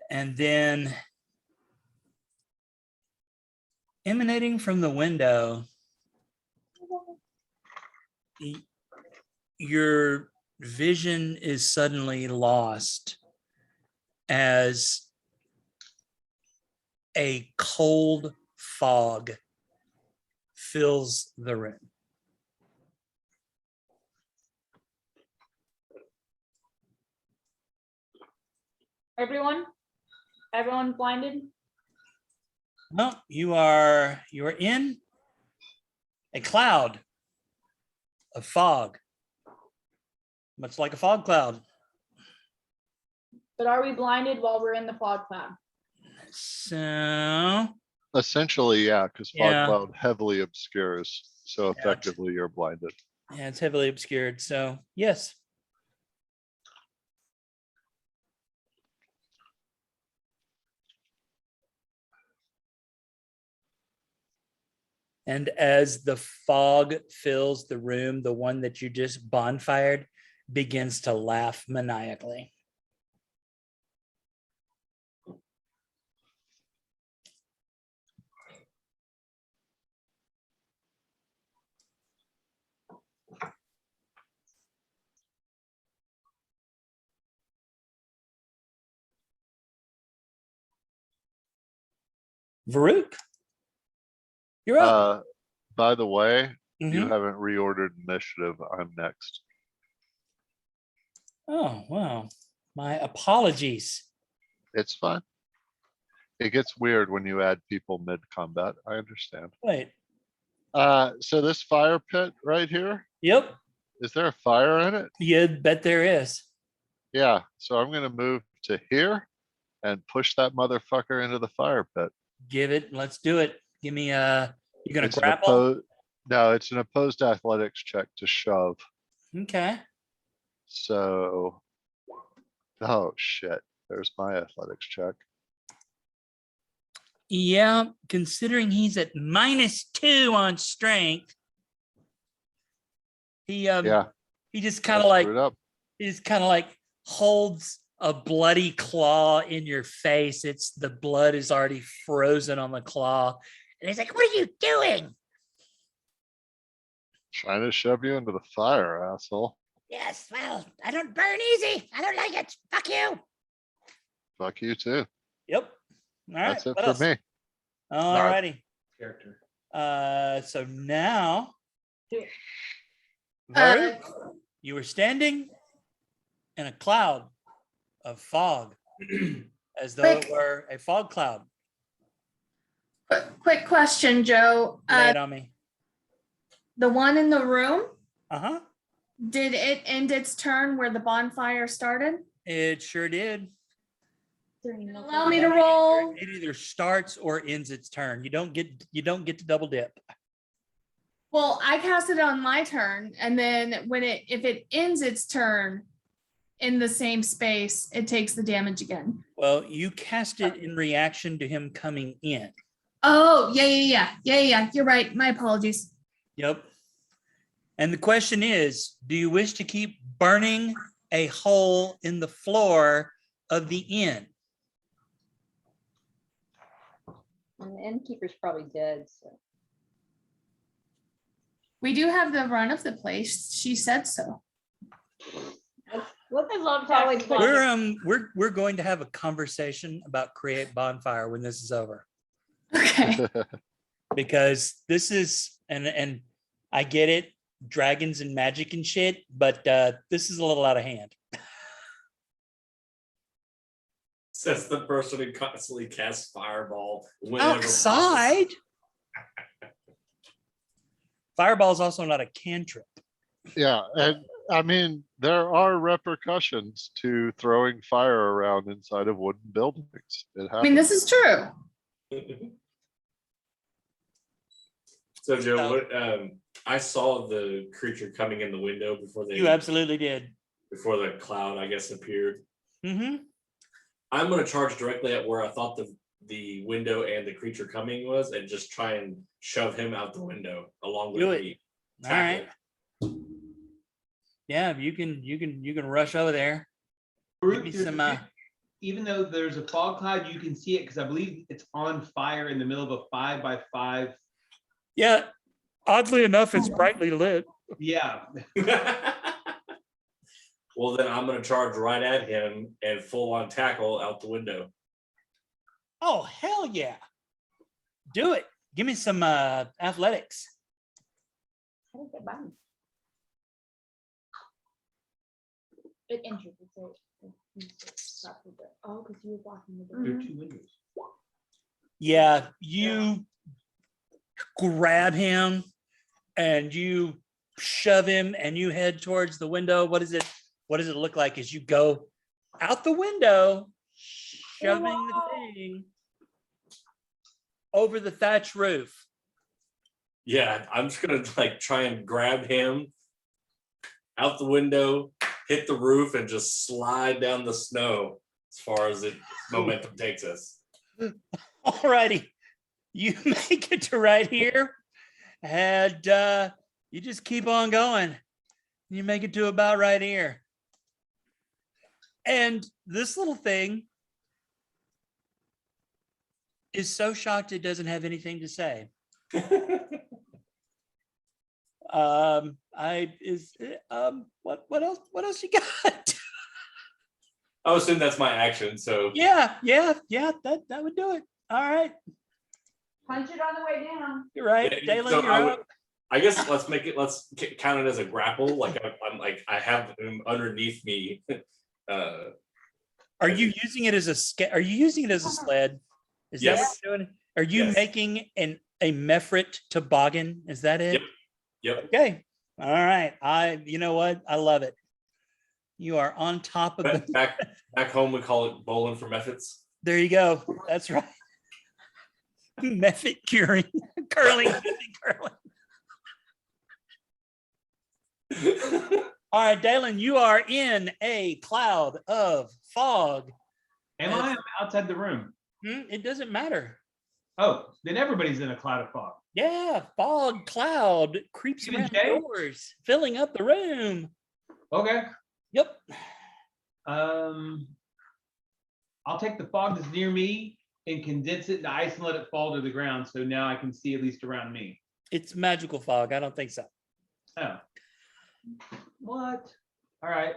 And then emanating from the window, your vision is suddenly lost as a cold fog fills the room. Everyone blinded. Well, you are in a cloud of fog, much like a fog cloud. But are we blinded while we're in the fog cloud? So Essentially, yeah, because fog Yeah. cloud heavily obscures. So Yeah. effectively, you're blinded. yeah, it's heavily obscured. So yes. And as the fog fills the room, the one that you just bonfired begins to laugh maniacally. Varuuk, you're up. By the way, you Mhm. haven't reordered initiative. I'm next. Oh, wow. My apologies. It's fine. It gets weird when you add people mid-combat. I understand. Wait. So this fire pit right here, Yep. is there a fire in it? You bet there is. Yeah, so I'm gonna move to here and push that motherfucker into the fire pit. Give it. Let's do it. Give me you're gonna It's an grapple? No, it's an opposed athletics check to shove. Okay. So, oh shit, there's my athletics check. Yeah, considering he's at -2 on strength, he Yeah, he just I kind of like screwed up. holds a bloody claw in your face. It's the blood is already frozen on the claw. And he's like, "What are you doing?" Trying to shove you into the fire, asshole. Yes, well, I don't burn easy. I don't like it. Fuck you. Fuck you too. Yep. All right. That's it what for else? me. All righty. Character. So now, Do- Varuuk, you were standing in a cloud of fog, as though it Quick. were a fog cloud. Quick question, Joe. Lay it on me. The one in the room, Uh-huh. did it end its turn where the bonfire started? It sure did. Allow me to roll. It either starts or ends its turn. You don't get to double dip. Well, I cast it on my turn, and then if it ends its turn in the same space, it takes the damage again. Well, you cast it in reaction to him coming in. Oh, yeah. You're right. My apologies. Yep. And the question is, do you wish to keep burning a hole in the floor of the inn? And the innkeeper's probably dead, so. We do have the run of the place. She said so. What I love Probably Texas put- logic. We're going to have a conversation about create bonfire when this is over, Okay. because this is and I get it, dragons and magic and shit, but this is a little out of hand. Says the person who constantly casts fireball whenever Outside. Fireball is also not a cantrip. Yeah, and I mean, there are repercussions to throwing fire around inside of wooden buildings. It I mean, happens. this is true. possible. So Joe, what I saw the creature coming in the window before You absolutely did. before the cloud, I guess, appeared. Mm-hmm. I'm gonna charge directly at where I thought the window and the creature coming was, and just try and shove him out the window along with Do it. me. All right. Yeah, you can rush over there. Give me some. Even though there's a fog cloud, you can see it because I believe it's on fire in the middle of a 5x5. Yeah, oddly enough, it's brightly lit. Yeah. Well, then I'm gonna charge right at him and full on tackle out the window. Oh hell yeah! Do it. Give me some athletics. How did it get by me? It enters. Oh, because you were blocking the door. There are two windows. Yeah, you grab him and you shove him and you head towards the window. What does it look like as you go out the window, shoving the thing over the thatch roof? Yeah, I'm just gonna like try and grab him out the window, hit the roof, and just slide down the snow as far as momentum takes us. Alrighty, you make it to right here, And you just keep on going. You make it to about right here. And this little thing is so shocked it doesn't have anything to say. What else you got? I assume that's my action. So Yeah, that would do it. All right, Punch it on the way down. you're right. Yeah, Dalen, so you're I would- up. I guess let's count it as a grapple. Like I'm like I have him underneath me. Are you using it as a Are you using it as a sled? Is that what Yes. you're doing? Are you Yes. making a Mefrit toboggan? Is that it? Yep. Okay. All right. You know what? I love it. You are on top of the. Back home we call it bowling for methods. There you go. That's right. Method curing, curling, curling. All right, Dalen, you are in a cloud of fog. Am I? I'm outside the room. It doesn't matter. Oh, then everybody's in a cloud of fog. Yeah, fog cloud creeps Even around Jay? doors, filling up the room. Okay. Yep. I'll take the fog that's near me and condense it to ice and let it fall to the ground. So now I can see at least around me. It's magical fog. I don't think so. Oh. What? All right.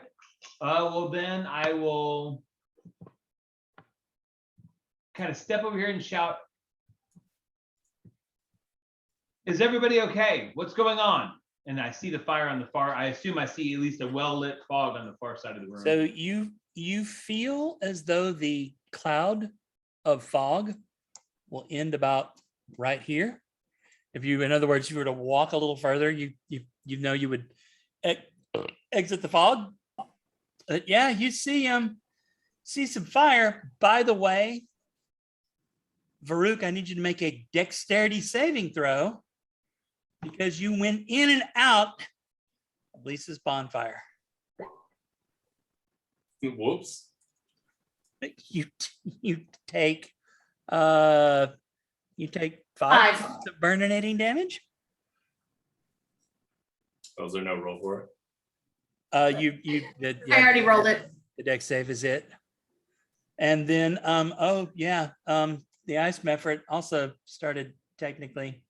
Well, then I will kind of step over here and shout, is everybody okay? What's going on? And I see the fire on the far, I assume I see at least a well-lit fog on the far side of the room. So you feel as though the cloud of fog will end about right here. If you, in other words, if you were to walk a little further, you know you would exit the fog. Yeah, you see some fire. By the way, Varuuk, I need you to make a dexterity saving throw because you went in and out of Lisa's bonfire. Whoops. You take 5 5. points of burninating damage. Oh, is there no roll for it? You did. I already rolled it. The dex save is it. And then the ice Mefrit also started technically.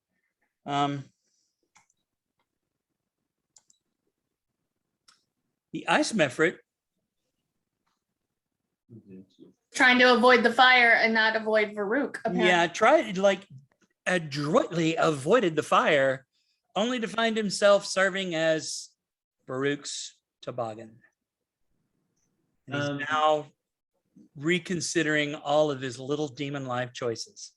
The ice Mefrit, Trying to avoid the fire and not avoid Varuuk. yeah, tried like adroitly avoided the fire, only to find himself serving as Varuuk's toboggan. And he's now reconsidering all of his little demon life choices.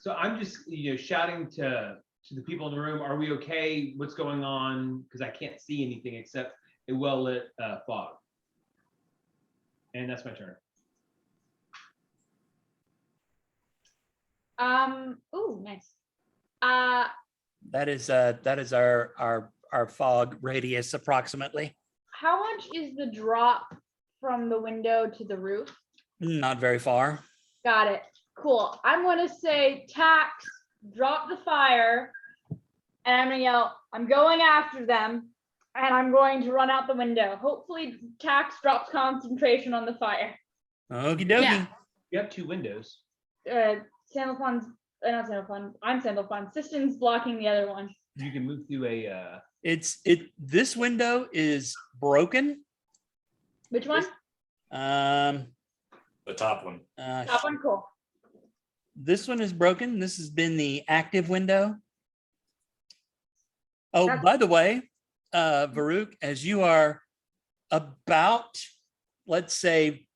So I'm just, shouting to the people in the room, are we okay? What's going on? Because I can't see anything except a well-lit fog. And that's my turn. Ooh, nice. That is our fog radius approximately. How much is the drop from the window to the roof? Not very far. Got it. Cool. I'm gonna say, Tax, drop the fire, and I'm gonna yell, I'm going after them, and I'm going to run out the window. Hopefully, Tax drops concentration on the fire. Okie dokie. Yeah. You have 2 windows. Sandalphon's, not Sandalphon. I'm Sandalphon. Siston's blocking the other one. You can move through a. This window is broken. Which one? Um, The top one. That one, cool. This one is broken. This has been the active window. Oh, That's- by the way, Varuuk, as you are about, let's say,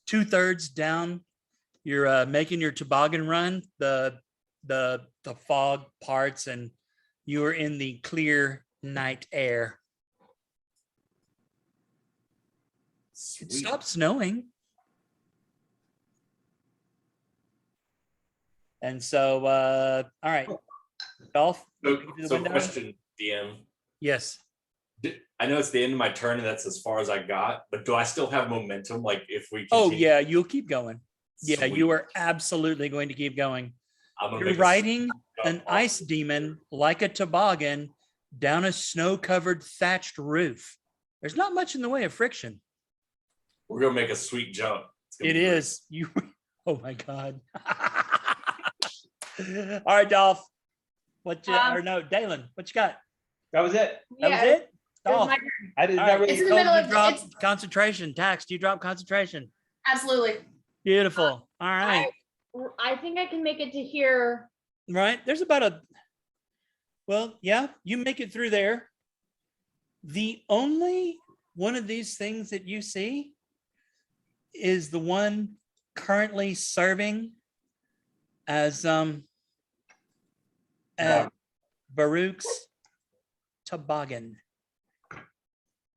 2/3 down, you're making your toboggan run. The fog parts, and you are in the clear night air. It Sweet. stopped snowing. And so, all right, Dalph, So, you do the so window? question, DM. Yes. I know it's the end of my turn and that's as far as I got, but do I still have momentum? Like if we Oh continue? yeah, you'll keep going. Yeah, Sweet. you are absolutely going to keep going. I'm gonna You're make a riding an jump ice off. demon like a toboggan down a snow-covered thatched roof. There's not much in the way of friction. We're gonna make a sweet jump. It's gonna It be great. is. You. Oh my God. All right, Dolph. What you, or no, Dalen, what you got? That was it. That was Yeah, it? it was Dolph. my- I did All not right. really. It's in the Cole, middle you of- drop it's- concentration. Tax, do you drop concentration? Absolutely. Beautiful. All right. I think I can make it to here. Right. There's about a, well, yeah, you make it through there. The only one of these things that you see is the one currently serving as Varuuk's toboggan.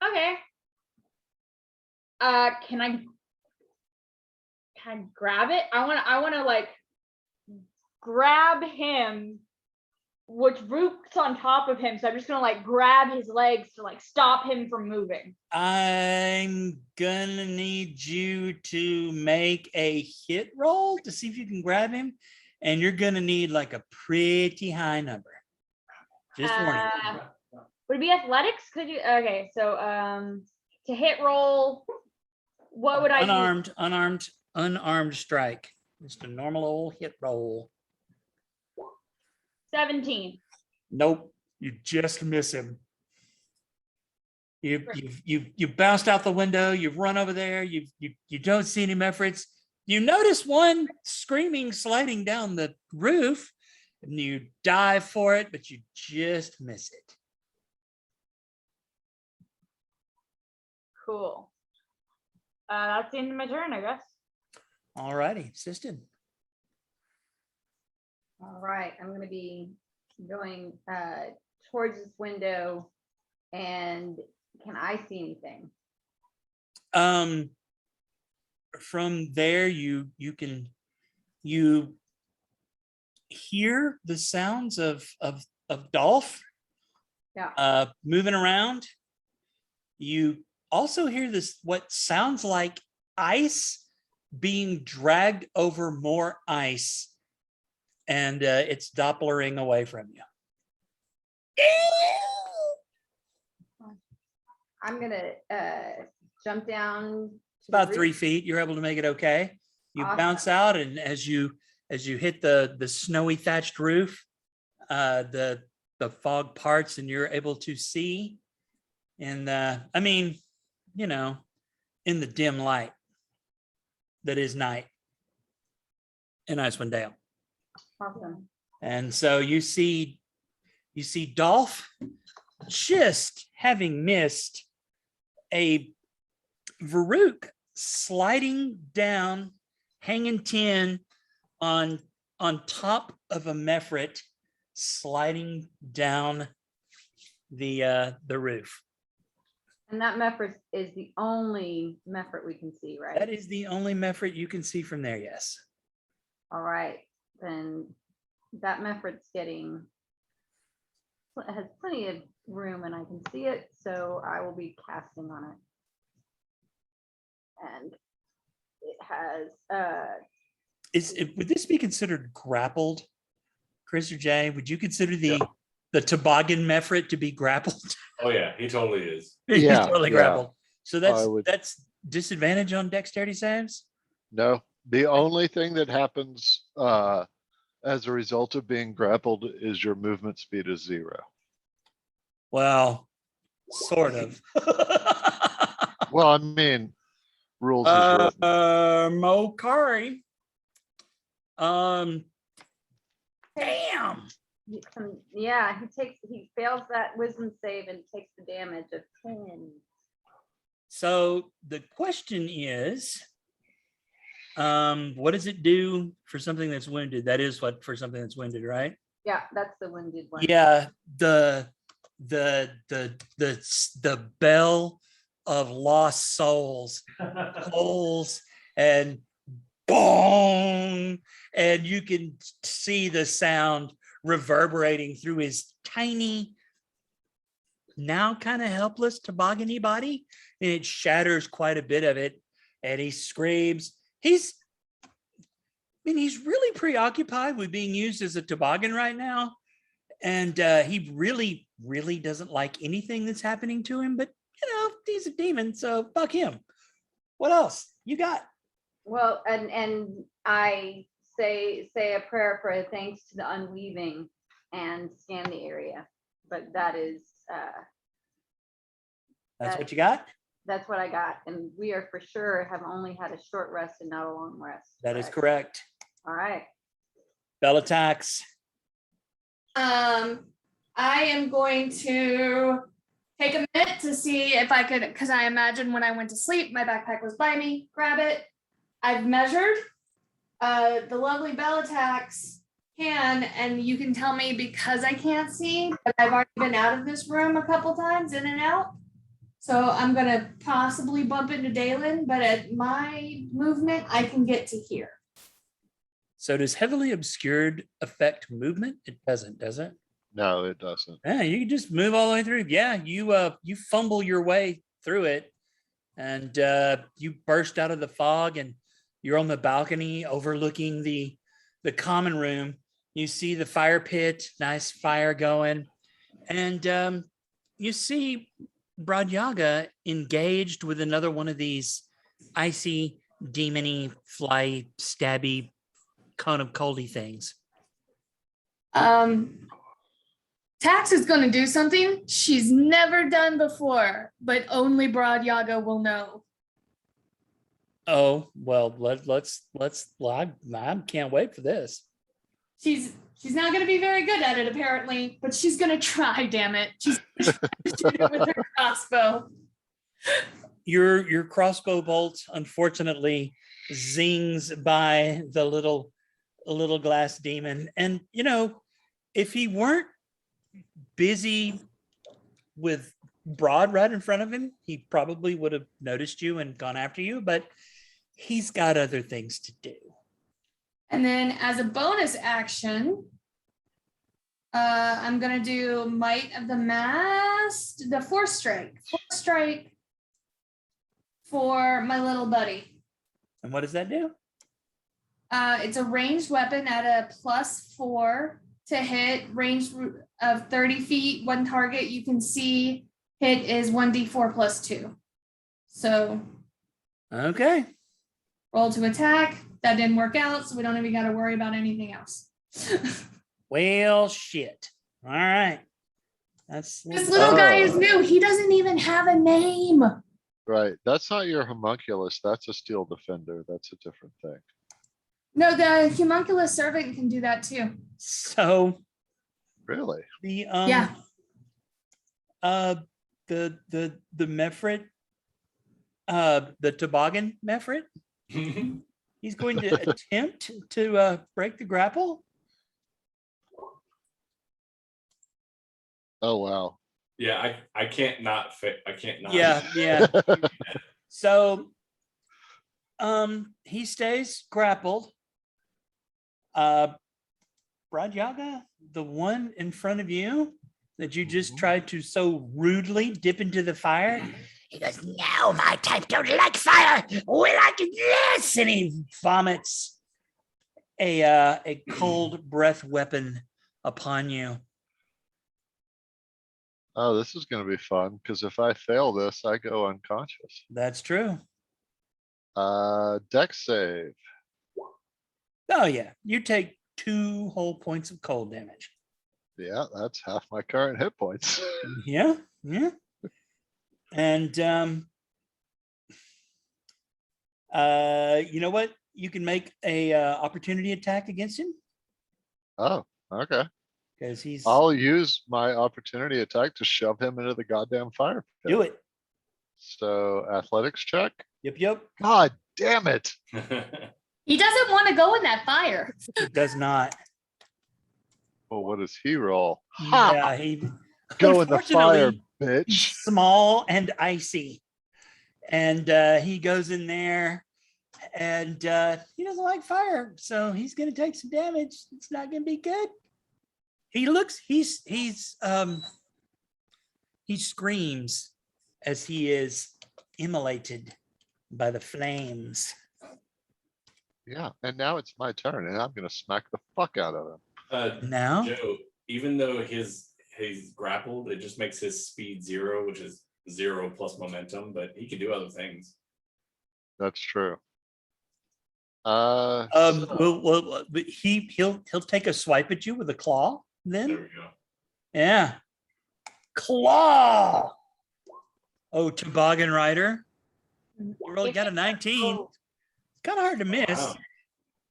Okay. Can I grab it? I wanna like grab him, which Rook's on top of him. So I'm just gonna like grab his legs to like stop him from moving. I'm gonna need you to make a hit roll to see if you can grab him, and you're gonna need like a pretty high number. Just warning. Would it be athletics? Could you? Okay, so to hit roll, what would I use? Unarmed strike. Just a normal old hit roll. 17. Nope, you just miss him. You bounced out the window. You've run over there. You don't see any efforts. You notice one screaming, sliding down the roof, and you dive for it, but you just miss it. Cool. That's the end of my turn, I guess. All righty, Siston. All right, I'm gonna be going towards this window, and can I see anything? From there, you hear the sounds of Dalph moving around. You also hear this, what sounds like ice being dragged over more ice, and it's Dopplering away from you. I'm gonna jump down. It's to the about roof. 3 feet. You're able to make it okay. You Awesome. bounce out, and as you hit the snowy thatched roof, the fog parts, and you're able to see. And I mean, you know, in the dim light that is night in Icewind Dale. Awesome. And so you see Dalph just having missed a Varuuk sliding down, hanging 10 on top of a Mephrit, sliding down the roof. And that Mephrit is the only Mephrit we can see, right? That is the only Mephrit you can see from there, yes. All right, then that Mephrit's has plenty of room and I can see it, so I will be casting on it. And it has Would this be considered grappled, Chris or Jay? Would you consider the toboggan Mephrit to be grappled? Oh yeah, he totally is. He's Yeah, totally yeah. grappled. So I would- that's disadvantage on dexterity saves? No, the only thing that happens as a result of being grappled is your movement speed is 0. Well, sort of. Well, I mean, rules is written. Mokari. Damn. yeah, he fails that wisdom save and takes the damage of 10. So the question is, what does it do for something that's wounded? That is what for something that's wounded, right? Yeah, that's the wounded one. Yeah, the bell of lost souls tolls, and boom, and you can see the sound reverberating through his tiny, now kind of helpless toboggan-y body, and it shatters quite a bit of it, and he screams. mean, he's really preoccupied with being used as a toboggan right now. And he really, really doesn't like anything that's happening to him. But, he's a demon, so fuck him. What else you got? Well, and I say a prayer for thanks to the unweaving and scan the area. But that is That's what you got? that's what I got. And we are for sure have only had a short rest and not a long rest. That is correct. All right. Bell attacks. I am going to take a minute to see if I could, because I imagine when I went to sleep, my backpack was by me, grab it. I've measured the lovely bell attacks and you can tell me because I can't see, but I've already been out of this room a couple times in and out. So I'm going to possibly bump into Dalen, but at my movement, I can get to here. So does heavily obscured affect movement? It doesn't, does it? No, it doesn't. Yeah, you can just move all the way through. Yeah, you fumble your way through it, and you burst out of the fog, and you're on the balcony overlooking the common room. You see the fire pit, nice fire going, and you see Brad Yaga engaged with another one of these icy, demony, fly, stabby, cone of coldy things. Tax is going to do something she's never done before, but only Brad Yaga will know. Oh, well, let's I can't wait for this. She's not going to be very good at it, apparently, but she's going to try, damn it. She's gonna shoot it with her crossbow. Your crossbow bolt, unfortunately, zings by the little glass demon. And, if he weren't busy with Broad right in front of him, he probably would have noticed you and gone after you, but he's got other things to do. And then as a bonus action, I'm going to do Might of the Mast, the Force Strike. Force Strike for my little buddy. And what does that do? It's a ranged weapon at a +4 to hit, range of 30 feet. One target you can see hit is 1d4 + 2. So. Okay. Roll to attack. That didn't work out, so we don't even got to worry about anything else. Well, shit. All right. This little guy is new. He doesn't even have a name. Right. That's not your homunculus. That's a steel defender. That's a different thing. No, the homunculus servant can do that too. So Really? the the Mephrit, the toboggan Mephrit, he's going to attempt to break the grapple. Oh wow. Yeah, I can't not fit. I can't not. Yeah. So he stays grappled. Brad Yaga, the one in front of you that you just tried to so rudely dip into the fire, he goes, "No, my type don't like fire. We like this," and he vomits a cold breath weapon upon you. Oh, this is going to be fun because if I fail this, I go unconscious. That's true. Dex save. Oh yeah, you take 2 whole points of cold damage. Yeah, that's half my current hit points. Yeah. And you know what? You can make a opportunity attack against him Oh, okay. because he's I'll use my opportunity attack to shove him into the goddamn fire pit. do it. So athletics check. Yep. God damn it. He doesn't want to go in that fire. It does not. Well, what does he roll? Yeah, he Go in the fire, unfortunately, bitch. small and icy, and he goes in there, and he doesn't like fire, so he's going to take some damage. It's not going to be good. He screams as he is immolated by the flames. Yeah, and now it's my turn, and I'm gonna smack the fuck out of him. Now, Joe, even though he's grappled, it just makes his speed 0, which is 0 plus momentum, but he can do other things. That's true. well, but he'll take a swipe at you with a claw. There Then, we go. yeah, claw. Oh, toboggan rider. You really got a 19. Kind of hard to miss. Wow.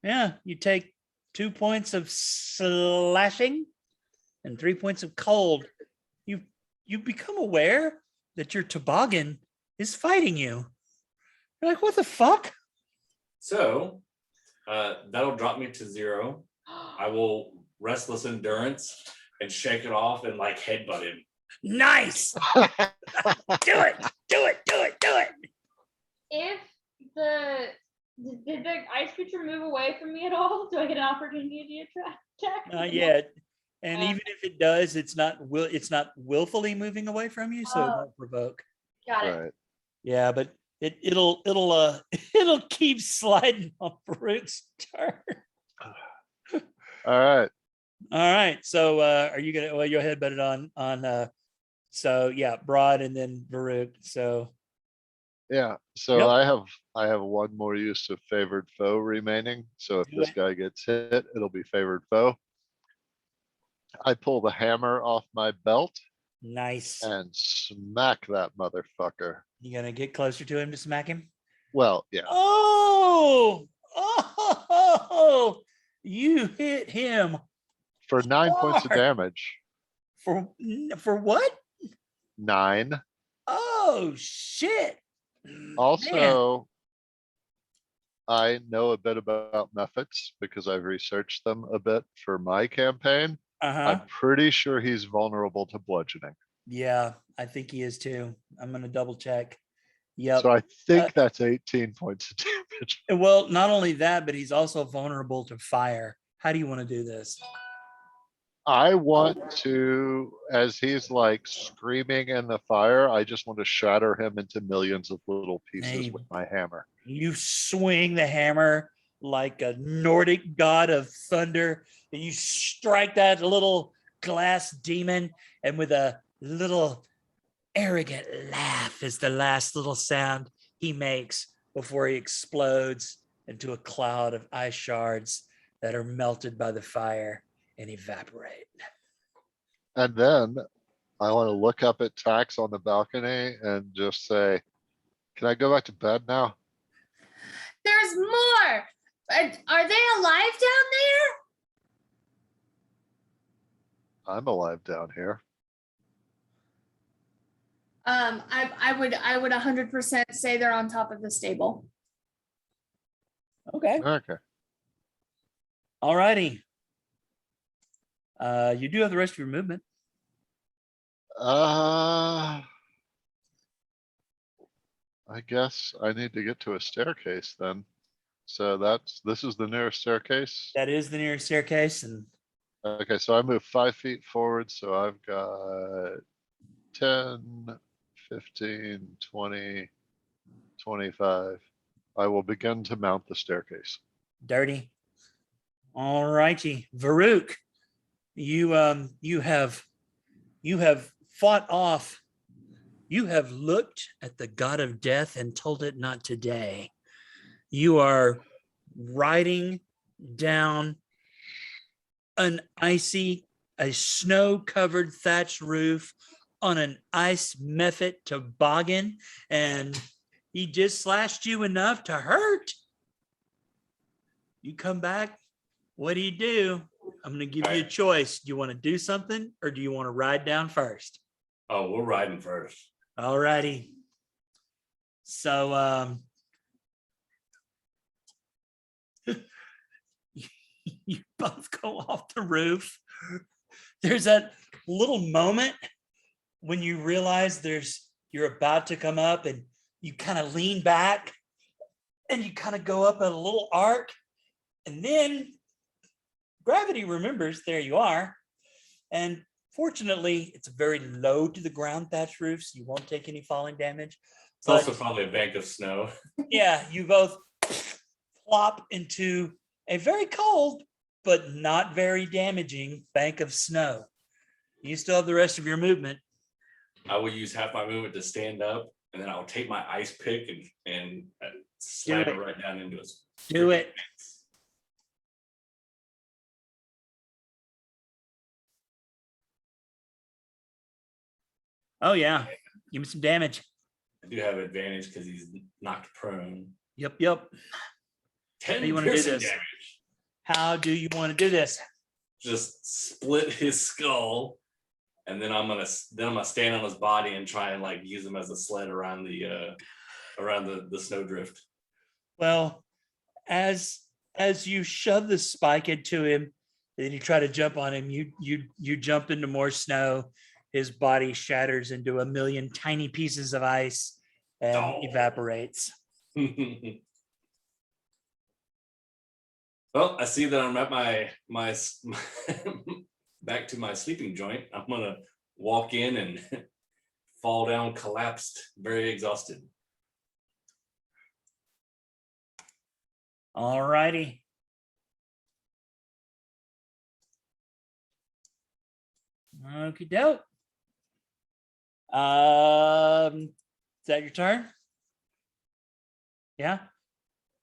Yeah, you take 2 points of slashing and 3 points of cold. You become aware that your toboggan is fighting you. You're like, what the fuck? So that'll drop me to 0. I will restless endurance and shake it off and like headbutt him. Nice. Do it. Do it. Do it. Do it. If did the ice creature move away from me at all? Do I get an opportunity to attack? Not yet. And even if it does, it's not willfully moving away from you, so it Oh. won't provoke. Got it. Right. Yeah, but it'll it'll keep sliding on Varuuk's turn. All right. All right. So are you gonna well your head butted on so yeah, Broad and then Varuuk. So Yeah. So Yep. I have one more use of favored foe remaining. So if Do this it. guy gets hit, it'll be favored foe. I pull the hammer off my belt nice. and smack that motherfucker. You gonna get closer to him to smack him? Well, yeah. Oh, you hit him For 9 points of hard. damage. for what? 9. Oh shit. Man. Also, I know a bit about methods because I've researched them a bit for my campaign. Uh-huh. I'm pretty sure he's vulnerable to bludgeoning. Yeah, I think he is too. I'm gonna double check. Yep. So I think that's 18 points of damage. Well, not only that, but he's also vulnerable to fire. How do you want to do this? I want to, as he's like screaming in the fire, I just want to shatter him into millions of little pieces Hey. with my hammer. You swing the hammer like a Nordic god of thunder, and you strike that little glass demon, and with a little arrogant laugh is the last little sound he makes before he explodes into a cloud of ice shards that are melted by the fire and evaporate. And then I want to look up at Tax on the balcony and just say, can I go back to bed now? There's more. Are they alive down there? I'm alive down here. I would 100% say they're on top of the stable. Okay. Okay. All righty. You do have the rest of your movement. I guess I need to get to a staircase then. So this is the nearest staircase. That is the nearest staircase, and Okay, so I move 5 feet forward, so I've got 10, 15, 20, 25. I will begin to mount the staircase. dirty. All righty, Varuuk, you have fought off. You have looked at the god of death and told it not today. You are riding down a snow-covered thatched roof on an ice method toboggan, and he just slashed you enough to hurt. You come back. What do? I'm going to give you a choice. Do you want to do something, or do you want to ride down first? Oh, we're riding first. All righty. So you both go off the roof. There's that little moment when you realize you're about to come up, and you kind of lean back and you kind of go up at a little arc, and then gravity remembers there you are. And fortunately, it's very low to the ground thatch roof, so you won't take any falling damage. It's also probably a bank of snow. Yeah, you both plop into a very cold but not very damaging bank of snow. You still have the rest of your movement. I will use half my movement to stand up, and then I'll take my ice pick and slam it right down into his. Do it. Oh yeah, give me some damage. I do have advantage because he's knocked prone. Yep. 10 do you wanna do piercing this? damage. How do you want to do this? Just split his skull, and then I'm gonna stand on his body and try and like use him as a sled around the snowdrift. Well, as you shove the spike into him, then you try to jump on him. You jump into more snow. His body shatters into a million tiny pieces of ice and Oh. evaporates. Well, I see that I'm at my back to my sleeping joint. I'm gonna walk in and fall down, collapsed, very exhausted. All righty. Okie doke. Is that your turn? Yeah.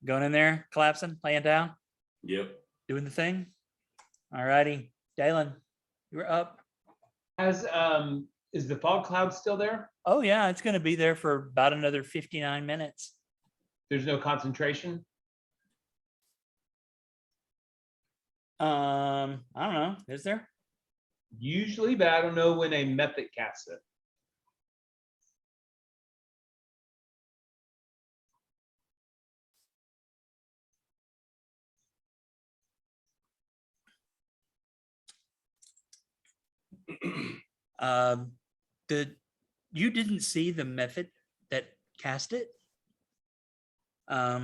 Going in there, collapsing, laying down, Yep. doing the thing. All righty. Dalen, you're up. Is the fog cloud still there? Oh yeah, it's gonna be there for about another 59 minutes. There's no concentration? I don't know. Is there? Usually, but I don't know when a method casts it. You didn't see the method that cast it? I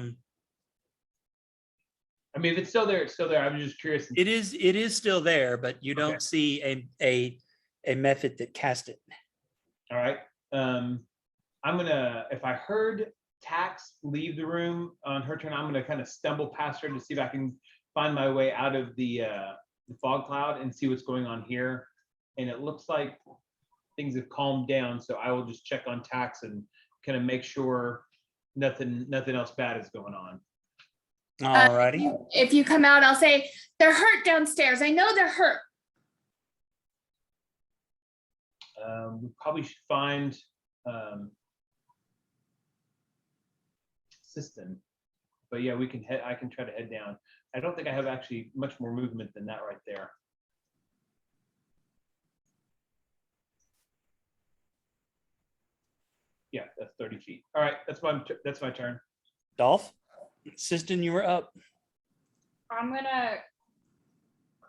mean, if it's still there, it's still there. I'm just curious. It is still there, but you don't Okay. see a method that cast it. All right. I'm gonna, if I heard Tax leave the room on her turn, I'm gonna kind of stumble past her to see if I can find my way out of the fog cloud and see what's going on here. And it looks like things have calmed down, so I will just check on Tax and kind of make sure nothing else bad is going on. All righty. If you come out, I'll say, they're hurt downstairs. I know they're hurt. We probably should find System, but yeah, we can head. I can try to head down. I don't think I have actually much more movement than that right there. Yeah, that's 30 feet. All right, that's my turn. Dolph, Siston, you were up. I'm gonna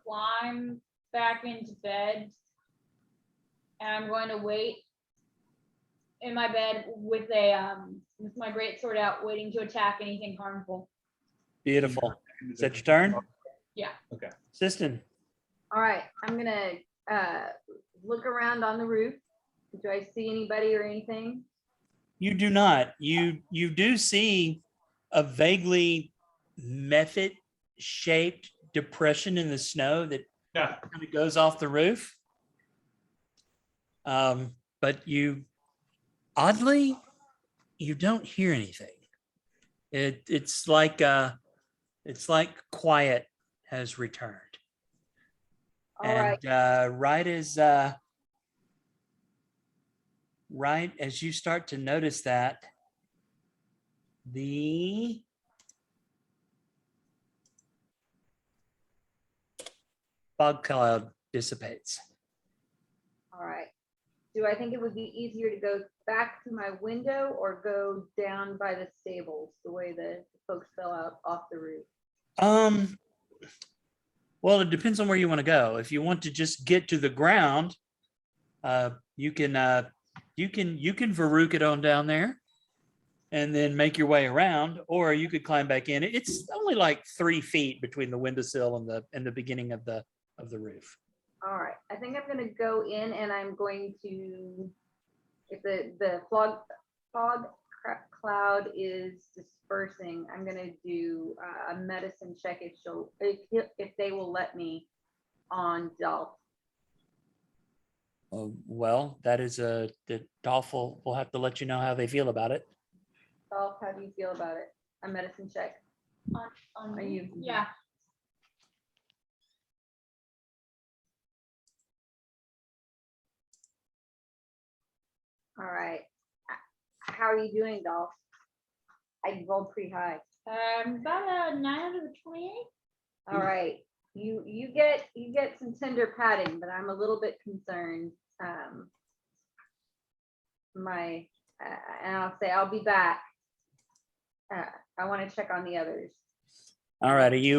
climb back into bed, and I'm going to wait in my bed with my great sword out, waiting to attack anything harmful. Beautiful. Is that your turn? Yeah. Okay. Siston. All right, I'm gonna look around on the roof. Do I see anybody or anything? You do not. You do see a vaguely method-shaped depression in the snow that Yeah. kind of goes off the roof. But oddly, you don't hear anything. It's like quiet has returned. All right. And right as you start to notice that, the fog cloud dissipates. All right. Do I think it would be easier to go back to my window or go down by the stables, the way the folks fell out off the roof? Well, it depends on where you want to go. If you want to just get to the ground, you can Varuuk it on down there and then make your way around, or you could climb back in. It's only like 3 feet between the windowsill and the beginning of the roof. All right. I think I'm going to go in and I'm going to, if the fog cloud is dispersing, I'm gonna do a medicine check if they will let me on Dalph. Well, that is the Dalph will have to let you know how they feel about it. Dalph, how do you feel about it? A medicine check. On Are me? you- Yeah. All right. How are you doing, Dolph? I rolled pretty high. About a 9 out of 28. All right. You get some tender patting, but I'm a little bit concerned. And I'll say I'll be back. I want to check on the others. All righty,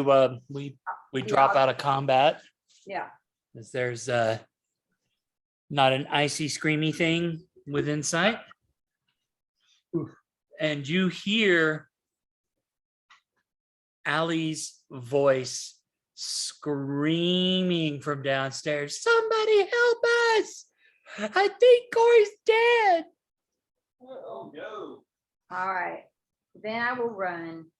we drop out of combat. Yeah. As there's not an icy screamy thing within sight. And you hear Allie's voice screaming from downstairs, "Somebody help us! I think Corey's dead." Oh no. All right. Then I will run.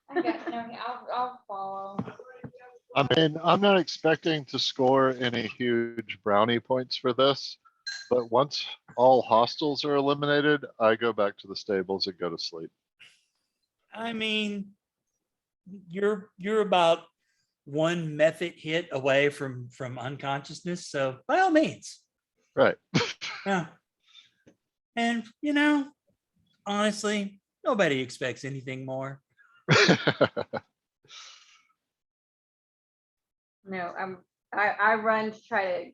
I got no. I'll follow. I mean, I'm not expecting to score any huge brownie points for this, but once all hostiles are eliminated, I go back to the stables and go to sleep. I mean, you're about one method hit away from unconsciousness, so by all means. Right. Yeah. And honestly, nobody expects anything more. No, I run to try to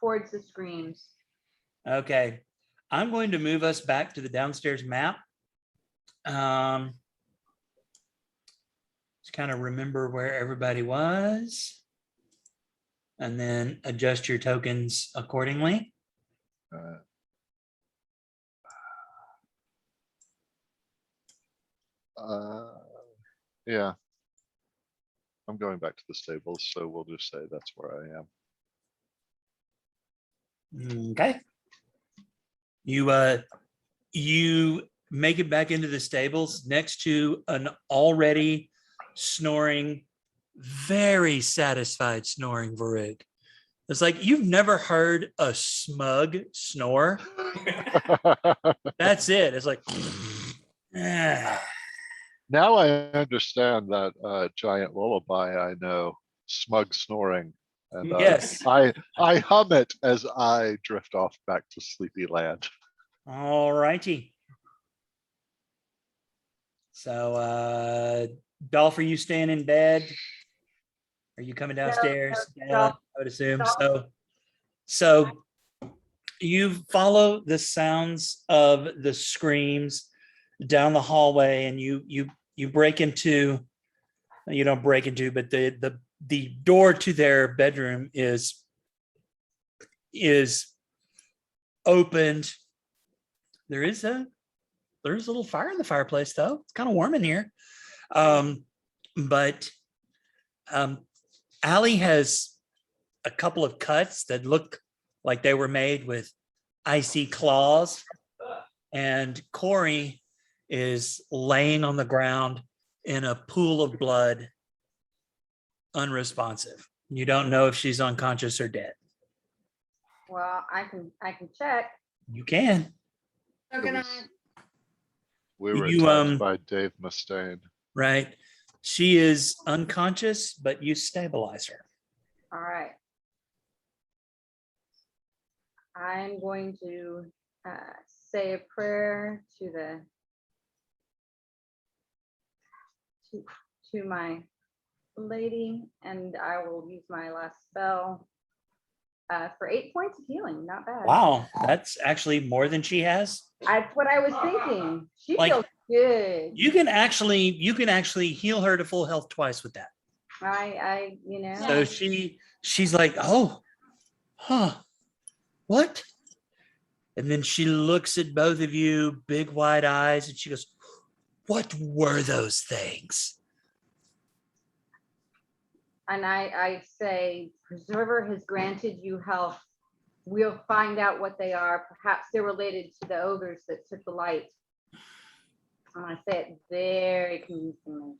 towards the screams. Okay. I'm going to move us back to the downstairs map. Just kind of remember where everybody was. And then adjust your tokens accordingly. Yeah. I'm going back to the stables, so we'll just say that's where I am. Okay. You make it back into the stables next to an already snoring, very satisfied snoring Varuuk. It's like you've never heard a smug snore. That's it. It's like Now I understand that giant lullaby I know, smug snoring. And Yes. I hum it as I drift off back to sleepy land. All righty. So Dolph, are you staying in bed? Are you coming downstairs? No, Yeah, I would assume so. So you follow the sounds of the screams down the hallway, and you break into, you don't break into, but the door to their bedroom is opened. There's a little fire in the fireplace, though. It's kind of warm in here. But Allie has a couple of cuts that look like they were made with icy claws, and Corey is laying on the ground in a pool of blood, unresponsive. You don't know if she's unconscious or dead. Well, I can check. You can. So can I? We were You, attacked by Dave Mustaine. Right. She is unconscious, but you stabilize her. All right. I'm going to say a prayer to my lady, and I will use my last spell for 8 points of healing. Not bad. Wow, that's actually more than she has. That's what I was thinking. She Like, feels good. You can actually heal her to full health twice with that. I So she's like, oh, huh, what? And then she looks at both of you, big wide eyes, and she goes, what were those things? And I say, Preserver has granted you health. We'll find out what they are. Perhaps they're related to the ogres that took the light. I'm gonna say it very convincingly.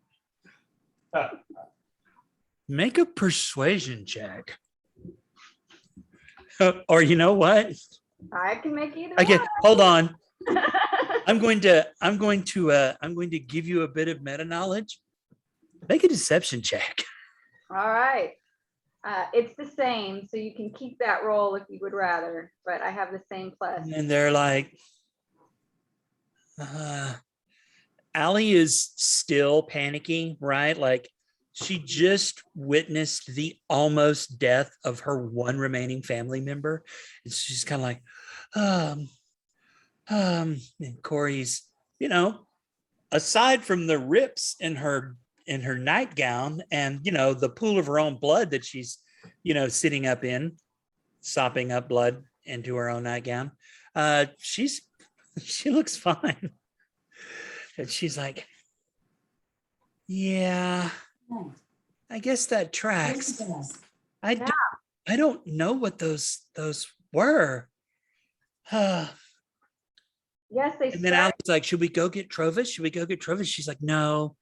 Make a persuasion check. Or you know what? I can make either I get. one. Hold on. I'm going to give you a bit of meta knowledge. Make a deception check. All right. It's the same, so you can keep that roll if you would rather, but I have the same plus. And they're like, Allie is still panicking, right? Like she just witnessed the almost death of her one remaining family member. And she's kind of like, and Corey's, aside from the rips in her nightgown and the pool of her own blood that she's sitting up in, sopping up blood into her own nightgown, she looks fine. And she's like, yeah, I guess that tracks. I don't know what those were. Yes, they And then Alex like, should we go get Trovis? Should we go get Trovis? She's like, no,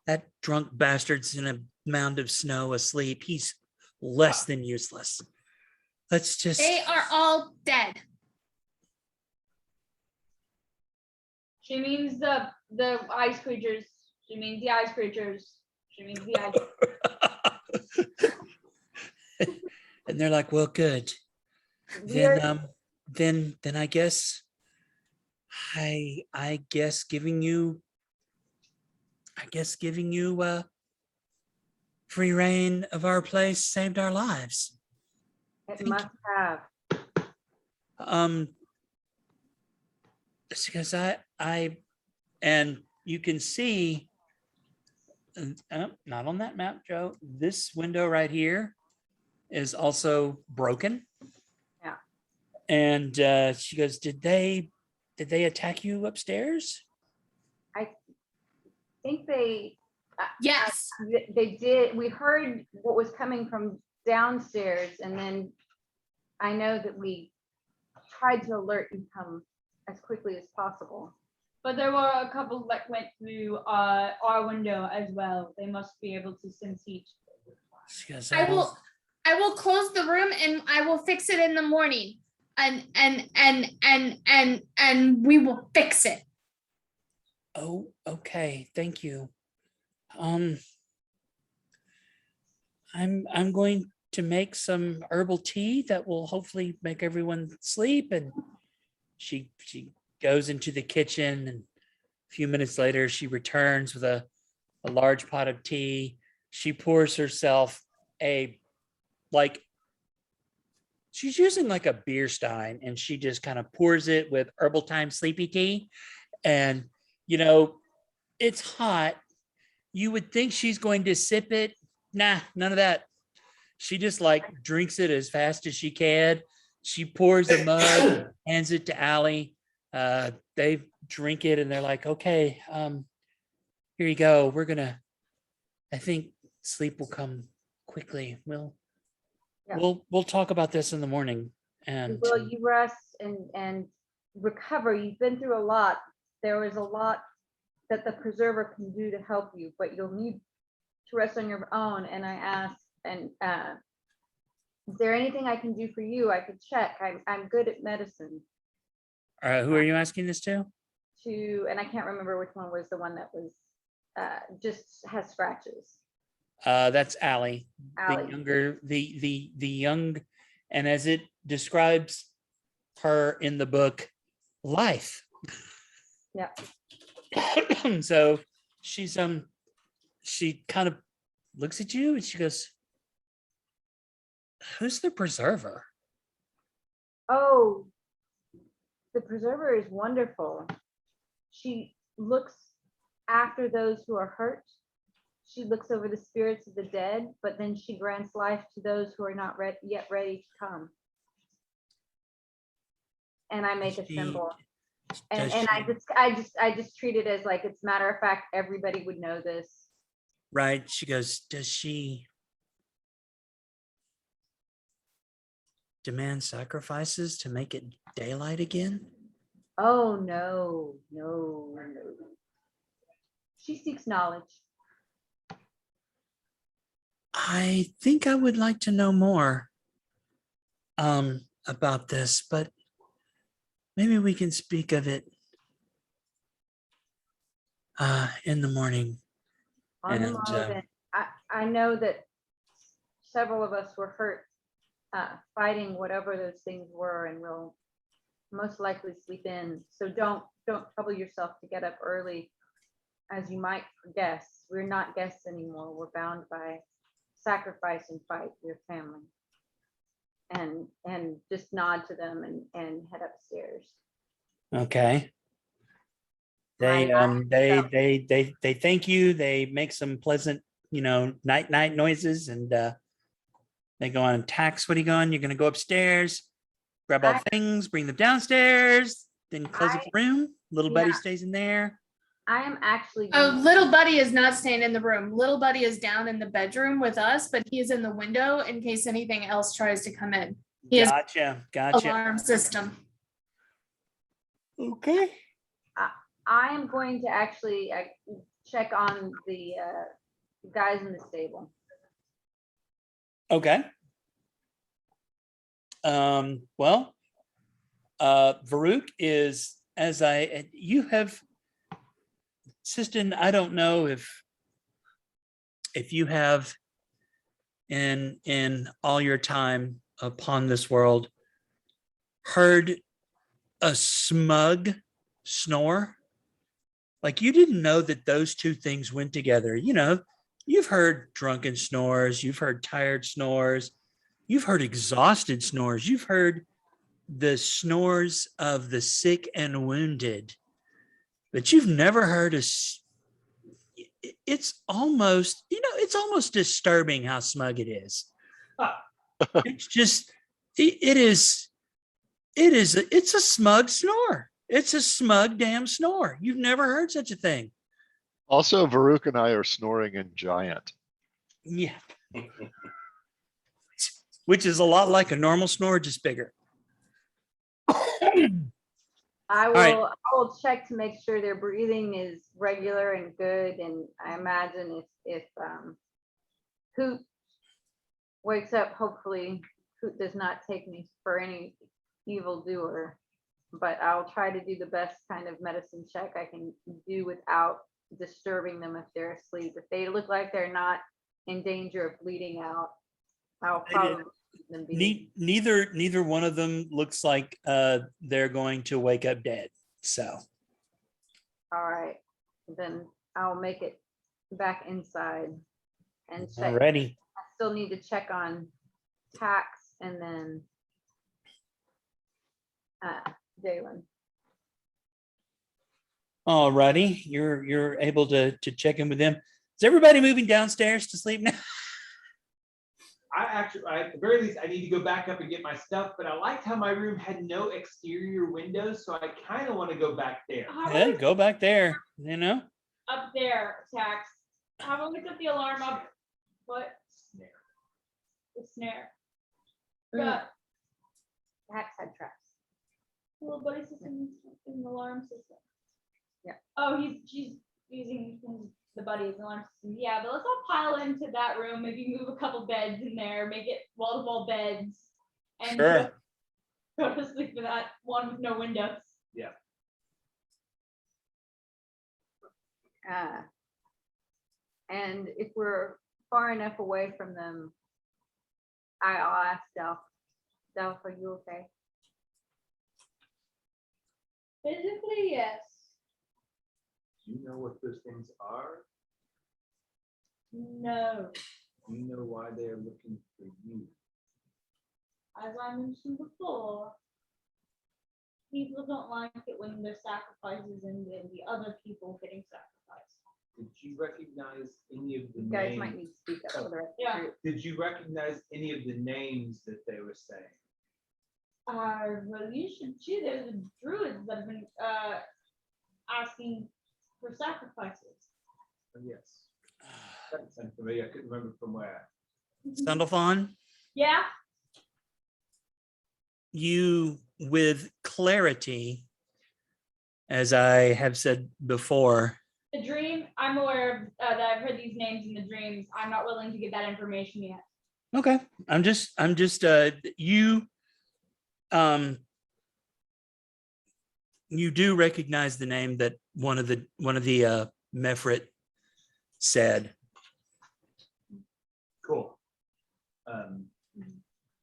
that drunk bastard's in a mound of snow asleep. He's less than useless. Let's just. They are all dead. She means the ice creatures. She means the ice creatures. She means the ice. And they're like, well, good. Then I guess I guess giving you free reign of our place saved our lives. It must have. Because I and you can see not on that map, Joe, this window right here is also broken. Yeah. And she goes, did they attack you upstairs? I think they Yes. they did. We heard what was coming from downstairs, and then I know that we tried to alert and come as quickly as possible. But there were a couple that went through our window as well. They must be able to sense heat. She goes, I will close the room and I will fix it in the morning. And we will fix it. oh, okay, thank you. I'm going to make some herbal tea that will hopefully make everyone sleep. And she goes into the kitchen, and a few minutes later she returns with a large pot of tea. She pours herself she's using like a beer stein, and she just kind of pours it with herbal thyme sleepy tea. And it's hot. You would think she's going to sip it. Nah, none of that. She just drinks it as fast as she can. She pours a mug, hands it to Allie. They drink it and they're like, okay, here you go. I think sleep will come quickly. We'll talk about this in the morning. And Will you rest and recover? You've been through a lot. There was a lot that the preserver can do to help you, but you'll need to rest on your own. And I asked, is there anything I can do for you? I could check. I'm good at medicine. who are you asking this to? And I can't remember which one was the one that was just has scratches. That's Allie, Allie. the younger, the young, and as it describes her in the book, life. Yeah. So she's she kind of looks at you and she goes, who's the preserver? Oh, the preserver is wonderful. She looks after those who are hurt. She looks over the spirits of the dead, but then she grants life to those who are not yet ready to come. And I make a symbol. And I just treat it as like it's matter of fact, everybody would know this. Right. She goes, does she demand sacrifices to make it daylight again? Oh no, no, no. She seeks knowledge. I think I would like to know more about this, but maybe we can speak of it in the morning. On the And, morrow, then, I know that several of us were hurt fighting whatever those things were, and we'll most likely sleep in. So don't trouble yourself to get up early, as you might guess. We're not guests anymore. We're bound by sacrifice and fight for your family. And just nod to them and head upstairs. Okay. They they thank you. They make some pleasant, night noises, and they go on tax. What are you going? You're gonna go upstairs, grab all things, bring them downstairs, then close up the room. Little buddy Yeah. stays in there. I am actually Oh, going little buddy is not staying in the room. Little buddy is down in the bedroom with us, but he is in the window in case anything else tries to come in. He has Gotcha. alarm system. Okay. I am going to actually check on the guys in the stable. Okay. Well, Varuuk is, you have, Sistan, I don't know if you have in all your time upon this world heard a smug snore. Like, you didn't know that those two things went together. You've heard drunken snores, you've heard tired snores, you've heard exhausted snores, you've heard the snores of the sick and wounded, but you've never heard it's almost disturbing how smug it is. It's just, it's a smug snore. It's a smug damn snore. You've never heard such a thing. Also, Varuuk and I are snoring in giant. Yeah. Which is a lot like a normal snore, just bigger. I right. will check to make sure their breathing is regular and good. And I imagine if Hoot wakes up, hopefully Hoot does not take me for any evildoer, but I'll try to do the best kind of medicine check I can do without disturbing them if they're asleep. If they look like they're not in danger of bleeding out, I'll probably keep them be. Neither one of them looks like they're going to wake up dead. So, All right, then I'll make it back inside and check. already. I still need to check on Tax and then Jalen. Alrighty, you're able to check in with them. Is everybody moving downstairs to sleep now? At the very least, I need to go back up and get my stuff, but I liked how my room had no exterior windows, so I kind of want to go back there. Yeah, go back there. Up there, Tax. How about we put the alarm up? What? Snare. The snare. Mm. Got Tax had traps. little buddy system in the alarm system. Yeah. Oh, she's using the buddy's alarm system. Yeah, but let's all pile into that room. Maybe move a couple beds in there, make it wall-to-wall beds, and Sure. go to sleep in that one with no windows. Yeah. And if we're far enough away from them, I'll ask Dalph. Dalph, are you okay? Physically, yes. Do you know what those things are? No. Do you know why they are looking for you? As I mentioned before, people don't like it when there's sacrifices and then the other people getting sacrificed. Did you recognize any of the You guys names? might need to speak up for the rest of Yeah. the group. Did you recognize any of the names that they were saying? Well, you should too. There's the druids that have been asking for sacrifices. Oh, yes. That sounds familiar. I couldn't remember from where. Sandalphon, Yeah. you with clarity, as I have said before, The dream. I I'm aware of, that I've heard these names in the dreams. I'm not willing to give that information yet. Okay. I'm just you do recognize the name that one of the Mefrit said. Cool.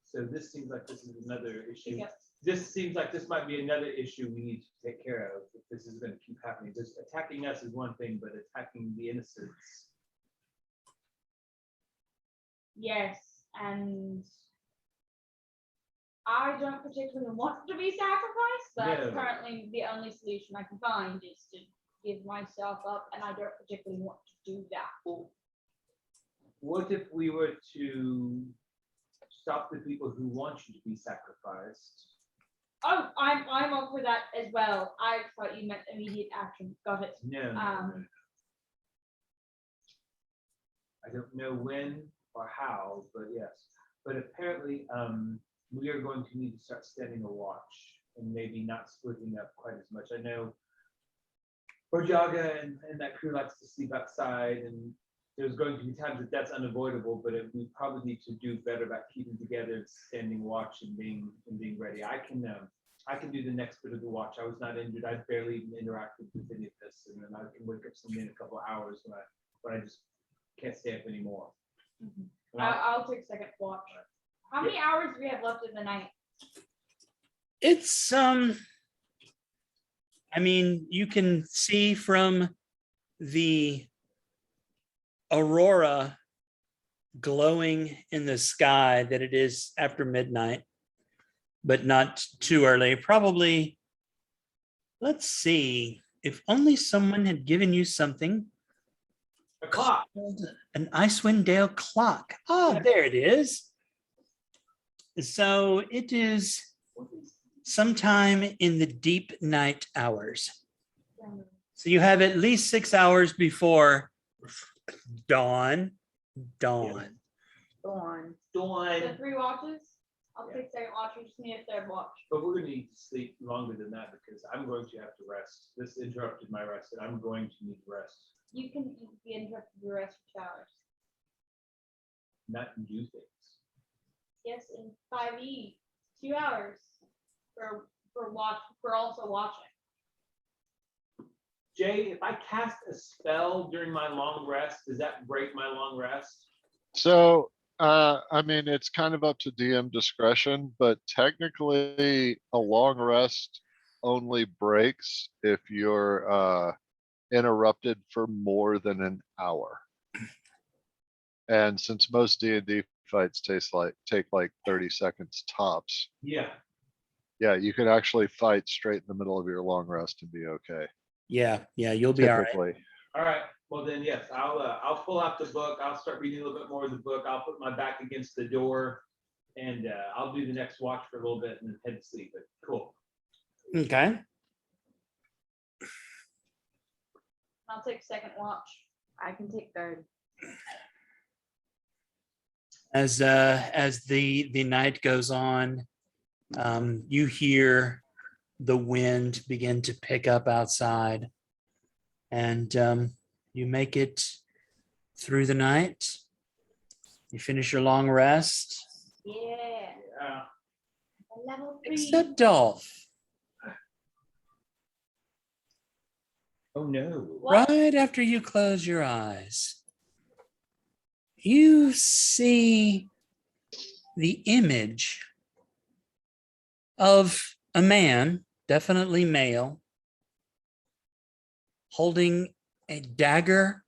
So this seems like this is another issue. Yep. This seems like this might be another issue we need to take care of if this is going to keep happening. Just attacking us is one thing, but attacking the innocents. Yes, and I don't particularly want to be sacrificed. That's No. currently the only solution I can find is to give myself up, and I don't particularly want to do that. What if we were to stop the people who want you to be sacrificed? Oh, I'm up for that as well. I thought you meant immediate action. Got it. No, no. I don't know when or how, but yes. But apparently, we are going to need to start standing a watch and maybe not splitting up quite as much. I know Borjaga and that crew likes to sleep outside, and there's going to be times that that's unavoidable, but we probably need to do better about keeping together and standing watch and being ready. I can do the next bit of the watch. I was not injured. I barely even interacted with any of this, and then I can wake up somebody in a couple of hours when I just can't stay up anymore. I'll take second watch. How many hours do we have left in the night? It's I mean, you can see from the aurora glowing in the sky that it is after midnight, but not too early. Probably, let's see, if only someone had given you something. A clock. An Icewind Dale clock. Oh, there it is. So it is sometime in the deep night hours. So you have at least 6 hours before dawn. Dawn. The 3 watches? I'll take second watch. We just need a third watch. But we're going to need to sleep longer than that because I'm going to have to rest. This interrupted my rest, and I'm going to need rest. You can be interrupted the rest of 2 hours. Not do things. Yes, in 5e, 2 hours for also watching. Jay, if I cast a spell during my long rest, does that break my long rest? So, I mean, it's kind of up to DM discretion, but technically a long rest only breaks if you're interrupted for more than an hour. And since most D&D fights take like 30 seconds tops, Yeah. yeah, you can actually fight straight in the middle of your long rest and be okay. Yeah, you'll be all right. Typically. All right. Well then, yes, I'll pull out the book. I'll start reading a little bit more of the book. I'll put my back against the door, and I'll do the next watch for a little bit and then head to sleep. But cool. Okay. I'll take second watch. I can take third. As the night goes on, you hear the wind begin to pick up outside, and you make it through the night. You finish your long rest, Yeah. Yeah. Level 3. except Dalph. Oh no. What? Right after you close your eyes, you see the image of a man, definitely male, holding a dagger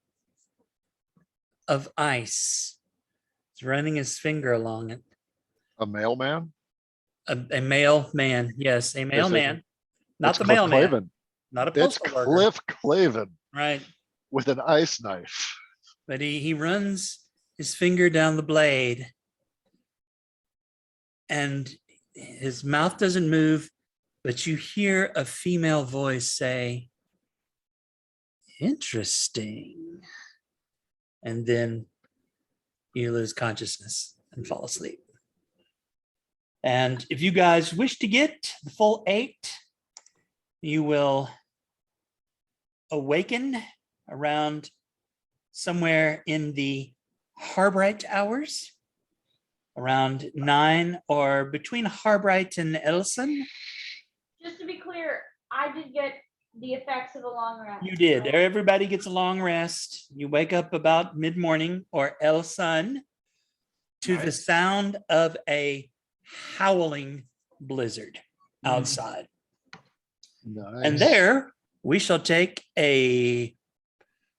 of ice. He's running his finger along it. A mailman? A male man, yes, a male Is it- man, not It's the Cliff mailman, Clavin. not a It's postal worker, Cliff Clavin right? with an ice knife. But he runs his finger down the blade, and his mouth doesn't move, but you hear a female voice say, "Interesting." And then you lose consciousness and fall asleep. And if you guys wish to get the full 8, you will awaken around somewhere in the Harbright hours, around 9 or between Harbright and Ellison. Just to be clear, I did get the effects of a long rest. You did. Everybody gets a long rest. You wake up about mid-morning or Ellison to the Nice. sound of a howling blizzard outside. And Nice. there we shall take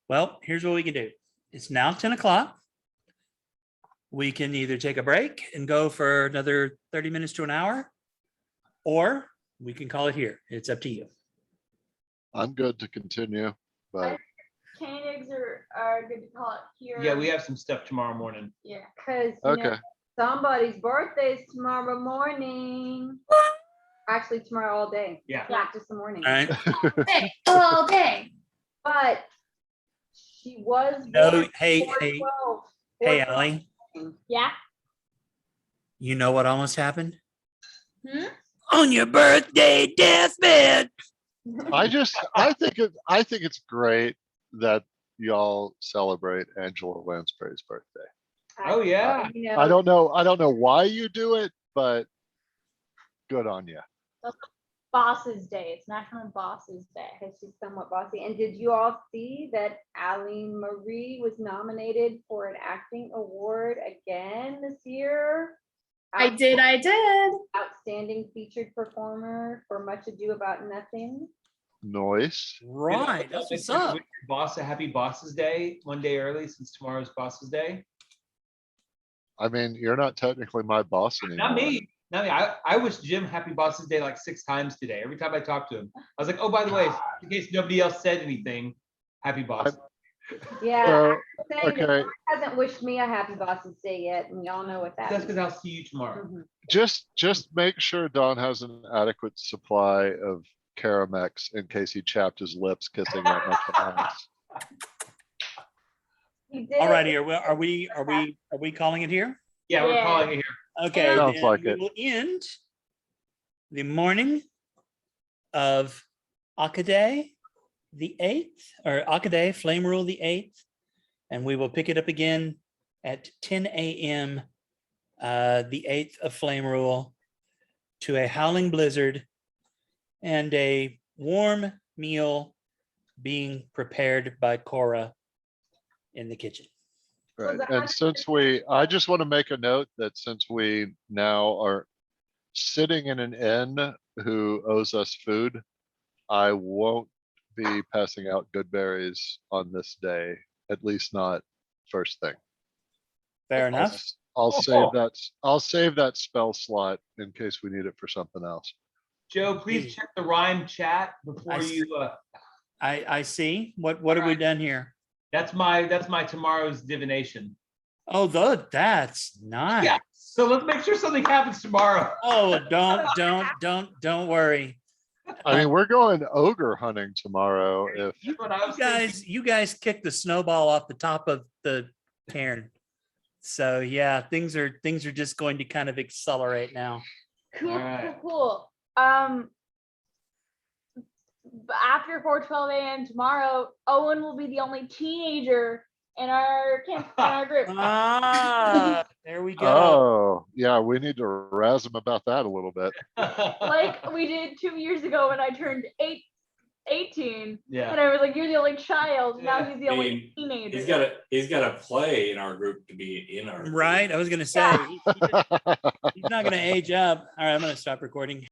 well, here's what we can do. It's now 10 o'clock. We can either take a break and go for another 30 minutes to an hour, or we can call it here. It's up to you. I'm good to continue, but Koenigs are good to call it here. Yeah, we have some stuff tomorrow morning. Yeah. Because okay. somebody's birthday is tomorrow morning. Actually, tomorrow all day, Yeah. not just the morning. All right. Hey, all day. But she was No, born hey, 4/12, hey, 4/12. Allie, Yeah. you know what almost happened? Hmm? On your birthday deathbed. I think it's great that y'all celebrate Angela Lansbury's birthday. Oh, yeah. You know, I don't know why you do it, but good on you. Boss's Day. It's National Boss's Day. because she's somewhat bossy. And did you all see that Aline Marie was nominated for an acting award again this year? I did. Outstanding featured performer for Much Ado About Nothing. Noise. Right. That's what's up. Boss, a happy Bosses Day, one day early since tomorrow's Bosses Day. I mean, you're not technically my boss anymore. Not me. Not me. I wish Jim happy Bosses Day like 6 times today. Every time I talk to him, I was like, oh, by the way, in case nobody else said anything, happy Boss. Yeah, So, I'm saying that okay. Dawn hasn't wished me a happy Boss's Day yet, and y'all know what that That's means. because I'll see you tomorrow. Mhm. Just make sure Don has an adequate supply of Caramex in case he chapped his lips kissing that much ass. He did All it righty. with- Are we calling it here? Yeah, we're Yeah. calling it here. Okay. Sounds then like we it. will end the morning of Akaday the 8th, or Akaday Flame Rule the 8th, and we will pick it up again at 10 a.m. The 8th of Flame Rule, to a howling blizzard and a warm meal being prepared by Cora in the kitchen. Right. that- And I just want to make a note that since we now are sitting in an inn who owes us food, I won't be passing out good berries on this day, at least not first thing. Fair I'll, enough. s- I'll save that spell slot in case we need it for something else. Joe, please check the rhyme chat before you. I see. What have we done here? That's my tomorrow's divination. Oh, that's nice. Yeah. So let's make sure something happens tomorrow. Oh, don't worry. I mean, we're going ogre hunting tomorrow. If That's what I was thinking. You guys kicked the snowball off the top of the cairn. So yeah, things are just going to kind of accelerate now. Cool, All right. cool. After 4:12 a.m. tomorrow, Owen will be the only teenager in our group. Ah, there we go. oh yeah, we need to razz him about that a little bit. Like we did 2 years ago when I turned 18, Yeah. and I was like, "You're the only child." Now Yeah. he's the I only mean, teenager. He's got to play in our group to be in our group. Right. I was gonna say he's not gonna age up. All right, I'm gonna stop recording.